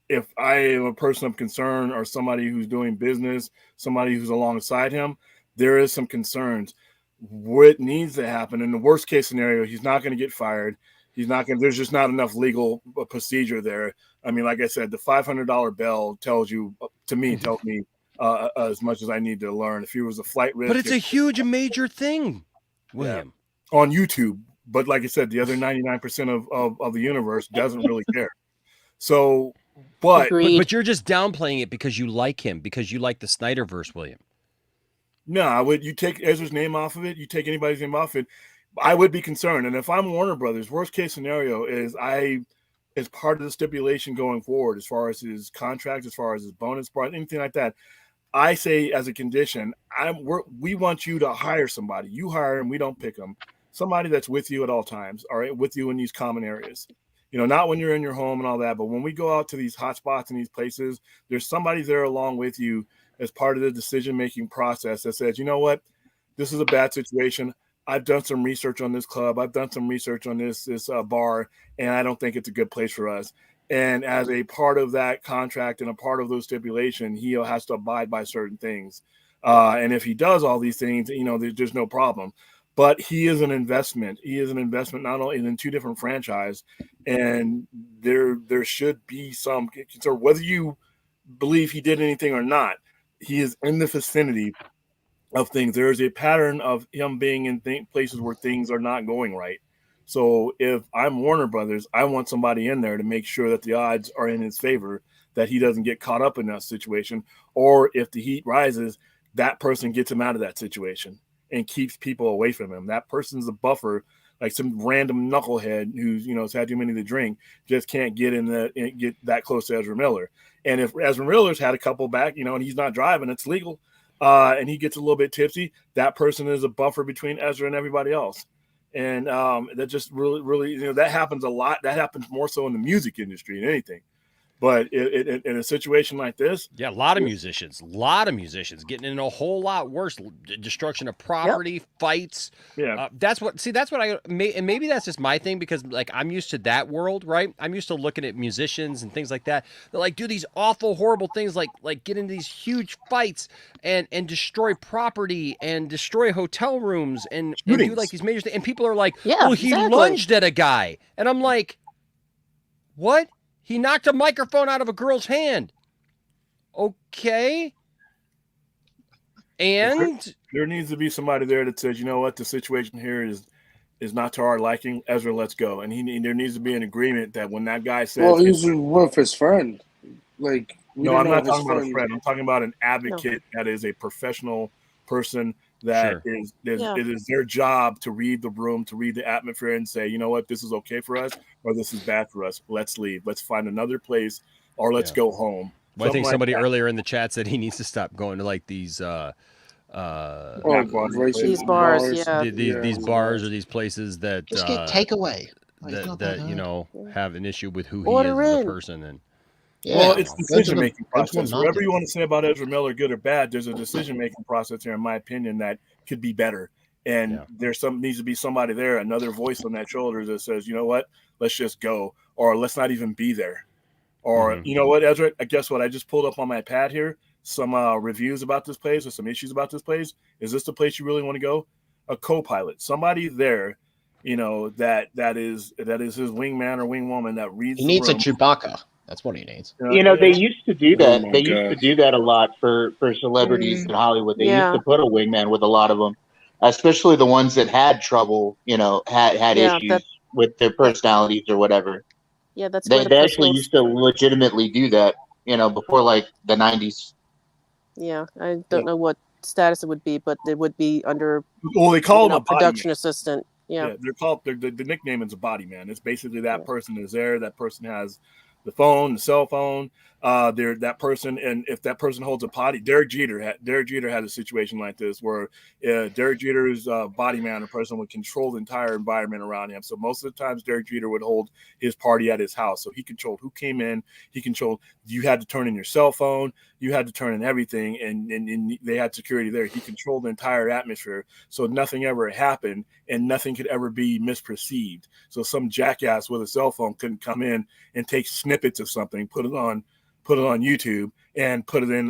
if I am a person of concern or somebody who's doing business, somebody who's alongside him, there is some concerns. What needs to happen in the worst case scenario, he's not going to get fired. He's not going. There's just not enough legal procedure there. I mean, like I said, the $500 bail tells me as much as I need to learn. If he was a flight risk, but it's a huge major thing, William, on YouTube. But like I said, the other 99% of the universe doesn't really care. So, but you're just downplaying it because you like him, because you like the Snyderverse, William. No, you take Ezra's name off of it, you take anybody's name off it, I would be concerned. And if I'm Warner Brothers, worst case scenario is as part of the stipulation going forward, as far as his contract, as far as his bonus part, anything like that, I say as a condition, we want you to hire somebody. You hire him, we don't pick him. Somebody that's with you at all times, all right, with you in these common areas. You know, not when you're in your home and all that, but when we go out to these hot spots and these places, there's somebody there along with you as part of the decision-making process that says, you know what, this is a bad situation. I've done some research on this club. I've done some research on this bar, and I don't think it's a good place for us. And as a part of that contract and a part of those stipulation, he has to abide by certain things. And if he does all these things, you know, there's no problem. But he is an investment. He is an investment not only in two different franchises, and there should be some concern, whether you believe he did anything or not. He is in the vicinity of things. There is a pattern of him being in places where things are not going right. So if I'm Warner Brothers, I want somebody in there to make sure that the odds are in his favor, that he doesn't get caught up in that situation. Or if the heat rises, that person gets him out of that situation and keeps people away from him. That person's a buffer, like some random knucklehead who's, you know, has had too many to drink, just can't get get that close to Ezra Miller. And if Ezra Miller's had a couple back, you know, and he's not driving, it's legal, and he gets a little bit tipsy, that person is a buffer between Ezra and everybody else. And that just really, you know, that happens a lot. That happens more so in the music industry than anything. But in a situation like this, a lot of musicians getting in a whole lot worse. Destruction of property, fights. Yeah, that's what I and maybe that's just my thing, because like I'm used to that world, right? I'm used to looking at musicians and things like that. They like do these awful, horrible things, like get into these huge fights and destroy property and destroy hotel rooms and do like these major things. And people are like, well, he lunged at a guy, and I'm like, what? He knocked a microphone out of a girl's hand. Okay. And there needs to be somebody there that says, you know what, the situation here is not to our liking. Ezra, let's go. And there needs to be an agreement that when that guy says, well, he's with his friend. Like, no, I'm not talking about a friend. I'm talking about an advocate that is a professional person that it is their job to read the room, to read the atmosphere and say, you know what, this is okay for us or this is bad for us. Let's leave. Let's find another place or let's go home. Well, I think somebody earlier in the chat said he needs to stop going to like these these bars, these bars or these places that just get takeaway. That you know have an issue with who he is as a person. And well, it's decision-making process. Whatever you want to say about Ezra Miller, good or bad, there's a decision-making process here, in my opinion, that could be better. And needs to be somebody there, another voice on that shoulder that says, you know what, let's just go, or let's not even be there, Or you know what, Ezra? Guess what? I just pulled up on my pad here some reviews about this place or some issues about this place. Is this the place you really want to go? A co-pilot, somebody there, you know, that is his wingman or wingwoman that reads. He needs a room. Chewbacca. That's what he needs. You know, they used to do that. my They used to God. do that a lot for celebrities in Hollywood. They used Yeah. to put a wingman with a lot of them, especially the ones that had trouble. You know, had Yeah, issues with their personalities or whatever. Yeah, that's where the They actually personal. used to legitimately do that. You know, before like the 90s. Yeah, I don't know what status it would be, but it would be under. Well, they call him a body production man. assistant. Yeah. They're called. The nickname is a body man. It's basically that person is there. That person has the phone, the cell phone. They're that person, and if that person holds a potty, Derek Jeter had a situation like this where Derek Jeter's body man, a person would control the entire environment around him. So most of the times, Derek Jeter would hold his party at his house, so he controlled who came in. He controlled. You had to turn in your cell phone. You had to turn in everything, and they had security there. He controlled the entire atmosphere, so nothing ever happened, and nothing could ever be misperceived. So some jackass with a cell phone couldn't come in and take snippets of something, put it on YouTube, and put it in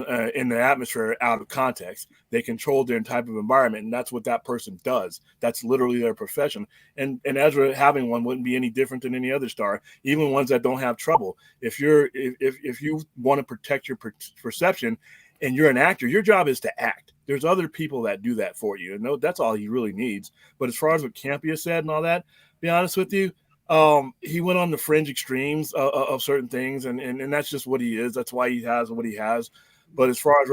the atmosphere out of context. They controlled their type of environment, and that's what that person does. That's literally their profession. And Ezra having one wouldn't be any different than any other star, even ones that don't have trouble. If you want to protect your perception, and you're an actor, your job is to act. There's other people that do that for you, and that's all he really needs. But as far as what Campea said and all that, to be honest with you, he went on the fringe extremes of certain things, and that's just what he is. That's why he has what he has. But as far as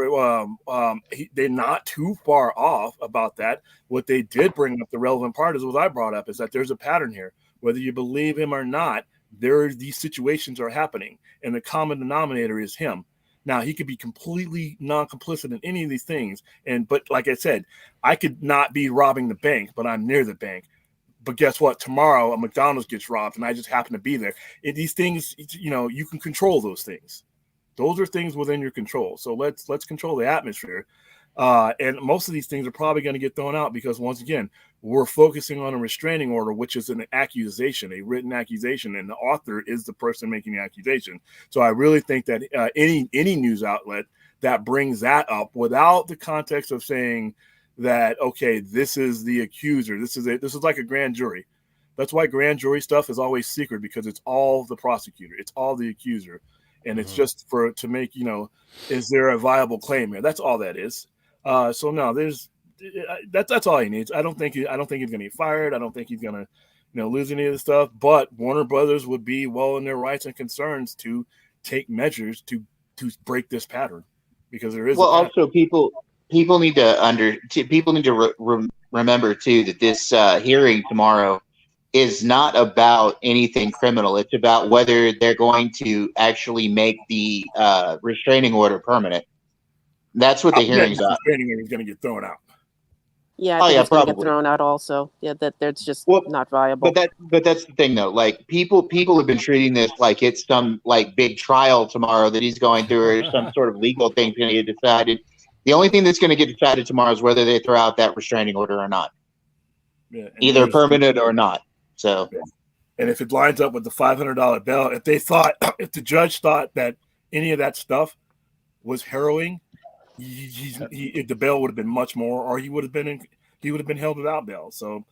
they're not too far off about that. What they did bring up, the relevant part is what I brought up, is that there's a pattern here. Whether you believe him or not, these situations are happening, and the common denominator is him. Now, he could be completely non-complicit in any of these things, but like I said, I could not be robbing the bank, but I'm near the bank. But guess what? Tomorrow, a McDonald's gets robbed, and I just happen to be there. These things, you know, you can control those things. Those are things within your control. So let's control the atmosphere. And most of these things are probably going to get thrown out because, once again, we're focusing on a restraining order, which is an accusation, a written accusation, and the author is the person making the accusation. So I really think that any news outlet that brings that up without the context of saying that, okay, this is the accuser, this is like a grand jury. That's why grand jury stuff is always secret, because it's all the prosecutor, it's all the accuser, and it's just to make, you know, is there a viable claim here? That's all that is. So no, that's all he needs. I don't think he's gonna get fired. I don't think he's gonna, you know, lose any of the stuff. But Warner Brothers would be well in their rights and concerns to take measures to break this pattern, because there is. Well, also people need to remember too that this hearing tomorrow is not about anything criminal. It's about whether they're going to actually make the restraining order permanent. That's what the hearing's about. Restraining order is going to get thrown out. Yeah, I think it's going to get thrown out also. Yeah, that there's just not viable. But that's the thing though. Like people have been treating this like it's some like big trial tomorrow that he's going through, or some sort of legal thing's going to get decided. The only thing that's going to get decided tomorrow is whether they throw out that restraining order or not. Yeah, either permanent or not. So, and if it lines up with the $500 bail, if the judge thought that any of that stuff was harrowing, the bail would have been much more, or he would have been held without bail. So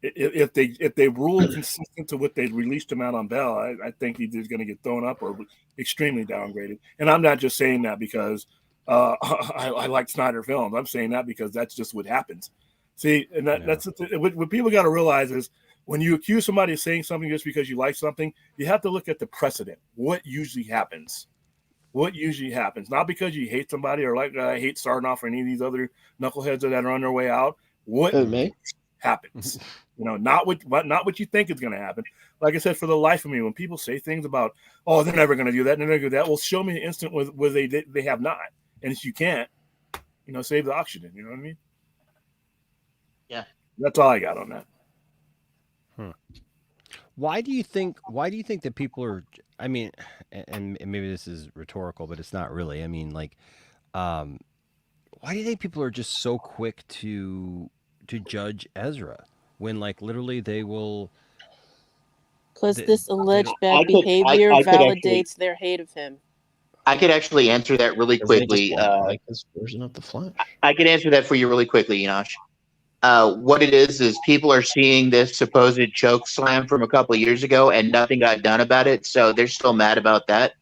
if they rule consistent to what they released him out on bail, I think he's going to get thrown up or extremely downgraded. And I'm not just saying that because I like Snyder films. I'm saying that because that's just what happens. See, and that's what people got to realize is when you accuse somebody of saying something just because you like something, you have to look at the precedent. What usually happens? Not because you hate somebody or like I hate Sarnoff or any of these other knuckleheads that are on their way out. What happens? You know, not what you think is going to happen. Like I said, for the life of me, when people say things about, oh, they're never going to do that, and they're never going to do that, well, show me an instant where they have not. And if you can't, you know, save the oxygen. You know what I mean? Yeah, that's all I got on that. Why do you think that people are? I mean, and maybe this is rhetorical, but it's not really. I mean, like, why do you think people are just so quick to judge Ezra when, like, literally they will Because this alleged bad I behavior could validates actually, their hate of him. I could actually answer that really Because they just quickly. don't like his version of the Flash. I could answer that for you really quickly, Enosh. What it is people are seeing this supposed choke slam from a couple of years ago, and nothing got done about it, so they're still mad about that.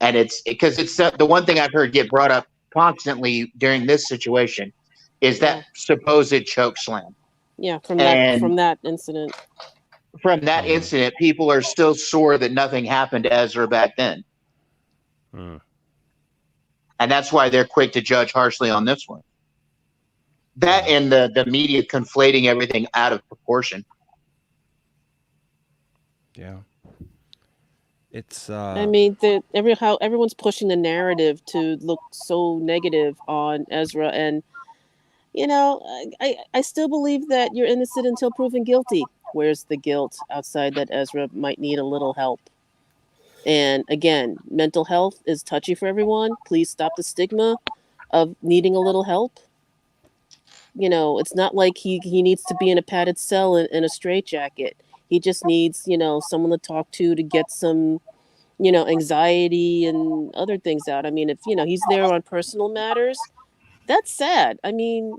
And it's because it's the one thing I've heard get brought up constantly during this situation is that supposed choke slam. Yeah, from And that incident. from that incident, people are still sore that nothing happened to Ezra back then. And that's why they're quick to judge harshly on this one. That and the media conflating everything out of proportion. Yeah. It's I mean, how everyone's pushing the narrative to look so negative on Ezra, and I still believe that you're innocent until proven guilty. Where's the guilt outside that Ezra might need a little help? And again, mental health is touchy for everyone. Please stop the stigma of needing a little help. It's not like he needs to be in a padded cell in a straitjacket. He just needs, someone to talk to get some, anxiety and other things out. I mean, if, he's there on personal matters, that's sad. I mean,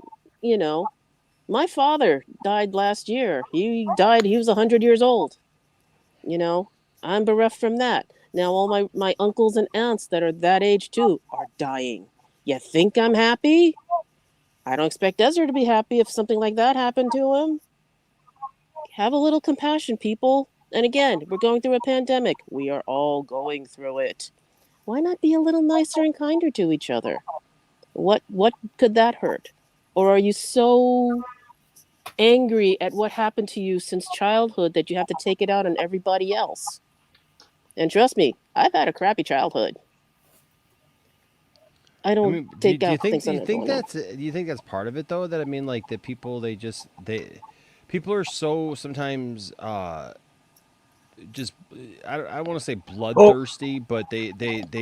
my father died last year. He was 100 years old. I'm bereft from that. Now all my uncles and aunts that are that age too are dying. You think I'm happy? I don't expect Ezra to be happy if something like that happened to him. Have a little compassion, people. And again, we're going through a pandemic. We are all going through it. Why not be a little nicer and kinder to each other? What could that hurt? Or are you so angry at what happened to you since childhood that you have to take it out on everybody else? And trust me, I've had a crappy childhood. I don't take out things on Do you think that's part of it though? That like that people people are so sometimes just I don't want to say bloodthirsty, but they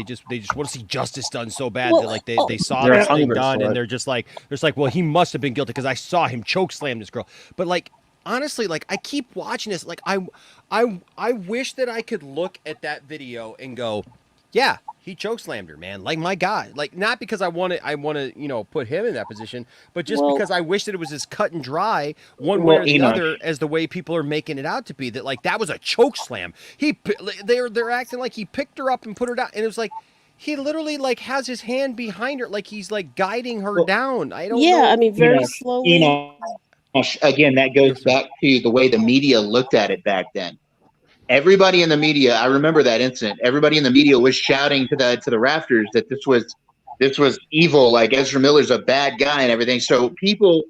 just want to see justice done so bad that like they saw this thing done and they're just like well, he must have been guilty because I saw him choke slam this girl. But like honestly, like I keep watching this, like I wish that I could look at that video and go, yeah, he chokeslammed her, man. Like my God, like not because I want to, put him in that position, but just because I wish that it was as cut and dry one way or the other as the way people are making it out to be. That like that was a chokeslam. They're acting like he picked her up and put her down, and it was like he literally like has his hand behind her, like he's like guiding her down. I don't know. Yeah, I mean very slowly. Again, that goes back to the way the media looked at it back then. Everybody in the media, I remember that incident. Everybody in the media was shouting to the rafters that this was evil, like Ezra Miller's a bad guy and everything. So people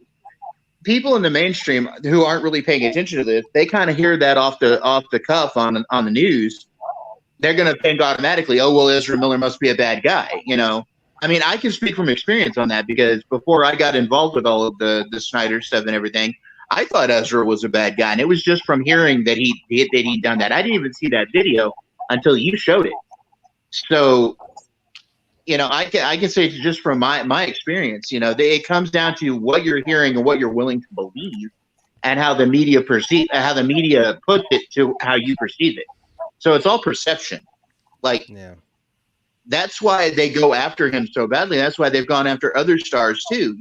in the mainstream who aren't really paying attention to this, they kind of hear that off the cuff on the news. They're going to think automatically, oh well, Ezra Miller must be a bad guy. I mean, I can speak from experience on that because before I got involved with all of the Snyder stuff and everything, I thought Ezra was a bad guy, and it was just from hearing that he'd done that. I didn't even see that video until you showed it. So, I can say just from my experience, it comes down to what you're hearing and what you're willing to believe, and how the media puts it to how you perceive it. So it's all perception. Like, that's why they go after him so badly. That's why they've gone after other stars too.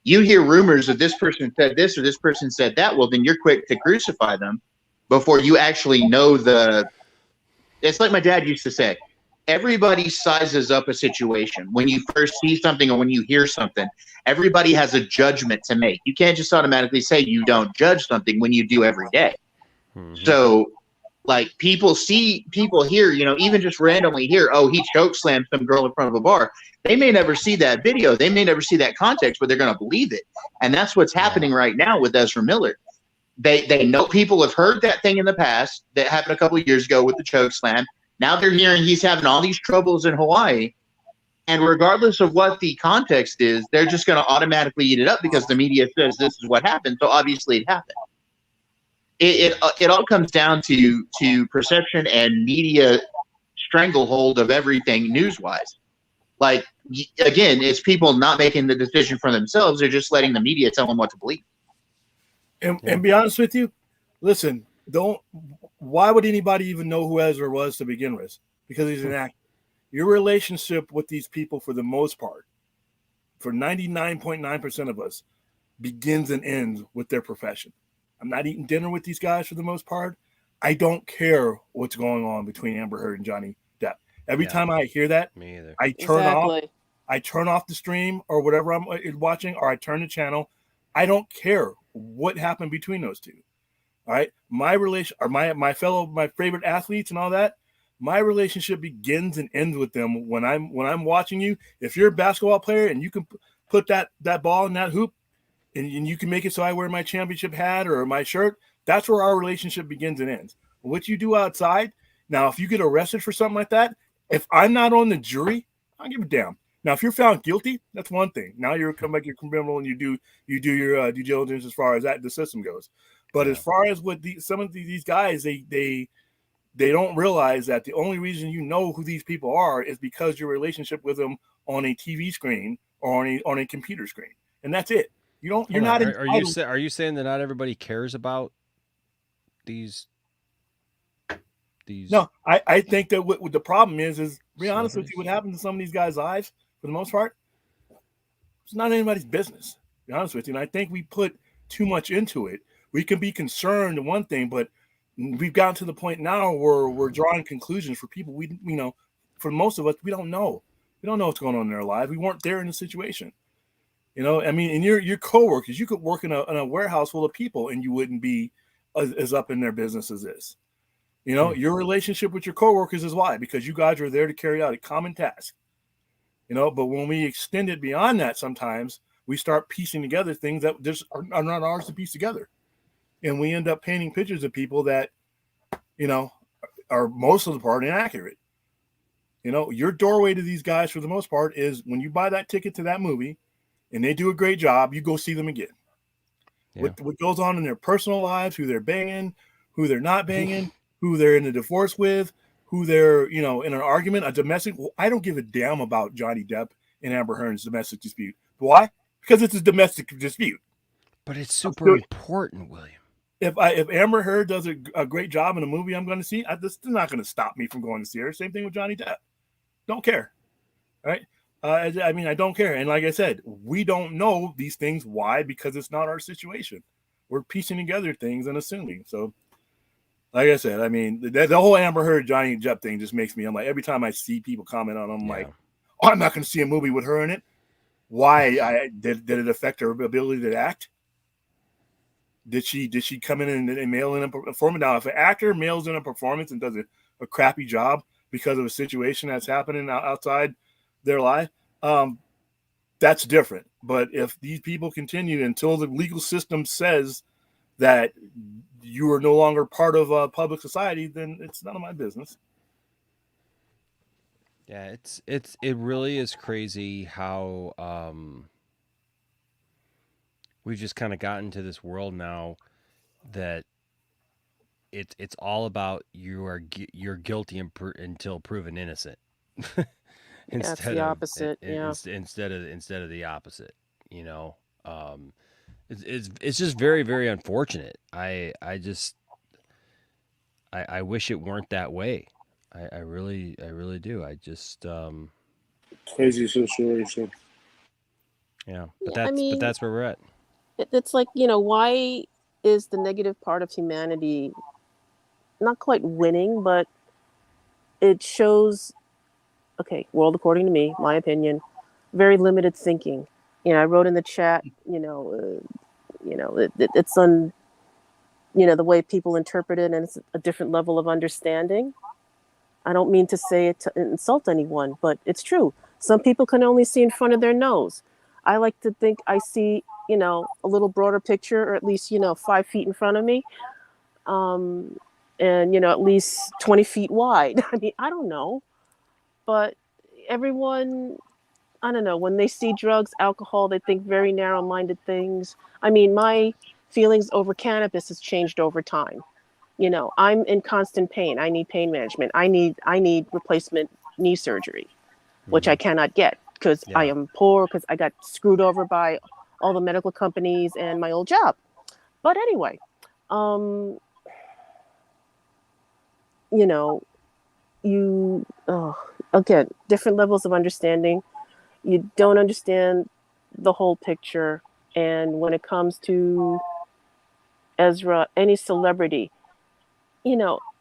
You hear rumors that this person said this or this person said that, well, then you're quick to crucify them before you actually know it's like my dad used to say, everybody sizes up a situation. When you first see something or when you hear something, everybody has a judgment to make. You can't just automatically say you don't judge something when you do every day. So like people hear, even just randomly hear, oh, he chokeslammed some girl in front of a bar. They may never see that video. They may never see that context, but they're going to believe it. And that's what's happening right now with Ezra Miller. They know people have heard that thing in the past that happened a couple of years ago with the chokeslam. Now they're hearing he's having all these troubles in Hawaii. And regardless of what the context is, they're just going to automatically eat it up because the media says this is what happened. So obviously it happened. It all comes down to perception and media stranglehold of everything news-wise. Like, again, it's people not making the decision for themselves. They're just letting the media tell them what to believe. And be honest with you, listen, why would anybody even know who Ezra was to begin with? Because he's an actor. Your relationship with these people, for the most part, for 99.9% of us, begins and ends with their profession. I'm not eating dinner with these guys for the most part. I don't care what's going on between Amber Heard and Johnny Depp. Every time I hear that, Me either. I turn off the stream or whatever I'm watching, or I turn the channel. I don't care what happened between those two. All right, my favorite athletes and all that. My relationship begins and ends with them when I'm watching you. If you're a basketball player and you can put that ball in that hoop, and you can make it so I wear my championship hat or my shirt, that's where our relationship begins and ends. What you do outside, now, if you get arrested for something like that, if I'm not on the jury, I don't give a damn. Now, if you're found guilty, that's one thing. Now you're you're criminal and you do your due diligence as far as the system goes. But as far as what some of these guys, they don't realize that the only reason you know who these people are is because your relationship with them on a TV screen or on a computer screen, and that's it. You're not. Are you saying that not everybody cares about these? No, I think that what the problem is to be honest with you, what happened to some of these guys' lives, for the most part, it's not anybody's business. To be honest with you, and I think we put too much into it. We can be concerned in one thing, but we've gotten to the point now where we're drawing conclusions for people for most of us, we don't know. We don't know what's going on in their lives. We weren't there in the situation. I mean, and your coworkers, you could work in a warehouse full of people and you wouldn't be as up in their business as this. Your relationship with your coworkers is why, because you guys are there to carry out a common task. But when we extend it beyond that, sometimes we start piecing together things that just are not ours to piece together. And we end up painting pictures of people that, are most of the part inaccurate. Your doorway to these guys, for the most part, is when you buy that ticket to that movie and they do a great job, you go see them again. Yeah. What goes on in their personal lives, who they're banging, who they're not banging, who they're in a divorce with, who they're, in an argument, a domestic. Well, I don't give a damn about Johnny Depp and Amber Heard's domestic dispute. Why? Because it's a domestic dispute. But it's super important, William. If Amber Heard does a great job in a movie I'm going to see, this is not going to stop me from going to see her. Same thing with Johnny Depp. Don't care. Right? I mean, I don't care. And like I said, we don't know these things. Why? Because it's not our situation. We're piecing together things and assuming. So, like I said, I mean, the whole Amber Heard, Johnny Depp thing just makes me, I'm like, every time I see people comment on it, I'm like, oh, I'm not going to see a movie with her in it. Why? Did it affect her ability to act? Did she come in and mail in a performance? Now, if an actor mails in a performance and does a crappy job because of a situation that's happening outside their life, that's different. But if these people continue until the legal system says that you are no longer part of public society, then it's none of my business. Yeah, it really is crazy how we've just kind of gotten to this world now that it's all about you're guilty until proven innocent. It's the opposite. Instead of the opposite, it's just very, very unfortunate. I wish it weren't that way. I really do. I just crazy situation. Yeah, but that's where we're at. It's like, why is the negative part of humanity not quite winning, but it shows, okay, world according to me, my opinion, very limited thinking. I wrote in the chat, it's on, the way people interpret it, and it's a different level of understanding. I don't mean to say it to insult anyone, but it's true. Some people can only see in front of their nose. I like to think I see, a little broader picture, or at least, 5 feet in front of me. And, at least 20 feet wide. I mean, I don't know. But everyone, I don't know, when they see drugs, alcohol, they think very narrow-minded things. I mean, my feelings over cannabis has changed over time. I'm in constant pain. I need pain management. I need replacement knee surgery, which I cannot get because I am poor, because I got screwed over by all the medical companies and my old job. But anyway, you know, again, different levels of understanding. You don't understand the whole picture. And when it comes to Ezra, any celebrity,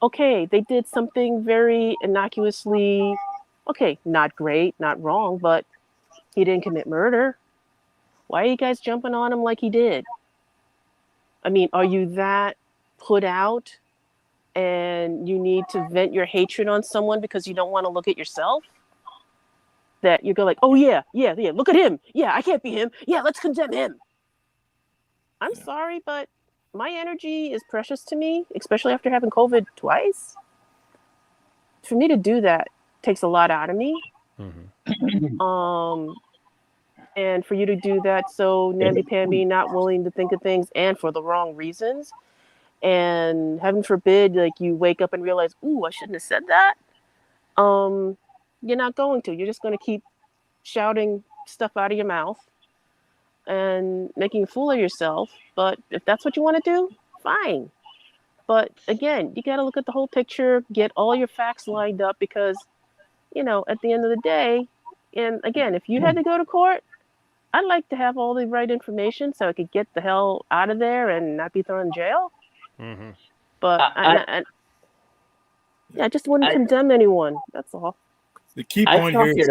okay, they did something very innocuously, okay, not great, not wrong, but he didn't commit murder. Why are you guys jumping on him like he did? I mean, are you that put out and you need to vent your hatred on someone because you don't want to look at yourself? That you go like, oh yeah, look at him. Yeah, I can't be him. Yeah, let's condemn him. I'm sorry, but my energy is precious to me, especially after having COVID twice. For me to do that takes a lot out of me. And for you to do that so namby-pamby, not willing to think of things and for the wrong reasons, and heaven forbid, like you wake up and realize, ooh, I shouldn't have said that. You're not going to. You're just going to keep shouting stuff out of your mouth and making a fool of yourself. But if that's what you want to do, fine. But again, you got to look at the whole picture, get all your facts lined up, because, at the end of the day, and again, if you had to go to court, I'd like to have all the right information so I could get the hell out of there and not be thrown in jail. But I just wouldn't condemn anyone. That's all. The key point here is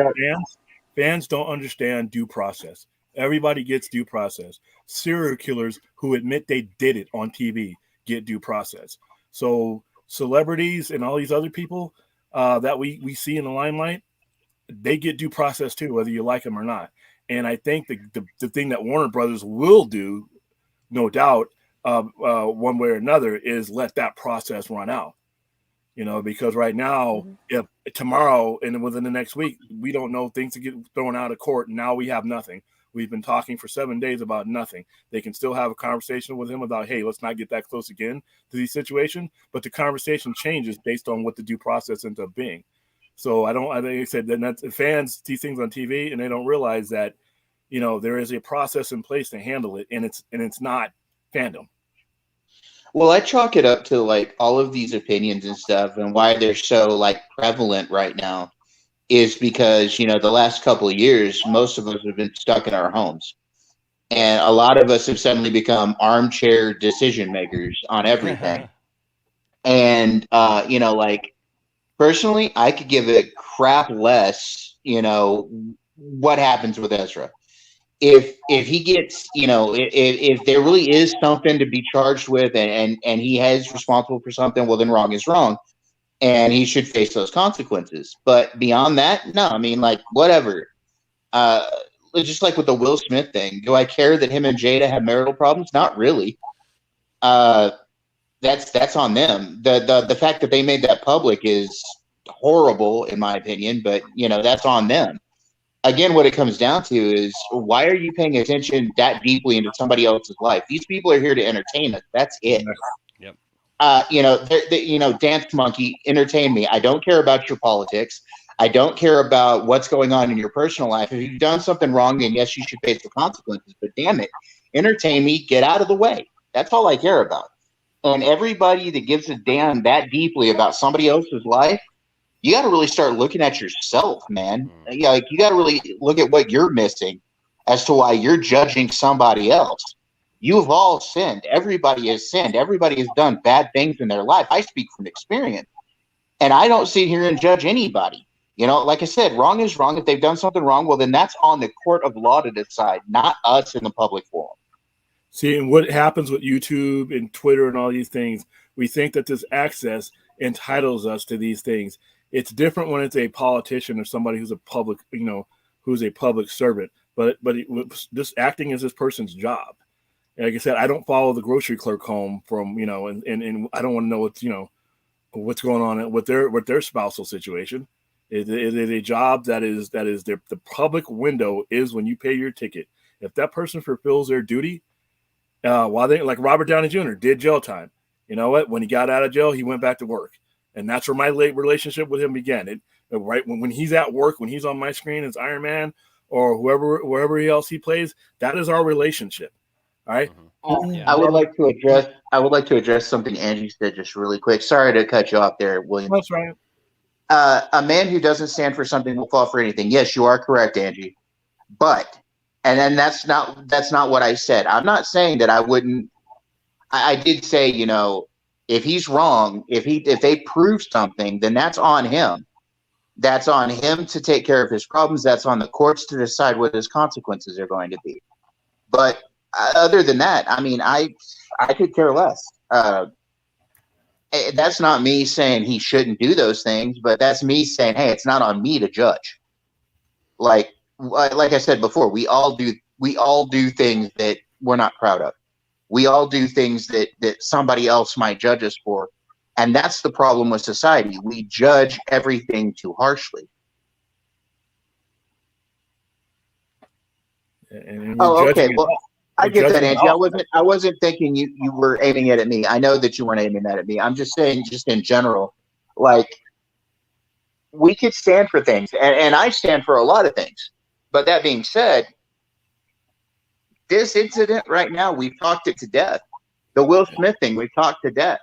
fans don't understand due process. Everybody gets due process. Serial killers who admit they did it on TV get due process. So celebrities and all these other people that we see in the limelight, they get due process too, whether you like them or not. And I think the thing that Warner Brothers will do, no doubt, one way or another, is let that process run out. Because right now, if tomorrow and within the next week, we don't know, things to get thrown out of court. Now we have nothing. We've been talking for 7 days about nothing. They can still have a conversation with him about, hey, let's not get that close again to these situations. But the conversation changes based on what the due process ends up being. So I think I said that fans see things on TV and they don't realize that, there is a process in place to handle it, and it's not fandom. Well, I chalk it up to like all of these opinions and stuff, and why they're so like prevalent right now is because, the last couple of years, most of us have been stuck in our homes. And a lot of us have suddenly become armchair decision makers on everything. And, like personally, I could give a crap less, what happens with Ezra. If he gets, if there really is something to be charged with and he is responsible for something, well, then wrong is wrong. And he should face those consequences. But beyond that, no, I mean, like, whatever. Just like with the Will Smith thing, do I care that him and Jada have marital problems? Not really. That's on them. The fact that they made that public is horrible, in my opinion, but, that's on them. Again, what it comes down to is, why are you paying attention that deeply into somebody else's life? These people are here to entertain us. That's it. Yep. Dance monkey, entertain me. I don't care about your politics. I don't care about what's going on in your personal life. If you've done something wrong, then yes, you should face the consequences. But damn it, entertain me. Get out of the way. That's all I care about. And everybody that gives a damn that deeply about somebody else's life, you got to really start looking at yourself, man. Like, you got to really look at what you're missing as to why you're judging somebody else. You've all sinned. Everybody has sinned. Everybody has done bad things in their life. I speak from experience. And I don't sit here and judge anybody. Like I said, wrong is wrong. If they've done something wrong, well, then that's on the court of law to decide, not us in the public forum. See, and what happens with YouTube and Twitter and all these things, we think that this access entitles us to these things. It's different when it's a politician or somebody who's a public, who's a public servant. But this acting is this person's job. Like I said, I don't follow the grocery clerk home from, and I don't want to know what's going on with their spousal situation. It is a job that is the public window is when you pay your ticket. If that person fulfills their duty, while they, like Robert Downey Jr. did jail time, you know what? When he got out of jail, he went back to work. And that's where my late relationship with him began. Right when he's at work, when he's on my screen as Iron Man or whoever else he plays, that is our relationship. All right. I would like to address. I would like to address something Angie said just really quick. Sorry to cut you off there, William. That's right. A man who doesn't stand for something will fall for anything. Yes, you are correct, Angie. But, and then that's not what I said. I'm not saying that I wouldn't. I did say, you know, if he's wrong, if they prove something, then that's on him. That's on him to take care of his problems. That's on the courts to decide what his consequences are going to be. But other than that, I mean, I could care less. That's not me saying he shouldn't do those things, but that's me saying, hey, it's not on me to judge. Like I said before, we all do things that we're not proud of. We all do things that somebody else might judge us for. And that's the problem with society. We judge everything too harshly. Okay. Well, I get that, Angie. I wasn't thinking you were aiming it at me. I know that you weren't aiming that at me. I'm just saying, just in general, like, we could stand for things, and I stand for a lot of things. But that being said, this incident right now, we've talked it to death. The Will Smith thing, we've talked to death.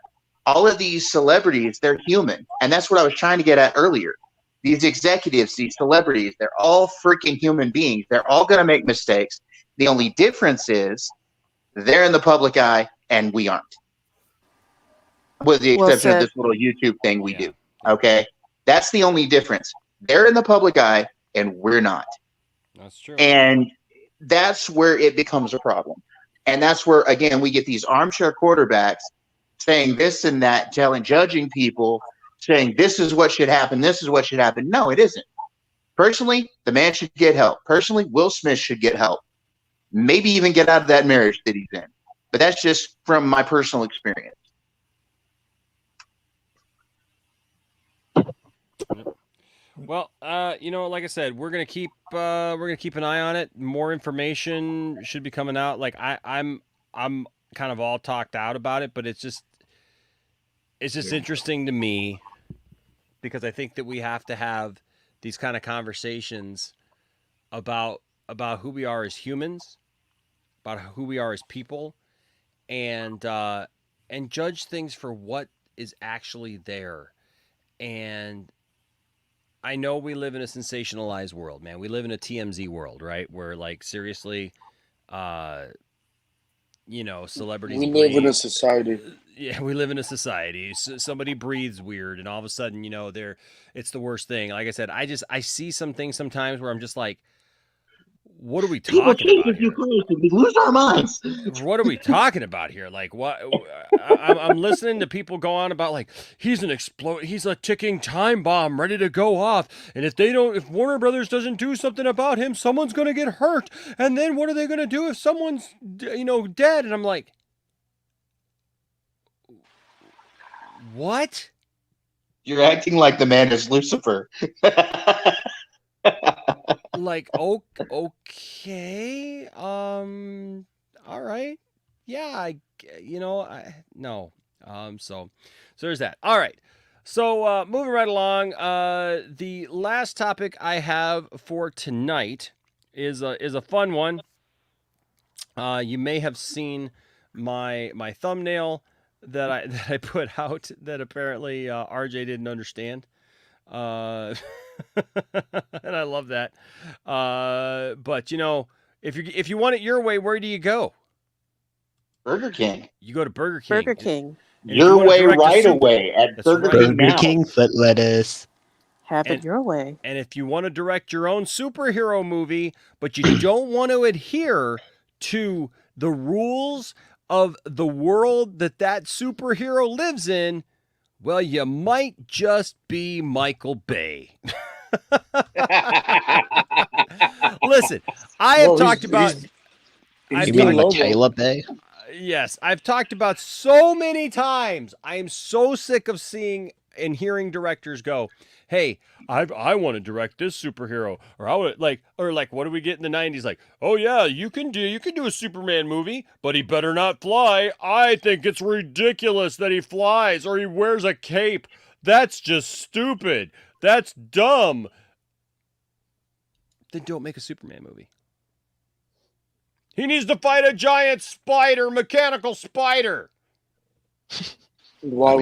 All of these celebrities, they're human. And that's what I was trying to get at earlier. These executives, these celebrities, they're all freaking human beings. They're all going to make mistakes. The only difference is they're in the public eye and we aren't. With the exception of this little YouTube thing we do. Okay? That's the only difference. They're in the public eye and we're not. That's true. And that's where it becomes a problem. And that's where, again, we get these armchair quarterbacks saying this and that, judging people, saying this is what should happen, this is what should happen. No, it isn't. Personally, the man should get help. Personally, Will Smith should get help. Maybe even get out of that marriage that he's in. But that's just from my personal experience. Well, you know, like I said, we're gonna keep an eye on it. More information should be coming out. Like I'm kind of all talked out about it, but it's just interesting to me because I think that we have to have these kind of conversations about who we are as humans, about who we are as people, and judge things for what is actually there. And I know we live in a sensationalized world, man. We live in a TMZ world, right? Where, like, seriously, you know, celebrities. We live in a society. Yeah, we live in a society. Somebody breathes weird, and all of a sudden, you know, it's the worst thing. Like I said, I see some things sometimes where I'm just like, what are we talking about here? We lose our minds. What are we talking about here? Like, what? I'm listening to people go on about, like, he's a ticking time bomb ready to go off, and if Warner Brothers doesn't do something about him, someone's gonna get hurt, and then what are they gonna do if someone's, you know, dead? And I'm like, what? You're acting like the man is Lucifer. Like, okay, all right, yeah, no, so there's that. All right, so moving right along, the last topic I have for tonight is a fun one. You may have seen my thumbnail that I put out that apparently RJ didn't understand. And I love that. But, you know, if you want it your way, where do you go? Burger King. You go to Burger King. Burger King. Your way, right away at Burger King now. King foot lettuce. Have it your way. And if you want to direct your own superhero movie, but you don't want to adhere to the rules of the world that superhero lives in, well, you might just be Michael Bay. Listen, I have talked about. You mean Michaela Bay? Yes, I've talked about so many times. I am so sick of seeing and hearing directors go, "Hey, I want to direct this superhero," or I would like, what do we get in the '90s? Like, "Oh yeah, you can do a Superman movie, but he better not fly. I think it's ridiculous that he flies or he wears a cape. That's just stupid. That's dumb." Then don't make a Superman movie. He needs to fight a giant spider, mechanical spider. Why,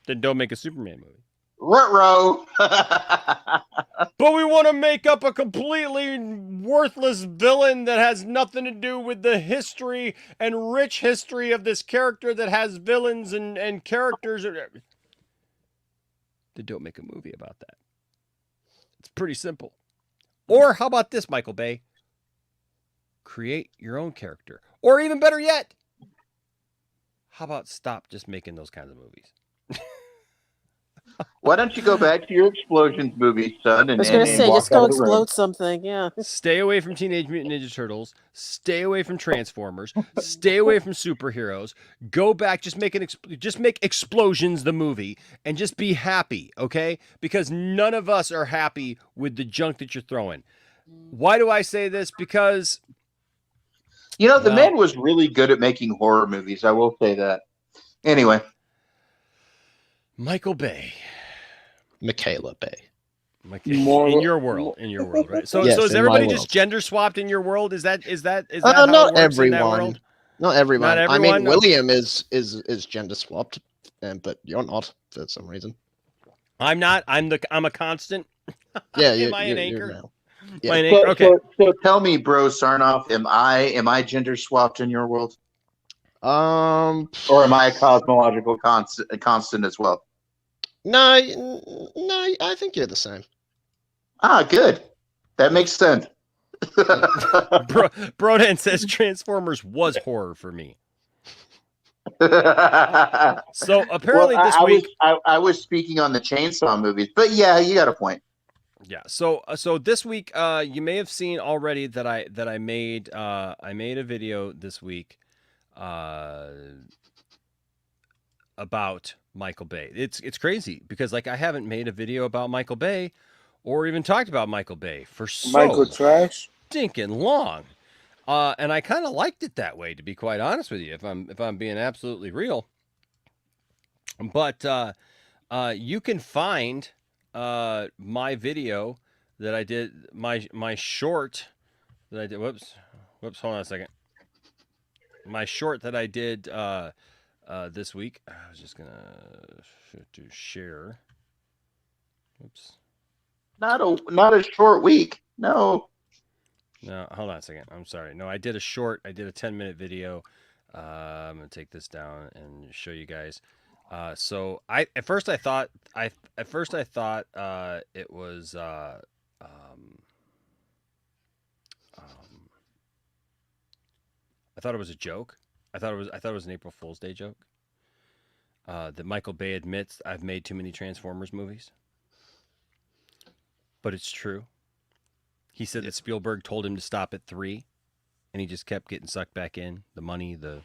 Then don't make a Superman movie. Ruh-roh. But we want to make up a completely worthless villain that has nothing to do with the history and rich history of this character that has villains and characters. Then don't make a movie about that. It's pretty simple. Or how about this, Michael Bay? Create your own character. Or even better yet, how about stop just making those kinds of movies? Why don't you go back to your explosions movie, son? And, I was going to say, walk just go out of the room? explode something. Yeah. Stay away from Teenage Mutant Ninja Turtles. Stay away from Transformers. Stay away from superheroes. Go back. Just make Explosions the movie and just be happy, okay? Because none of us are happy with the junk that you're throwing. Why do I say this? Because the man was really good at making horror movies. I will say that. Anyway. Michael Bay. Michaela Bay. In your world, right? So, Yes, so is in everybody my just world. gender swapped in your world? Is that how not it works in that everyone. world? Not everyone. Not I everyone? mean, William is gender swapped, but you're not for some reason. I'm not. I'm a constant. Yeah, Am I an anchor? Yeah. Am I an anchor? Okay. So tell me, bro, Sarnoff, am I gender swapped in your world? Or am I a cosmological constant as well? No, I think you're the same. Ah, good. That makes sense. Brodan says Transformers was horror for me. So apparently this week I was speaking on the Chainsaw movies, but yeah, you got a point. Yeah. So this week, you may have seen already that I made a video this week, about Michael Bay. It's crazy because I haven't made a video about Michael Bay, or even talked about Michael Bay for so stinking long, and I kind of liked it that way, to be quite honest with you. If I'm being absolutely real, but you can find my video that I did, my short that I did. Whoops, hold on a second. My short that I did this week. I was just gonna do share. Oops. Not a short week. No, hold on a second. I'm sorry. No, I did a short. I did a 10-minute video. I'm gonna take this down and show you guys. So at first I thought it was I thought it was a joke. I thought it was an April Fool's Day joke. That Michael Bay admits I've made too many Transformers movies. But it's true. He said that Spielberg told him to stop at 3, and he just kept getting sucked back in. The money, the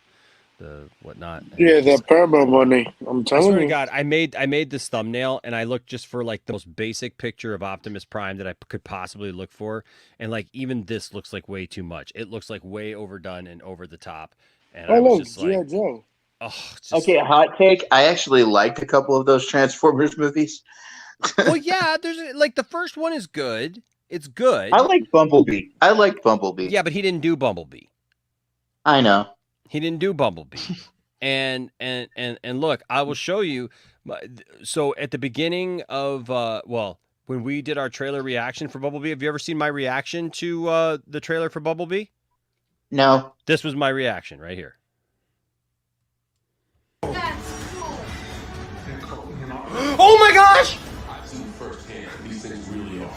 whatnot. Yeah, that Paramount money. I'm telling you. I swear to God, I made this thumbnail, and I looked just for the most basic picture of Optimus Prime that I could possibly look for, and even this looks like way too much. It looks like way overdone and over the top. And I was just like, Joe. Okay, hot take. I actually liked a couple of those Transformers movies. Well, yeah, there's the first one is good. It's good. I liked Bumblebee. Yeah, but he didn't do Bumblebee. I know. He didn't do Bumblebee. and look, I will show you. So at the beginning of when we did our trailer reaction for Bumblebee, have you ever seen my reaction to the trailer for Bumblebee? No. This was my reaction right here. Oh my gosh! I've seen firsthand these things really are.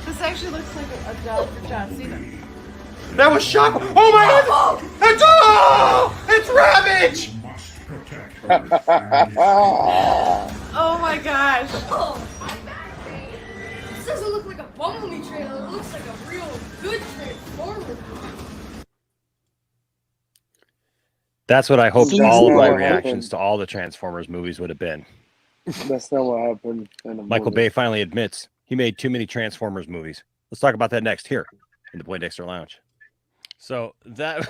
This actually looks like a job for John Cena. That was shock! Oh my god! It's Ravage! Oh my gosh! This doesn't look like a Bumblebee trailer. It looks like a real good Transformers. That's what I hoped all of my reactions to all the Transformers movies would have been. That's not what happened. Michael Bay finally admits he made too many Transformers movies. Let's talk about that next here in the Poindexter Lounge. So that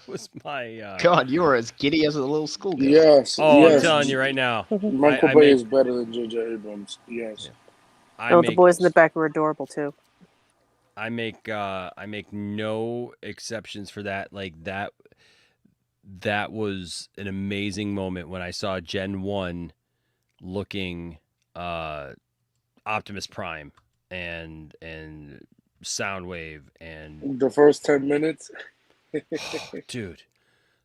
was my God, you were as giddy as a little schoolgirl. Yes. Oh, yes. I'm telling you right now. Michael Bay is better than J.J. Abrams. Yes. The boys in the back were adorable too. I make no exceptions for that. Like that was an amazing moment when I saw Gen 1 looking Optimus Prime and Soundwave and the first 10 minutes. Dude,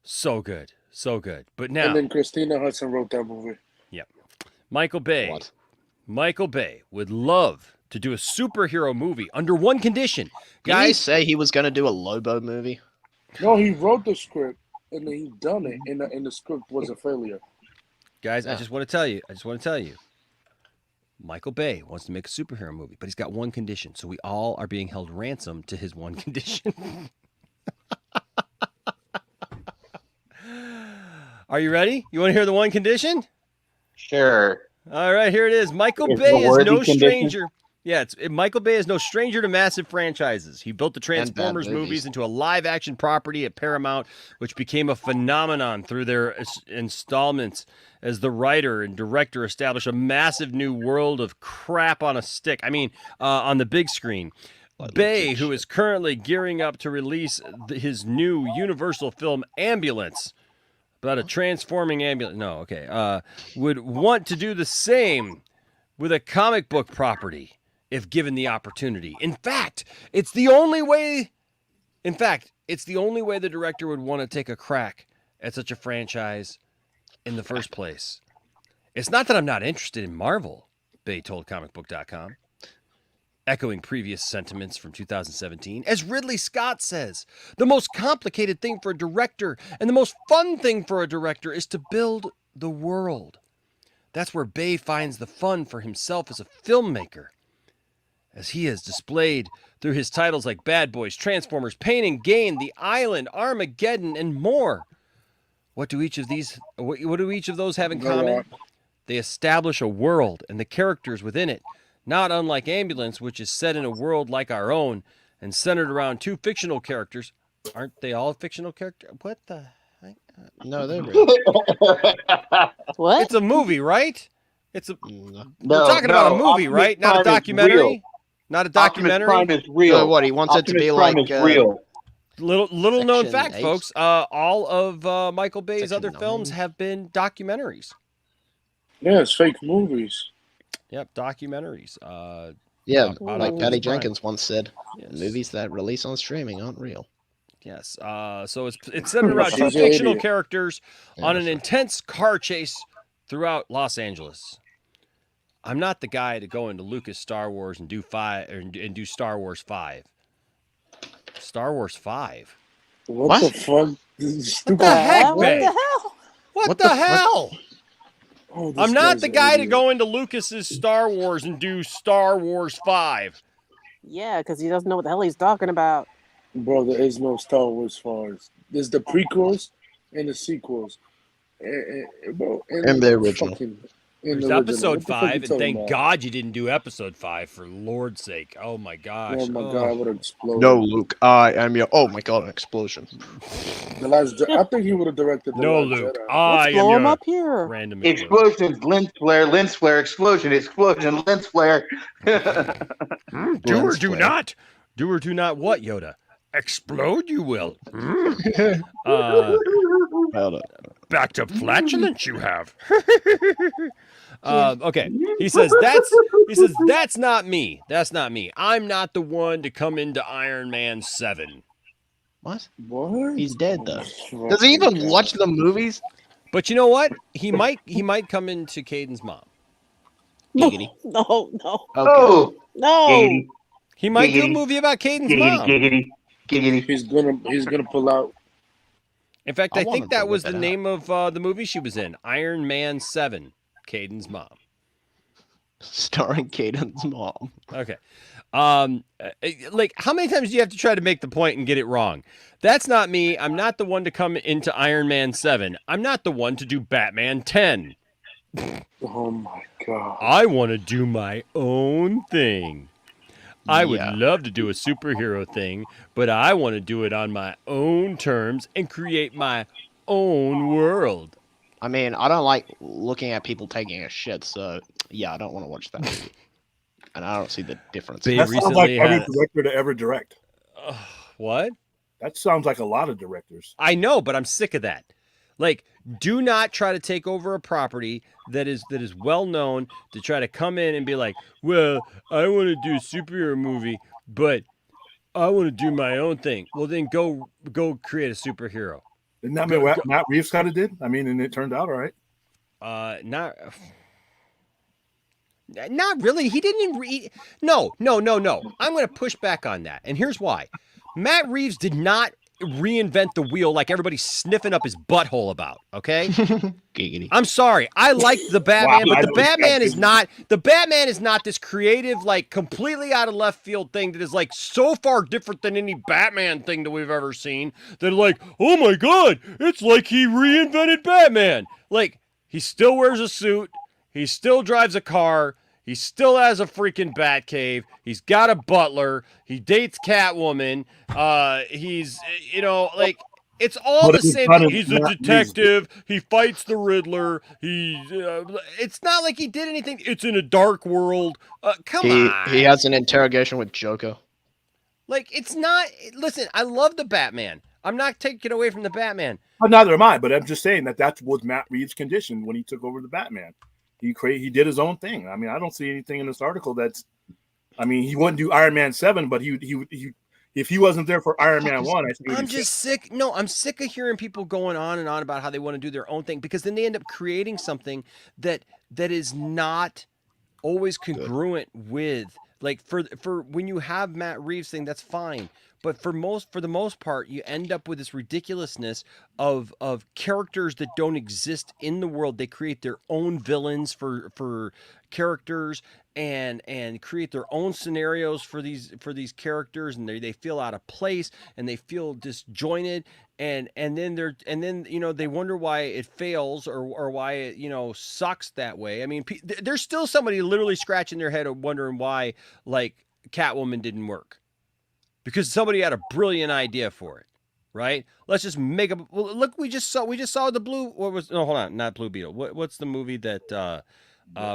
so good. But now And then Christina Hudson wrote that movie. Yep. Michael Bay. What? Michael Bay would love to do a superhero movie under one condition. Didn't he Guys, say he was going to do a Lobo movie? No, he wrote the script and then he done it, and the script was a failure. guys, I just want to tell you. Michael Bay wants to make a superhero movie, but he's got one condition. So we all are being held ransom to his one condition. Are you ready? You want to hear the one condition? Sure. All right, here it is. Michael Is Bay the is worthy no condition? stranger. Yeah, Michael Bay is no stranger to massive franchises. He built the Transformers movies. movies into a live-action property at Paramount, which became a phenomenon through their installments. As the writer and director established a massive new world of crap on a stick. I mean, on the big screen. Bay, who is currently gearing up to release his new Universal film Ambulance, about a transforming ambulance. No, okay. Would want to do the same with a comic book property if given the opportunity. In fact, it's the only way the director would want to take a crack at such a franchise in the first place. It's not that I'm not interested in Marvel, Bay told comicbook.com. Echoing previous sentiments from 2017. As Ridley Scott says, the most complicated thing for a director and the most fun thing for a director is to build the world. That's where Bay finds the fun for himself as a filmmaker, as he has displayed through his titles like Bad Boys, Transformers, Pain and Gain, The Island, Armageddon, and more. What do each of those have in common? They establish a world and the characters within it. Not unlike Ambulance, which is set in a world like our own and centered around two fictional characters. Aren't they all fictional characters? What the heck? No, they're real. What? It's a movie, right? We're No, talking about a movie, Optimus right? Not a Prime is documentary? real. Not a documentary? Optimus Prime is real. No, what, he wants it to be Optimus Prime like, is real. Little known Section fact, 8? folks. All of Michael Bay's Section other 9? films have been documentaries. Yeah, it's fake movies. Yep, documentaries. Yeah, about like Optimus Patty Prime. Jenkins once said, Yes. movies that release on streaming aren't real. Yes. So it's centered around two She's an fictional idiot. characters on an intense car chase throughout Los Angeles. I'm not the guy to go into Lucas Star Wars and do do Star Wars 5. Star Wars 5. What the fuck? What the heck, What Bay? the hell? What the hell? Oh, this I'm not guy's the an guy to idiot. go into Lucas's Star Wars and do Star Wars 5. Yeah, because he doesn't know what the hell he's talking about. Bro, there is no Star Wars fars. There's the prequels and the sequels. Bro, And the original. There's episode 5, and thank God you didn't do episode 5, for Lord's sake. Oh my gosh. Oh my God, I would have exploded. No, Luke, I am your. Oh my God, an explosion. I think he would have directed the No, Last Luke. Jedi. I Let's am blow him your up here. random Explosions, lens flare, explosion, lens flare. Do or do not. Do or do not what, Yoda? Explode you will. Back to flatulence you have. Okay. He says that's not me. That's not me. I'm not the one to come into Iron Man 7. What? What? He's dead though. Does he even watch the movies? But you know what? He might come into Caden's mom. Giggity. No. Oh, No. giggity, He might do a Giggity. movie about Caden's giggity, mom. giggity, giggity. He's gonna pull out. In fact, I I want think him to that was whip the it name of the movie she was in, Iron Man 7, Caden's mom. Starring Caden's mom. Okay. Like, how many times do you have to try to make the point and get it wrong? That's not me. I'm not the one to come into Iron Man 7. I'm not the one to do Batman 10. Oh my God. I want to do my own thing. I would Yeah. love to do a superhero thing, but I want to do it on my own terms and create my own world. I mean, I don't like looking at people taking a shit, so yeah, I don't want to watch that movie. and I don't see the difference. They That sounds like recently every had director to ever direct. what? That sounds like a lot of directors. I know, but I'm sick of that. Like, do not try to take over a property that is well known to try to come in and be like, well, I want to do a superhero movie, but I want to do my own thing. Well, then go create a superhero. Isn't that what Matt Reeves kind of did? I mean, and it turned out all right. Not really. He didn't even No. I'm going to push back on that. And here's why. Matt Reeves did not reinvent the wheel like everybody's sniffing up his butthole about, okay? Giggity. I'm sorry. I like the Batman, but the Batman is not this creative, like completely out of left field thing that is like so far different than any Batman thing that we've ever seen. That like, oh my God, it's like he reinvented Batman. Like, he still wears a suit. He still drives a car. He still has a freaking Batcave. He's got a butler. He dates Catwoman. He's, like, it's all the same thing. He's a detective. He fights the Riddler. It's not like he did anything. It's in a dark world. Come on. He has an interrogation with Joker. Like, it's not. Listen, I love the Batman. I'm not taking away from the Batman. But neither am I. But I'm just saying that was Matt Reeves' condition when he took over the Batman. He did his own thing. I mean, I don't see anything in this article he wouldn't do Iron Man 7, but he if he wasn't there for Iron Man 1, I think I'm just sick. No, I'm sick of hearing people going on and on about how they want to do their own thing, because then they end up creating something that is not always congruent with, like, for when you have Matt Reeves thing, that's fine. But for the most part, you end up with this ridiculousness of characters that don't exist in the world. They create their own villains for characters and create their own scenarios for these characters, and they feel out of place and they feel disjointed, and then they wonder why it fails or why it sucks that way. I mean, there's still somebody literally scratching their head and wondering why, like, Catwoman didn't work. Because somebody had a brilliant idea for it, right? Let's just make up. Well, look, we just saw the Blue. What was? No, hold on, not Blue Beetle. What's the movie that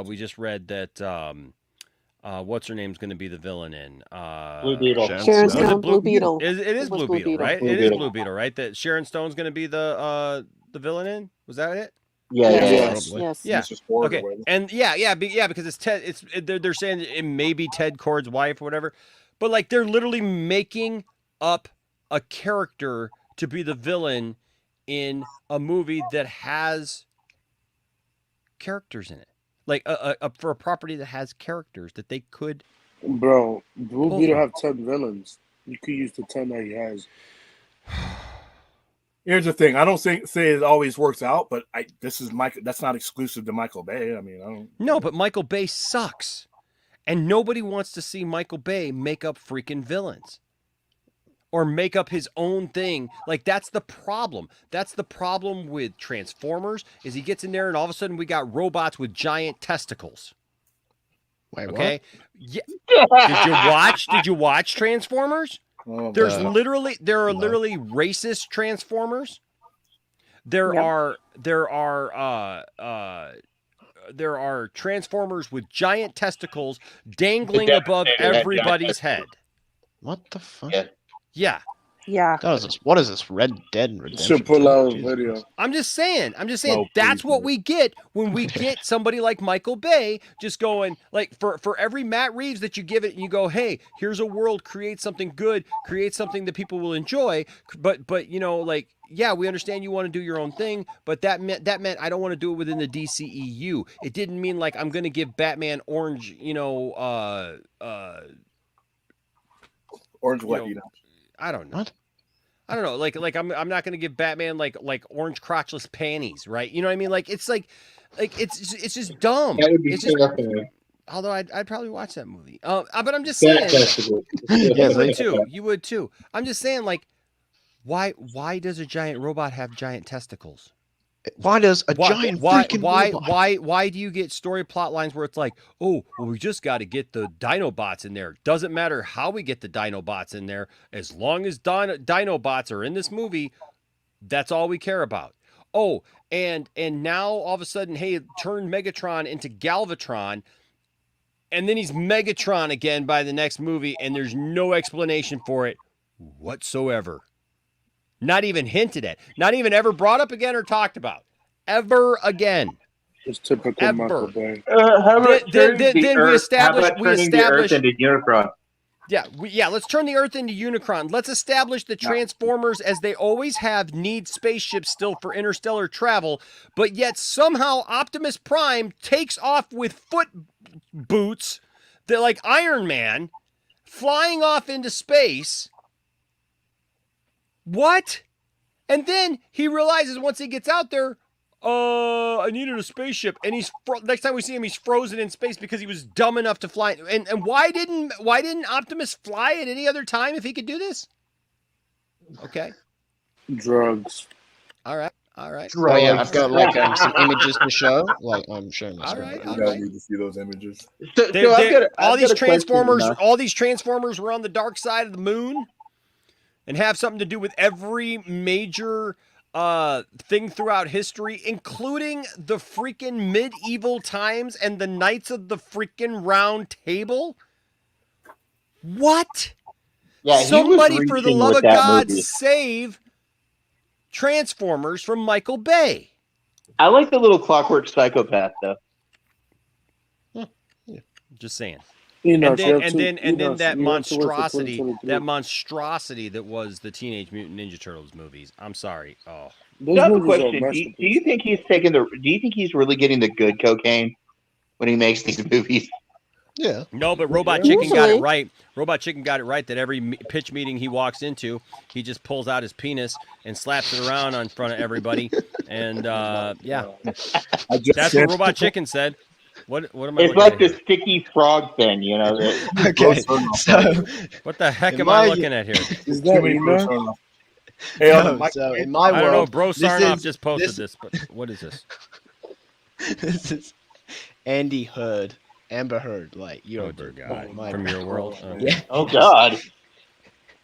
we just read that what's her name's going to be the villain in? Blue Beetle. Sharon Stone, Blue Beetle. It is Blue Beetle, right? It is Blue Beetle, right? That Sharon Stone's going to be the villain in. Was that it? Yes. Yeah. Okay. And because it's Ted. They're saying it may be Ted Kord's wife or whatever. But, like, they're literally making up a character to be the villain in a movie that has characters in it. Like, for a property that has characters that they could... Bro, Blue Beetle have 10 villains. You could use the 10 that he has. Here's the thing. I don't say it always works out, but that's not exclusive to Michael Bay. I mean, I don't... No, but Michael Bay sucks. And nobody wants to see Michael Bay make up freaking villains or make up his own thing. Like, that's the problem. That's the problem with Transformers, is he gets in there and all of a sudden we got robots with giant testicles. Wait, okay? What? Yeah. Did you watch Transformers? Oh, there are literally racist Transformers. There are Transformers with giant testicles dangling above everybody's head. What the fuck? Yeah. What is this? Red Dead Redemption? Should pull out a video. I'm just saying. Oh, That's please, what we get when we get somebody like Michael Bay just going, like, for every Matt Reeves that you give it and you go, hey, here's a world, create something good, create something that people will enjoy. But like, yeah, we understand you want to do your own thing, but that meant I don't want to do it within the DCEU. It didn't mean like I'm going to give Batman orange, Orange what? I don't know. What? I don't know. Like I'm not going to give Batman like orange crotchless panties, right? You know what I mean? Like it's it's just dumb. That would be It's just, terrifying. although I'd probably watch that movie. But I'm just saying. You would too. I'm just saying, like, why does a giant robot have giant testicles? Why does a giant freaking robot? Why do you get story plot lines where it's like, oh, well, we just got to get the Dinobots in there. Doesn't matter how we get the Dinobots in there, as long as Dinobots are in this movie, that's all we care about. Oh, and now all of a sudden, hey, turn Megatron into Galvatron, And then he's Megatron again by the next movie, and there's no explanation for it whatsoever. Not even hinted at. Not even ever brought up again or talked about. Ever again. It's typical Michael Bay. How about Then turning the Earth into Unicron? Yeah, let's turn the Earth into Unicron. Let's establish the Transformers, as they always have, need spaceships still for interstellar travel, but yet somehow Optimus Prime takes off with foot boots that, like Iron Man, flying off into space. What? And then he realizes once he gets out there, I needed a spaceship, and he's next time we see him, he's frozen in space because he was dumb enough to fly. And why didn't Optimus fly at any other time if he could do this? Okay, drugs. All right. Oh yeah, I've got like some images to show. Like I'm showing my screen. I need to see those images. All these Transformers were on the dark side of the moon, and have something to do with every major thing throughout history, including the freaking medieval times and the Knights of the freaking Round Table. What? Yeah, somebody, for the love of God, movie. save Transformers from Michael Bay. I like the little Clockwork Psychopath though. Just saying. You know, and then that monstrosity that was the Teenage Mutant Ninja Turtles movies. I'm sorry. Oh. I have a question. Do you think he's taking do you think he's really getting the good cocaine when he makes these movies? Yeah. No, but Robot Chicken got it right. Robot Chicken got it right that every pitch meeting he walks into, he just pulls out his penis and slaps it around in front of everybody. And yeah, that's what Robot Chicken said. What am I? It's like the sticky frog thing, you know. Okay. So, what the heck am I looking at here? Is that so in my world, I don't know. Bro Sarnoff just posted this, but what is this? This is Andy Amber Heard, like your from your world. Yeah. Oh God.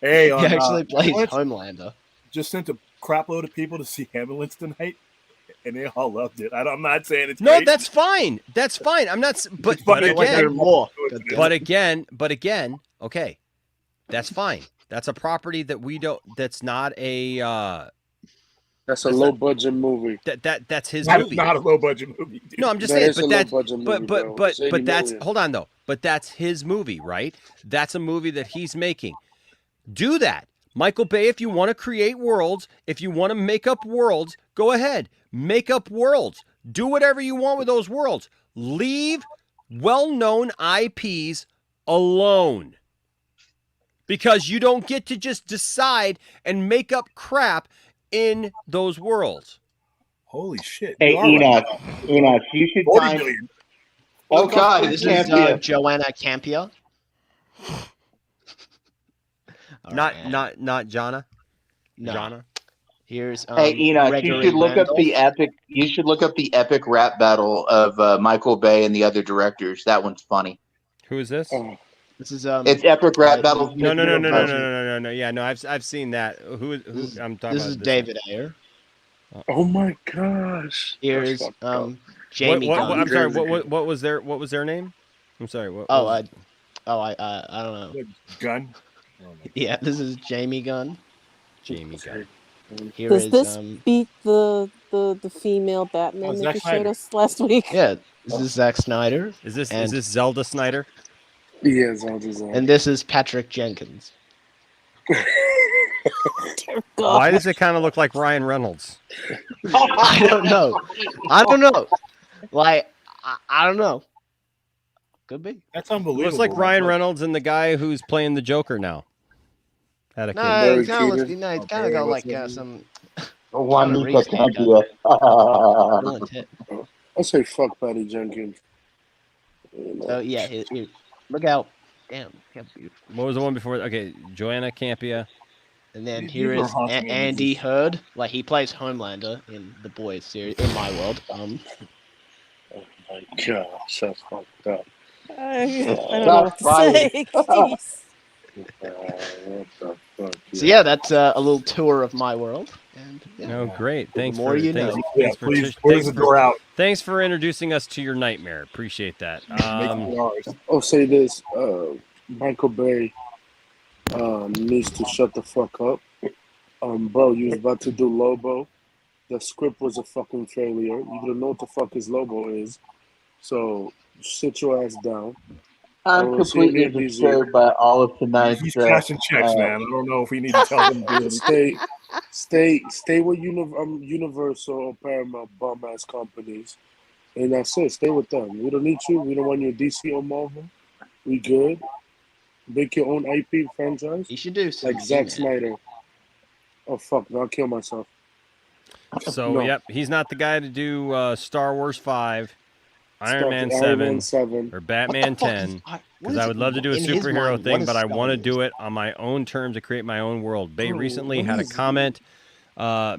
Hey, he actually plays Homelander. Just sent a crap load of people to see Ambulance tonight, and they all loved it. I'm not saying it's no, great. that's fine. That's fine. I'm not. But again, okay, that's fine. That's a property that we don't. That's not a. That's a low budget movie. That's his That's movie. not a low budget movie. Dude. No, I'm just saying. But that's hold on though. But that's his movie, right? That's a movie that he's making. Do that, Michael Bay. If you want to create worlds, if you want to make up worlds, go ahead. Make up worlds. Do whatever you want with those worlds. Leave well-known IPs alone. Because you don't get to just decide and make up crap in those worlds. Holy shit. Hey, Enoch, you should find... Oh, God. This is Joanna Campea. Not Jana? No. Jana? Here's hey, Enoch, you should look up the epic. You should look up the epic rap battle of Michael Bay and the other directors. That one's funny. Who is this? This is It's epic rap battle. No. Yeah, no, I've seen that. Who I'm talking about? This is David Ayer. Oh my gosh. Here's Jamie Gunn. I'm sorry. What was their name? I'm sorry. I don't know. Gunn. Yeah, this is Jamie Gunn. Jamie Gunn. Does this beat the female Batman that you showed us last week? Yeah, this is Zack Snyder. Is this Zelda Snyder? Yeah, Zelda Snyder. And this is Patrick Jenkins. Why does it kind of look like Ryan Reynolds? I don't know. Like, I don't know. Could be. That's unbelievable. Looks like Ryan Reynolds and the guy who's playing the Joker now. No, it kind of got like some. Juanita Campea. I say fuck Patty Jenkins. So yeah, look out! Damn, what was the one before? Okay, Joanna Campea. And then here is Andy Heard. Like he plays Homelander in the Boys series in my world. Oh my gosh, that's fucked up. I don't know what to say. What the fuck? So yeah, that's a little tour of my world. And yeah, No, great. Thanks the more for you thanks, know. thanks for please, where's the door out? Thanks for introducing us to your nightmare. Appreciate that. I'll say this: Michael Bay needs to shut the fuck up. Bro, you was about to do Lobo. The script was a fucking failure. You don't know what the fuck his Lobo is. So sit your ass down. I'm completely disturbed by all of tonight's. He's cashing checks, man. I don't know if we need to tell him to do it. Stay with Universal or Paramount bum ass companies, and that's it. Stay with them. We don't need you. We don't want you DC or Marvel. We good. Make your own IP franchise. You should do like Zack Snyder. Oh fuck! I'll kill myself. So No. yep, he's not the guy to do Star Wars 5, Iron Man 7, or Batman 10. Because I would love to do a superhero thing, but I want to do it on my own terms to create my own world. Bay recently had a comment,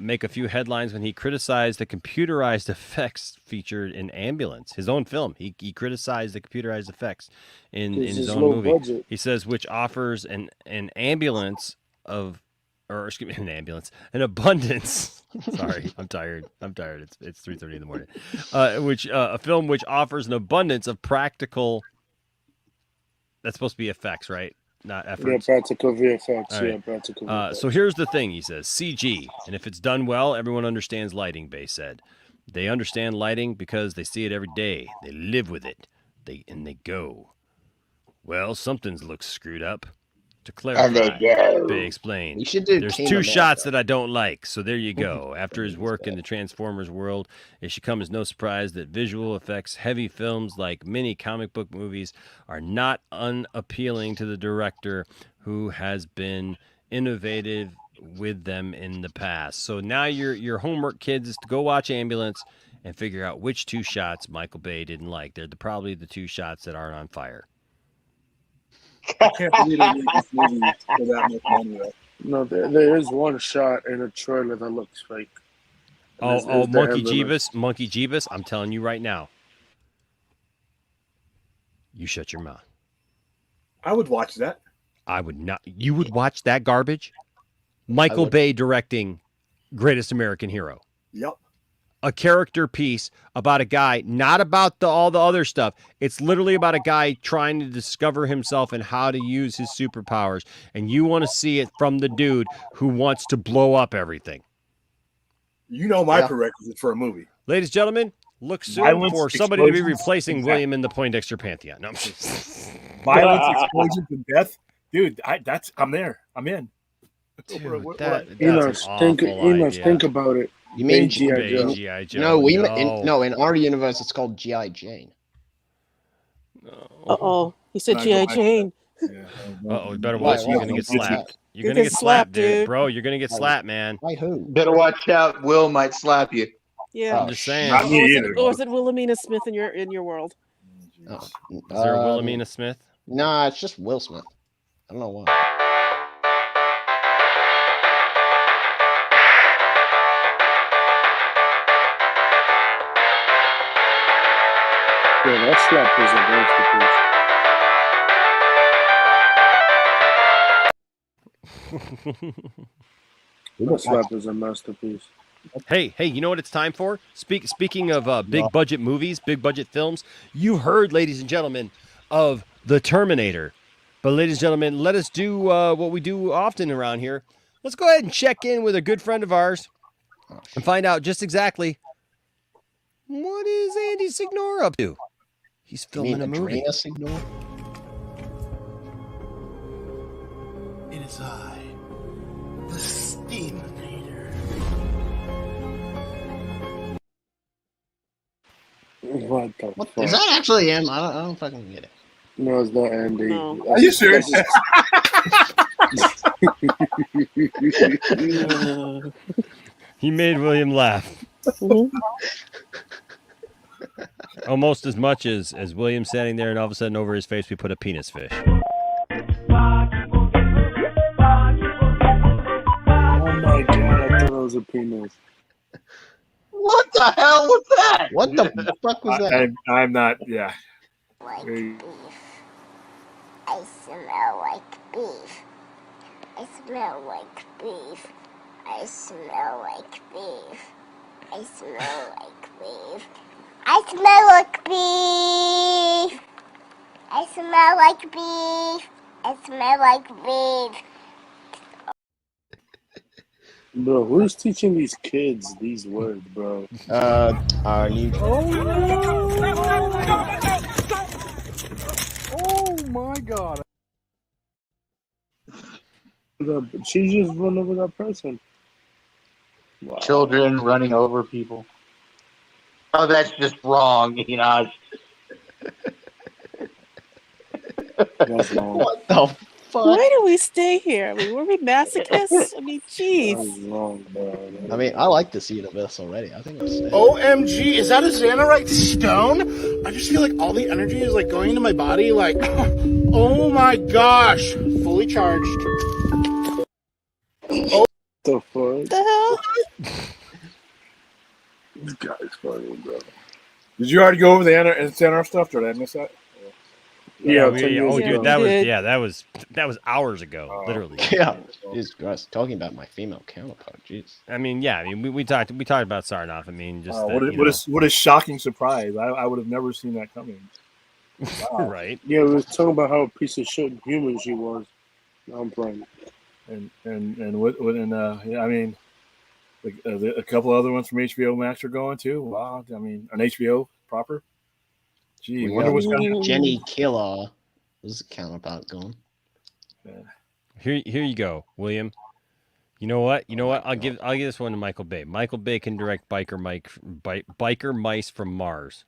make a few headlines when he criticized the computerized effects featured in Ambulance, his own film. He criticized the computerized effects in his own movie. Budget. He says, which offers an ambulance of, or excuse me, an abundance. Sorry, I'm tired. It's 3:30 in the morning. A film which offers an abundance of practical. That's supposed to be effects, right? Not efforts. Yeah, practical VFX. All right. Yeah, practical VFX. So here's the thing, he says, CG, and if it's done well, everyone understands lighting, Bay said. They understand lighting because they see it every day. They live with it. They go. Well, something looks screwed up. To clarify, Bay explained. You should do There's Kingdom two Hearts, shots that I don't like, so there you go. After his work in the Transformers world, it should come as no surprise that visual effects heavy films like many comic book movies are not unappealing to the director who has been innovative with them in the past. So now your homework, kids, is to go watch Ambulance and figure out which two shots Michael Bay didn't like. They're probably the two shots that aren't on fire. I can't believe they made this movie for that much money, though. No, there is one shot in a trailer that looks fake. Oh, Monkey Jeebus, I'm telling you right now. You shut your mouth. I would watch that. I would not. You would watch that garbage? Michael Bay directing Greatest American Hero. Yep. A character piece about a guy, not about all the other stuff. It's literally about a guy trying to discover himself and how to use his superpowers. And you want to see it from the dude who wants to blow up everything. You know my prerequisites for a movie. Ladies and gentlemen, look soon Violence, for somebody to be explosions, replacing William in the Poindexter Pantheon. No. Violence, explosions, and death. Dude, I'm there. I'm in. Dude, think about it. You mean G.I. Joe? No, in our universe it's called G.I. Jane. Uh-oh. He said G.I. Jane. Uh-oh, you better watch. You're going to get slapped. You're going to get slapped, dude. Bro, you're going to get slapped, man. By who? Better watch out. Will might slap you. Yeah. I'm just saying. Or is it Wilhelmina Smith in your world? Is there a Wilhelmina Smith? Nah, it's just Will Smith. I don't know why. Yeah, that slap is a masterpiece. That slap is a masterpiece. Hey, you know what it's time for? Speaking of big budget movies, big budget films, you heard, ladies and gentlemen, of The Terminator. But ladies and gentlemen, let us do what we do often around here. Let's go ahead and check in with a good friend of ours and find out just exactly what is Andy Signor up to. He's filming a movie. It is I, the Steam. What the fuck? Is that actually him? I don't fucking get it. No, it's not Andy. No. Are you serious? He made William laugh. Almost as much as William standing there and all of a sudden over his face we put a penis fish. Oh my god, I thought it was a penis. What the hell was that? What the fuck was that? I'm not, yeah. I smell like beef. I smell like beef. I smell like beef. I smell like beef. I smell like beef. I smell like beef. I smell like beef. Bro, who's teaching these kids these words, bro? Our new. Oh my god. She just run over that person. Wow. Children running over people. Oh, that's just wrong, you know. That's wrong. What the fuck? Why do we stay here? I mean, were we masochists? I mean, jeez. That's wrong, bro. I mean, I like this universe already. I think I'm staying. OMG, is that a Xanarite stone? I just feel like all the energy is like going into my body. Like, oh my gosh, fully charged. Oh, the fuck? The hell? This guy's funny, bro. Did you already go over the Xanarf stuff? Did I miss that? Yeah, oh, dude, ago. that was hours ago, literally. Yeah, Jesus Christ, talking about my female counterpart. Jeez. I mean, yeah, I mean, we talked about Sarnoff. I mean, just what a shocking surprise! I would have never seen that coming. Wow. Right? Yeah, we was talking about how piece of shit human she was. Now I'm playing. And yeah, I mean, a couple other ones from HBO Max are going too. Wow, I mean, on HBO proper. Gee, wonder what's going to Jenny Killer was the counterpart going. Here you go, William. You know what? I'll give this one to Michael Bay. Michael Bay can direct Biker Mice from Mars.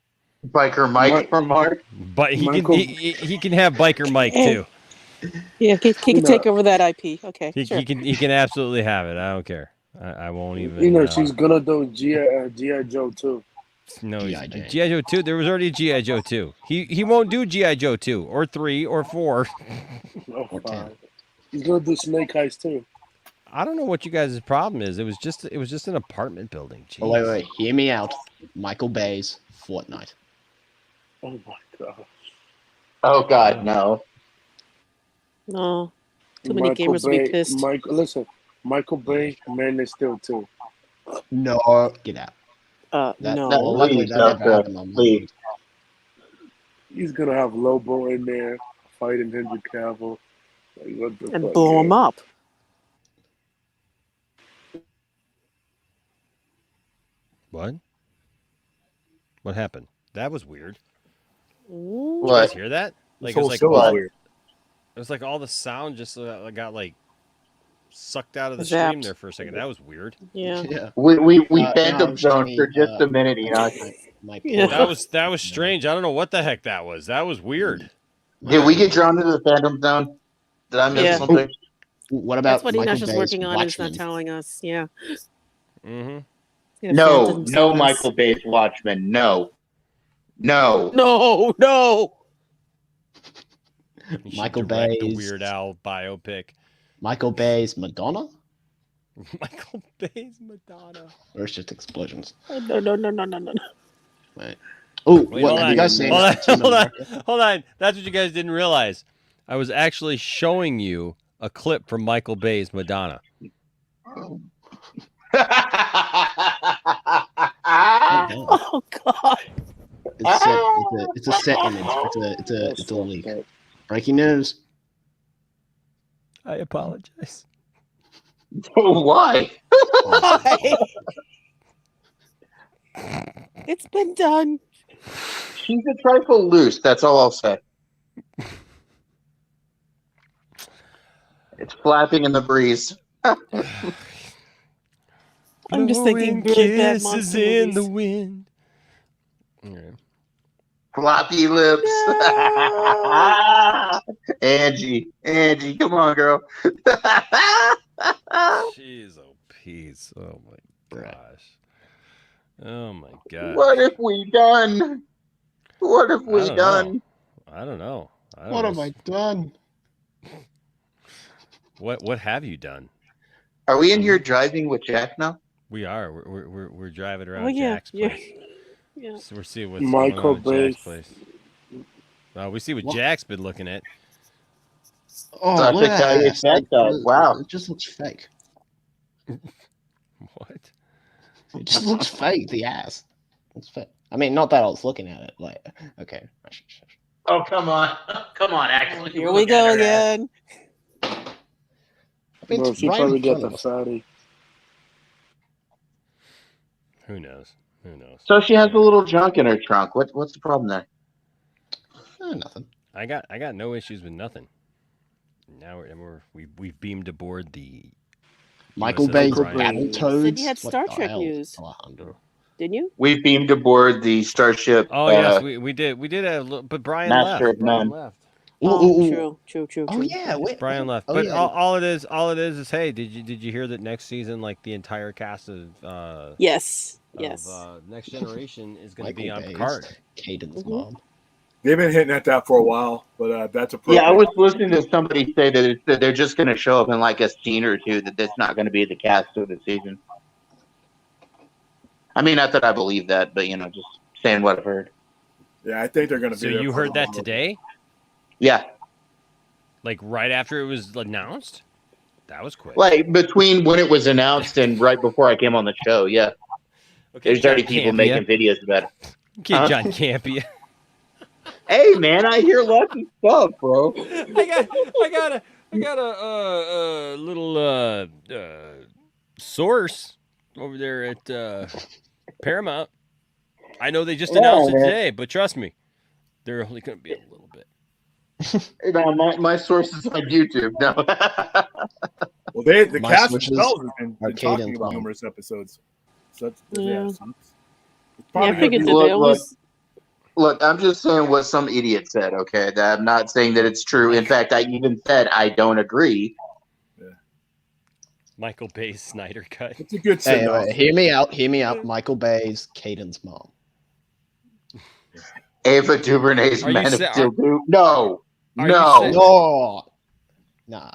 Biker Mike from Mars. But he can have Biker Mike too. Yeah, he can take over that IP. Okay, sure. He can absolutely have it. I don't care. I won't even. You know, she's gonna do G.I. Joe too. No, G.I. Joe 2. There was already G.I. Joe 2. He won't do G.I. Joe 2 or 3 or 4. Or 10. He's gonna do Snake Eyes too. I don't know what you guys' problem is. It was just an apartment building. Jeez. Oh, wait. Hear me out. Michael Bay's Fortnite. Oh my god. Oh god, no. No. Too many gamers will be pissed. Michael Bay, Man of Steel 2. No, get out. No. Please. He's gonna have Lobo in there fighting Henry Cavill. Like, what the And fuck, blow him up. What? What happened? That was weird. Ooh. Did you guys hear that? Like, it was weird. It was like all the sound just got like sucked out of the stream there for a second. That was weird. Yeah. We phantom zone for just a minute, Enoch. That was strange. I don't know what the heck that was. That was weird. Did we get drawn into the phantom zone? Did I miss something? What about That's what Michael Enosh is Bay's working on. He's Watchmen? not telling us. Yeah. Mm-hmm. No, Michael Bay's Watchmen. No. No. Michael Bay's Bay's Weird Al biopic. Michael Bay's Madonna? Michael Bay's Madonna. Or it's just explosions? No. Wait. Oh, Wait, what have you guys seen? Hold on. That's what you guys didn't realize. I was actually showing you a clip from Michael Bay's Madonna. Oh God. It's a set image. It's a leak. Breaking news. I apologize. Why? It's been done. She's a trifle loose. That's all I'll say. It's flapping in the breeze. I'm just thinking really bad monster in movies. the wind. Okay. Floppy lips. No. Angie, come on, girl. Jeez, oh, peace. Oh, my gosh. Oh, my God. What have we done? What have we done? I don't know. What have I done? What have you done? Are we in here driving with Jack now? We are. We're driving around Oh, yeah. Jack's place. Yeah. So we're seeing what's Michael going on at Bay. Jack's place. We see what Jack's been looking at. Oh, Such look a at guy that. effect dog. Wow. It just looks fake. What? It just looks fake. The ass. It's fake. I mean, not that I was looking at it. Like, okay. Oh, come on. Come on, actually. Here we go again. I mean, Bro, it's she right probably in got front the of us. fatty. Who knows? Who knows? So she has a little junk in her trunk. What's the problem there? Nothing. I got no issues with nothing. Now we've beamed aboard the Michael USS Bay's O'Brien. Battletoads. Said you had What Star the Trek hell, news, Alejandro? didn't you? We beamed aboard the Starship. Oh yes, we did have a little, but Brian Master left. of None. Oh, true. Oh yeah, wait. Brian left. Oh, But yeah. all it is hey, did you hear that next season, like the entire cast of Yes. Next Generation is going to Michael be on Bay's Picard. Caden's mom. They've been hitting at that for a while, but that's a Yeah, I was listening to somebody say that they're just going to show up in like a scene or two, that that's not going to be the cast of the season. I mean, not that I believe that, but, just saying what I've heard. Yeah, I think they're going to be So there you for heard a that while. today? Yeah. Like right after it was announced? That was quick. Like between when it was announced and right before I came on the show, yeah. Okay, There's already John people Campea. making videos about it. Kid Huh? John Campea. Hey, man, I hear lots of stuff, bro. I got a little source over there at Paramount. I know they just announced it man. today, but trust me, they're only going to be a little bit. No, my source is on YouTube. No. Well, the My cast switches themselves have been are talking Caden's about mom. numerous episodes. So that's, Yeah. it's Yeah, probably I gonna figured be- that they always. Look, I'm just saying what some idiot said, okay? That I'm not saying that it's true. In fact, I even said I don't agree. Michael Bay's Snyder Cut. It's a good Hey, sit-down. wait, hear me out. Hear me out. Michael Bay's Caden's mom. Ava DuVernay's Are you Man of sa- Steel 2. No. Are you No. sa- No. Nah.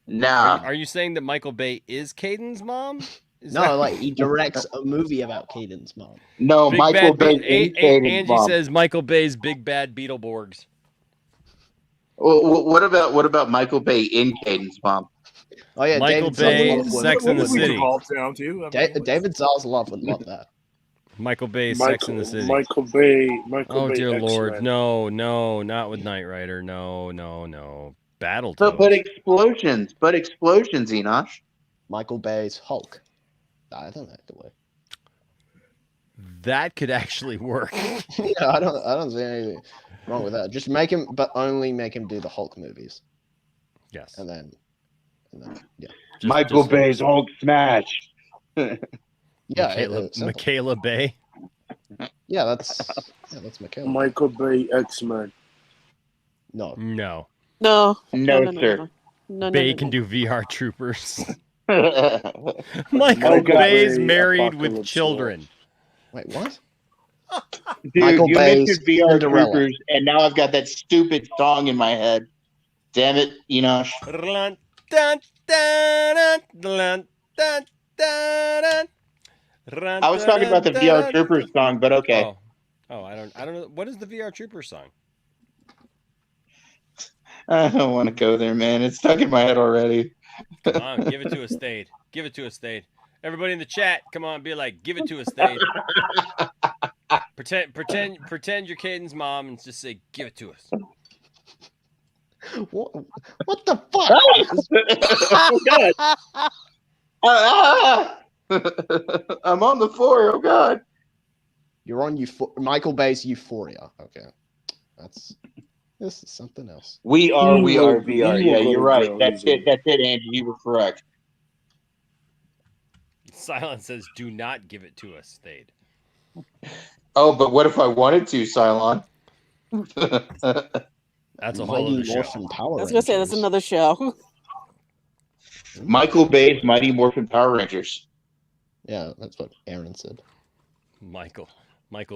Nah. Are you saying that Michael Bay is Caden's mom? Is No, that- like he directs a movie about Caden's mom. No, Big Michael Bad Bay Be- in Caden's Angie mom. says Michael Bay's Big Bad Beetleborgs. Well, what about Michael Bay in Caden's mom? Oh yeah, Michael David Bay, Zaslav would- Sex and the What we City. devolved down to. I mean, David Zaslav would love that. Michael Bay's Sex and the City. Michael Bay. Michael Oh Bay dear X-Men. Lord, no, not with Knight Rider. No. Battletoads. But explosions, Enosh. Michael Bay's Hulk. I don't like the way. That could actually work. Yeah, I don't see anything wrong with that. Just make him, but only make him do the Hulk movies. Yes. And then yeah. Michael Bay's Hulk smash. Yeah, Michaela Bay. Yeah, that's Michaela. Michael Bay X-Men. No. No. No, sir. Bay can do VR Troopers. Michael Michael Bay's Bay married with Apocalypse children. Wait, what? Dude, Michael you Bay's mentioned VR Cinderella. Troopers, and now I've got that stupid song in my head. Damn it, Enosh. I was talking about the VR Troopers song, but okay. Oh, I don't know. What is the VR Troopers song? I don't want to go there, man. It's stuck in my head already. Come on, give it to us, Stade. Give it to us, Stade. Everybody in the chat, come on, be like, give it to us, Stade. Pretend you're Caden's mom and just say, give it to us. What the fuck? Oh, God. I'm on the floor. Oh, God. You're on Michael Bay's Euphoria. Okay. This is something else. We are VR. Yeah, you're right. Joe, That's easy. it, Angie. You were correct. Silence says, do not give it to us, Stade. Oh, but what if I wanted to, Cylon? That's a whole other show. Morphin Power I was gonna say that's another show. Michael Bay's Mighty Morphin Power Rangers. Yeah, that's what Aaron said. Michael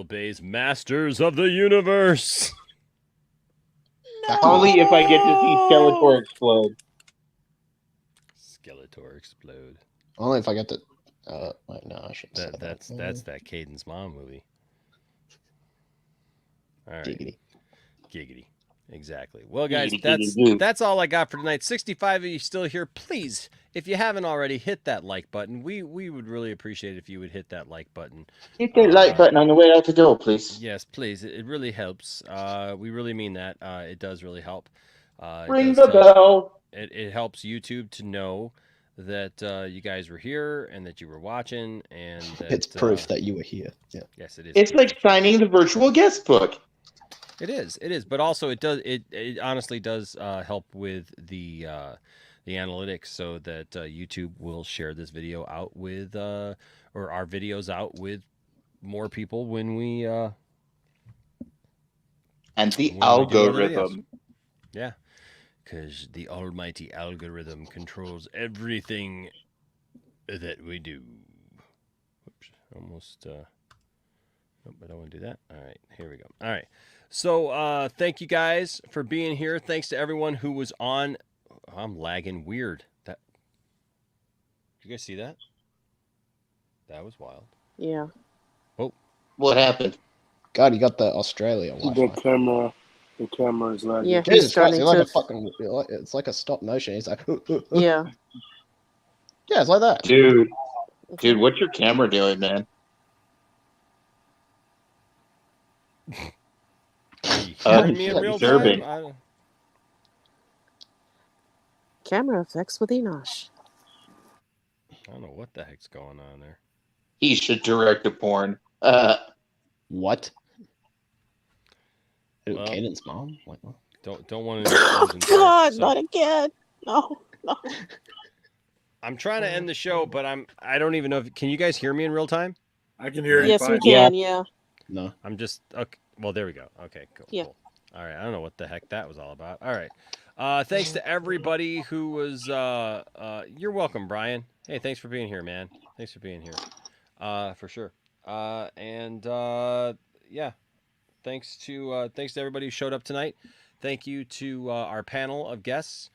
Bay's Masters of the Universe. Only if I get to see Skeletor explode. Skeletor explode. Only if I get to. Wait, no, I shouldn't say that. That's that Caden's mom movie. All right. Giggity. Giggity. Exactly. Well, guys, that's all I got for tonight. 65 of you still here. Please, if you haven't already, hit that like button. We would really appreciate it if you would hit that like button. Hit that like button on the way out the door, please. Yes, please. It really helps. We really mean that. It does really help. Ring the bell. It helps YouTube to know that you guys were here and that you were watching, and that, it's proof that you were here. Yeah. Yes, it is. It's like signing the virtual guest book. It is, but also it does. It honestly does help with the analytics, so that YouTube will share this video out with or our videos out with more people when we and the algorithm. Yeah, because the almighty algorithm controls everything that we do. Oops, almost. Nope, I don't want to do that. All right, here we go. All right. So thank you guys for being here. Thanks to everyone who was on. I'm lagging weird. Did you guys see that? That was wild. Yeah. Oh. What happened? God, you got the Australia one. The camera is lagging. Yeah, Jesus Christ, starting like to- a fucking, it's like a stop motion. He's like, Yeah. Yeah, it's like that. Dude, what's your camera doing, man? Hearing me in real disturbing. time? Camera effects with Enosh. I don't know what the heck's going on there. He should direct a porn. What? Well, Caden's mom? Like, what? Don't want to. God, not again. No. I'm trying to end the show, but I don't even know if can you guys hear me in real time? I can hear you. Yes, fine. we can. Yeah. No. I'm just okay. Well, there we go. Okay, cool. Yeah. Cool. All right. I don't know what the heck that was all about. All right. Thanks to everybody who was. You're welcome, Brian. Hey, thanks for being here, man. Thanks for being here. For sure. Yeah. Thanks to everybody who showed up tonight. Thank you to our panel of guests.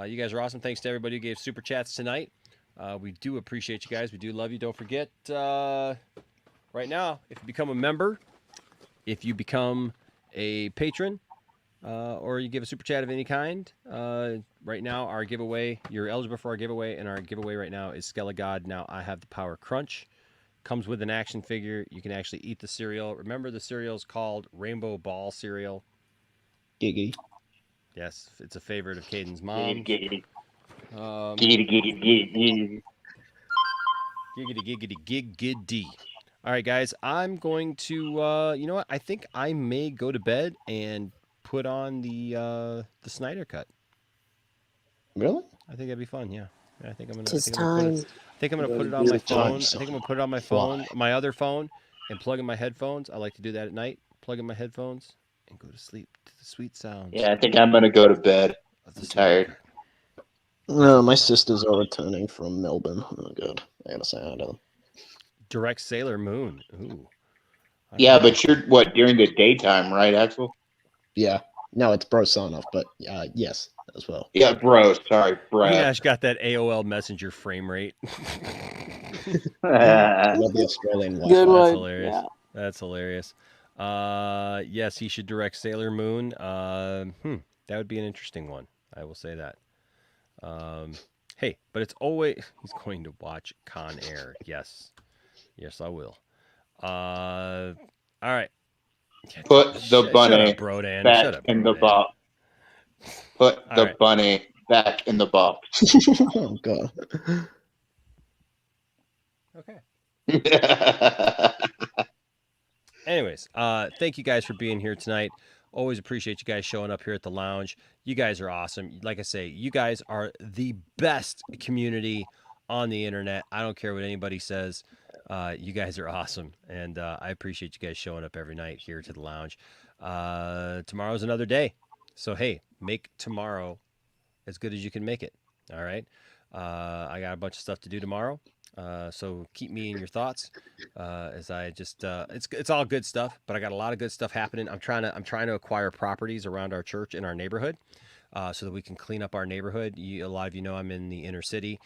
You guys are awesome. Thanks to everybody who gave super chats tonight. We do appreciate you guys. We do love you. Don't forget, right now, if you become a member, if you become a patron, or you give a super chat of any kind, right now our giveaway, you're eligible for our giveaway, and our giveaway right now is Skelegod. Now I Have the Power Crunch. Comes with an action figure. You can actually eat the cereal. Remember, the cereal is called Rainbow Ball cereal. Giggity. Yes, it's a favorite of Caden's mom. Giggity. Giggity. All right, guys, I'm going to, you know what? I think I may go to bed and put on the Snyder Cut. Really? I think that'd be fun. Yeah, I think I'm gonna. Tis time. I think I'm gonna put it on my phone. I think I'm gonna put it on my phone, my other phone, and plug in my headphones. I like to do that at night. Plug in my headphones and go to sleep to the sweet sounds. Yeah, I think I'm gonna go to bed. I'm tired. No, my sisters are returning from Melbourne. Oh god, I gotta say hi to them. Direct Sailor Moon. Ooh. Yeah, but you're during the daytime, right, Axel? Yeah. No, it's Bro Sarnoff, but yes, as well. Yeah, bro. Sorry, bro. Nash got that AOL Messenger frame rate. Love the Australian Good Wi-Fi. That's one. hilarious. Yeah. That's hilarious. Yes, he should direct Sailor Moon. That would be an interesting one. I will say that. Hey, but it's always he's going to watch Con Air. Yes, I will. All right. Put the bunny Brodan. back in the box. Put the right. bunny back in the box. Oh god. Okay. Anyways, thank you guys for being here tonight. Always appreciate you guys showing up here at the lounge. You guys are awesome. Like I say, you guys are the best community on the internet. I don't care what anybody says. You guys are awesome, and I appreciate you guys showing up every night here to the lounge. Tomorrow's another day, so hey, make tomorrow as good as you can make it. All right. I got a bunch of stuff to do tomorrow, so keep me in your thoughts. As I just, it's all good stuff, but I got a lot of good stuff happening. I'm trying to acquire properties around our church in our neighborhood, so that we can clean up our neighborhood. A lot of you know I'm in the inner city.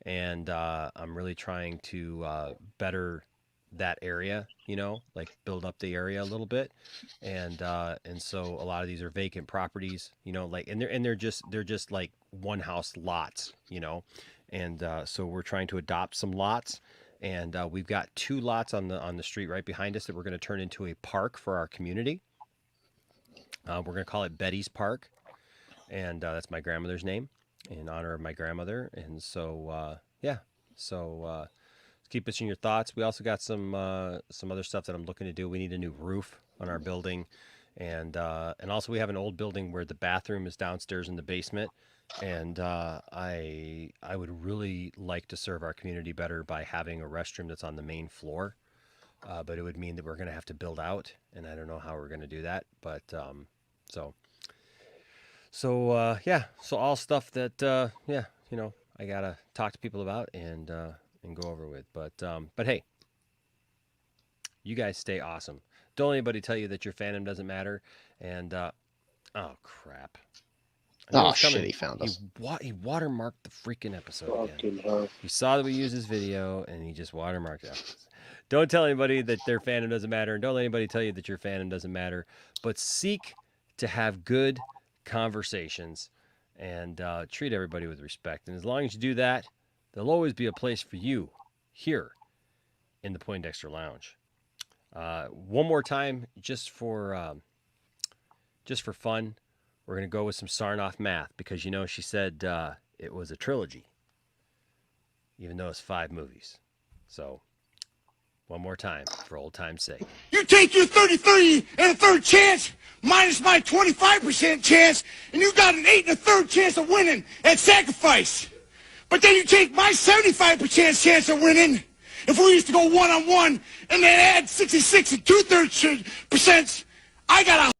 And I'm really trying to better that area, you know, like build up the area a little bit. And so a lot of these are vacant properties, you know, like, and they're just like one house lots, you know. And so we're trying to adopt some lots, and we've got 2 lots on the street right behind us that we're going to turn into a park for our community. We're going to call it Betty's Park, and that's my grandmother's name in honor of my grandmother. And so keep us in your thoughts. We also got some other stuff that I'm looking to do. We need a new roof on our building, and also we have an old building where the bathroom is downstairs in the basement. And I would really like to serve our community better by having a restroom that's on the main floor, but it would mean that we're going to have to build out, and I don't know how we're going to do that. But so all stuff that you know, I gotta talk to people about and go over with. But hey, you guys stay awesome. Don't let anybody tell you that your fandom doesn't matter. And oh crap. Oh shit! He found us. He watermarked the freaking episode again. Hell. He saw that we used his video, and he just watermarked it. Don't tell anybody that their fandom doesn't matter, and don't let anybody tell you that your fandom doesn't matter. But seek to have good conversations and treat everybody with respect. And as long as you do that, there'll always be a place for you here in the Poindexter Lounge. One more time, just for fun. We're going to go with some Sarnoff math because, you know, she said it was a trilogy, even though it's 5 movies. So, one more time for old time's sake. You take your 33 and a third chance minus my 25% chance, and you got an 8 and a third chance of winning at sacrifice. But then you take my 75% chance of winning. If we used to go 1-on-1 and then add 66 and 2/3%, I got a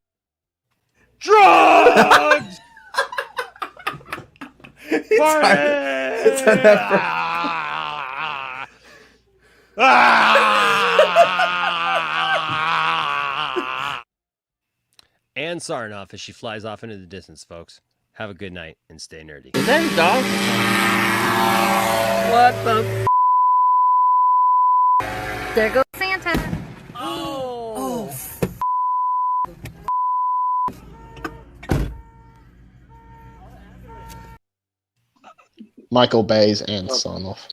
drugs! It's an effort. And Sarnoff as she flies off into the distance, folks. Have a good night and stay nerdy. Is that a dog? What the? There goes Santa. Oh. Michael Bay's and Sarnoff.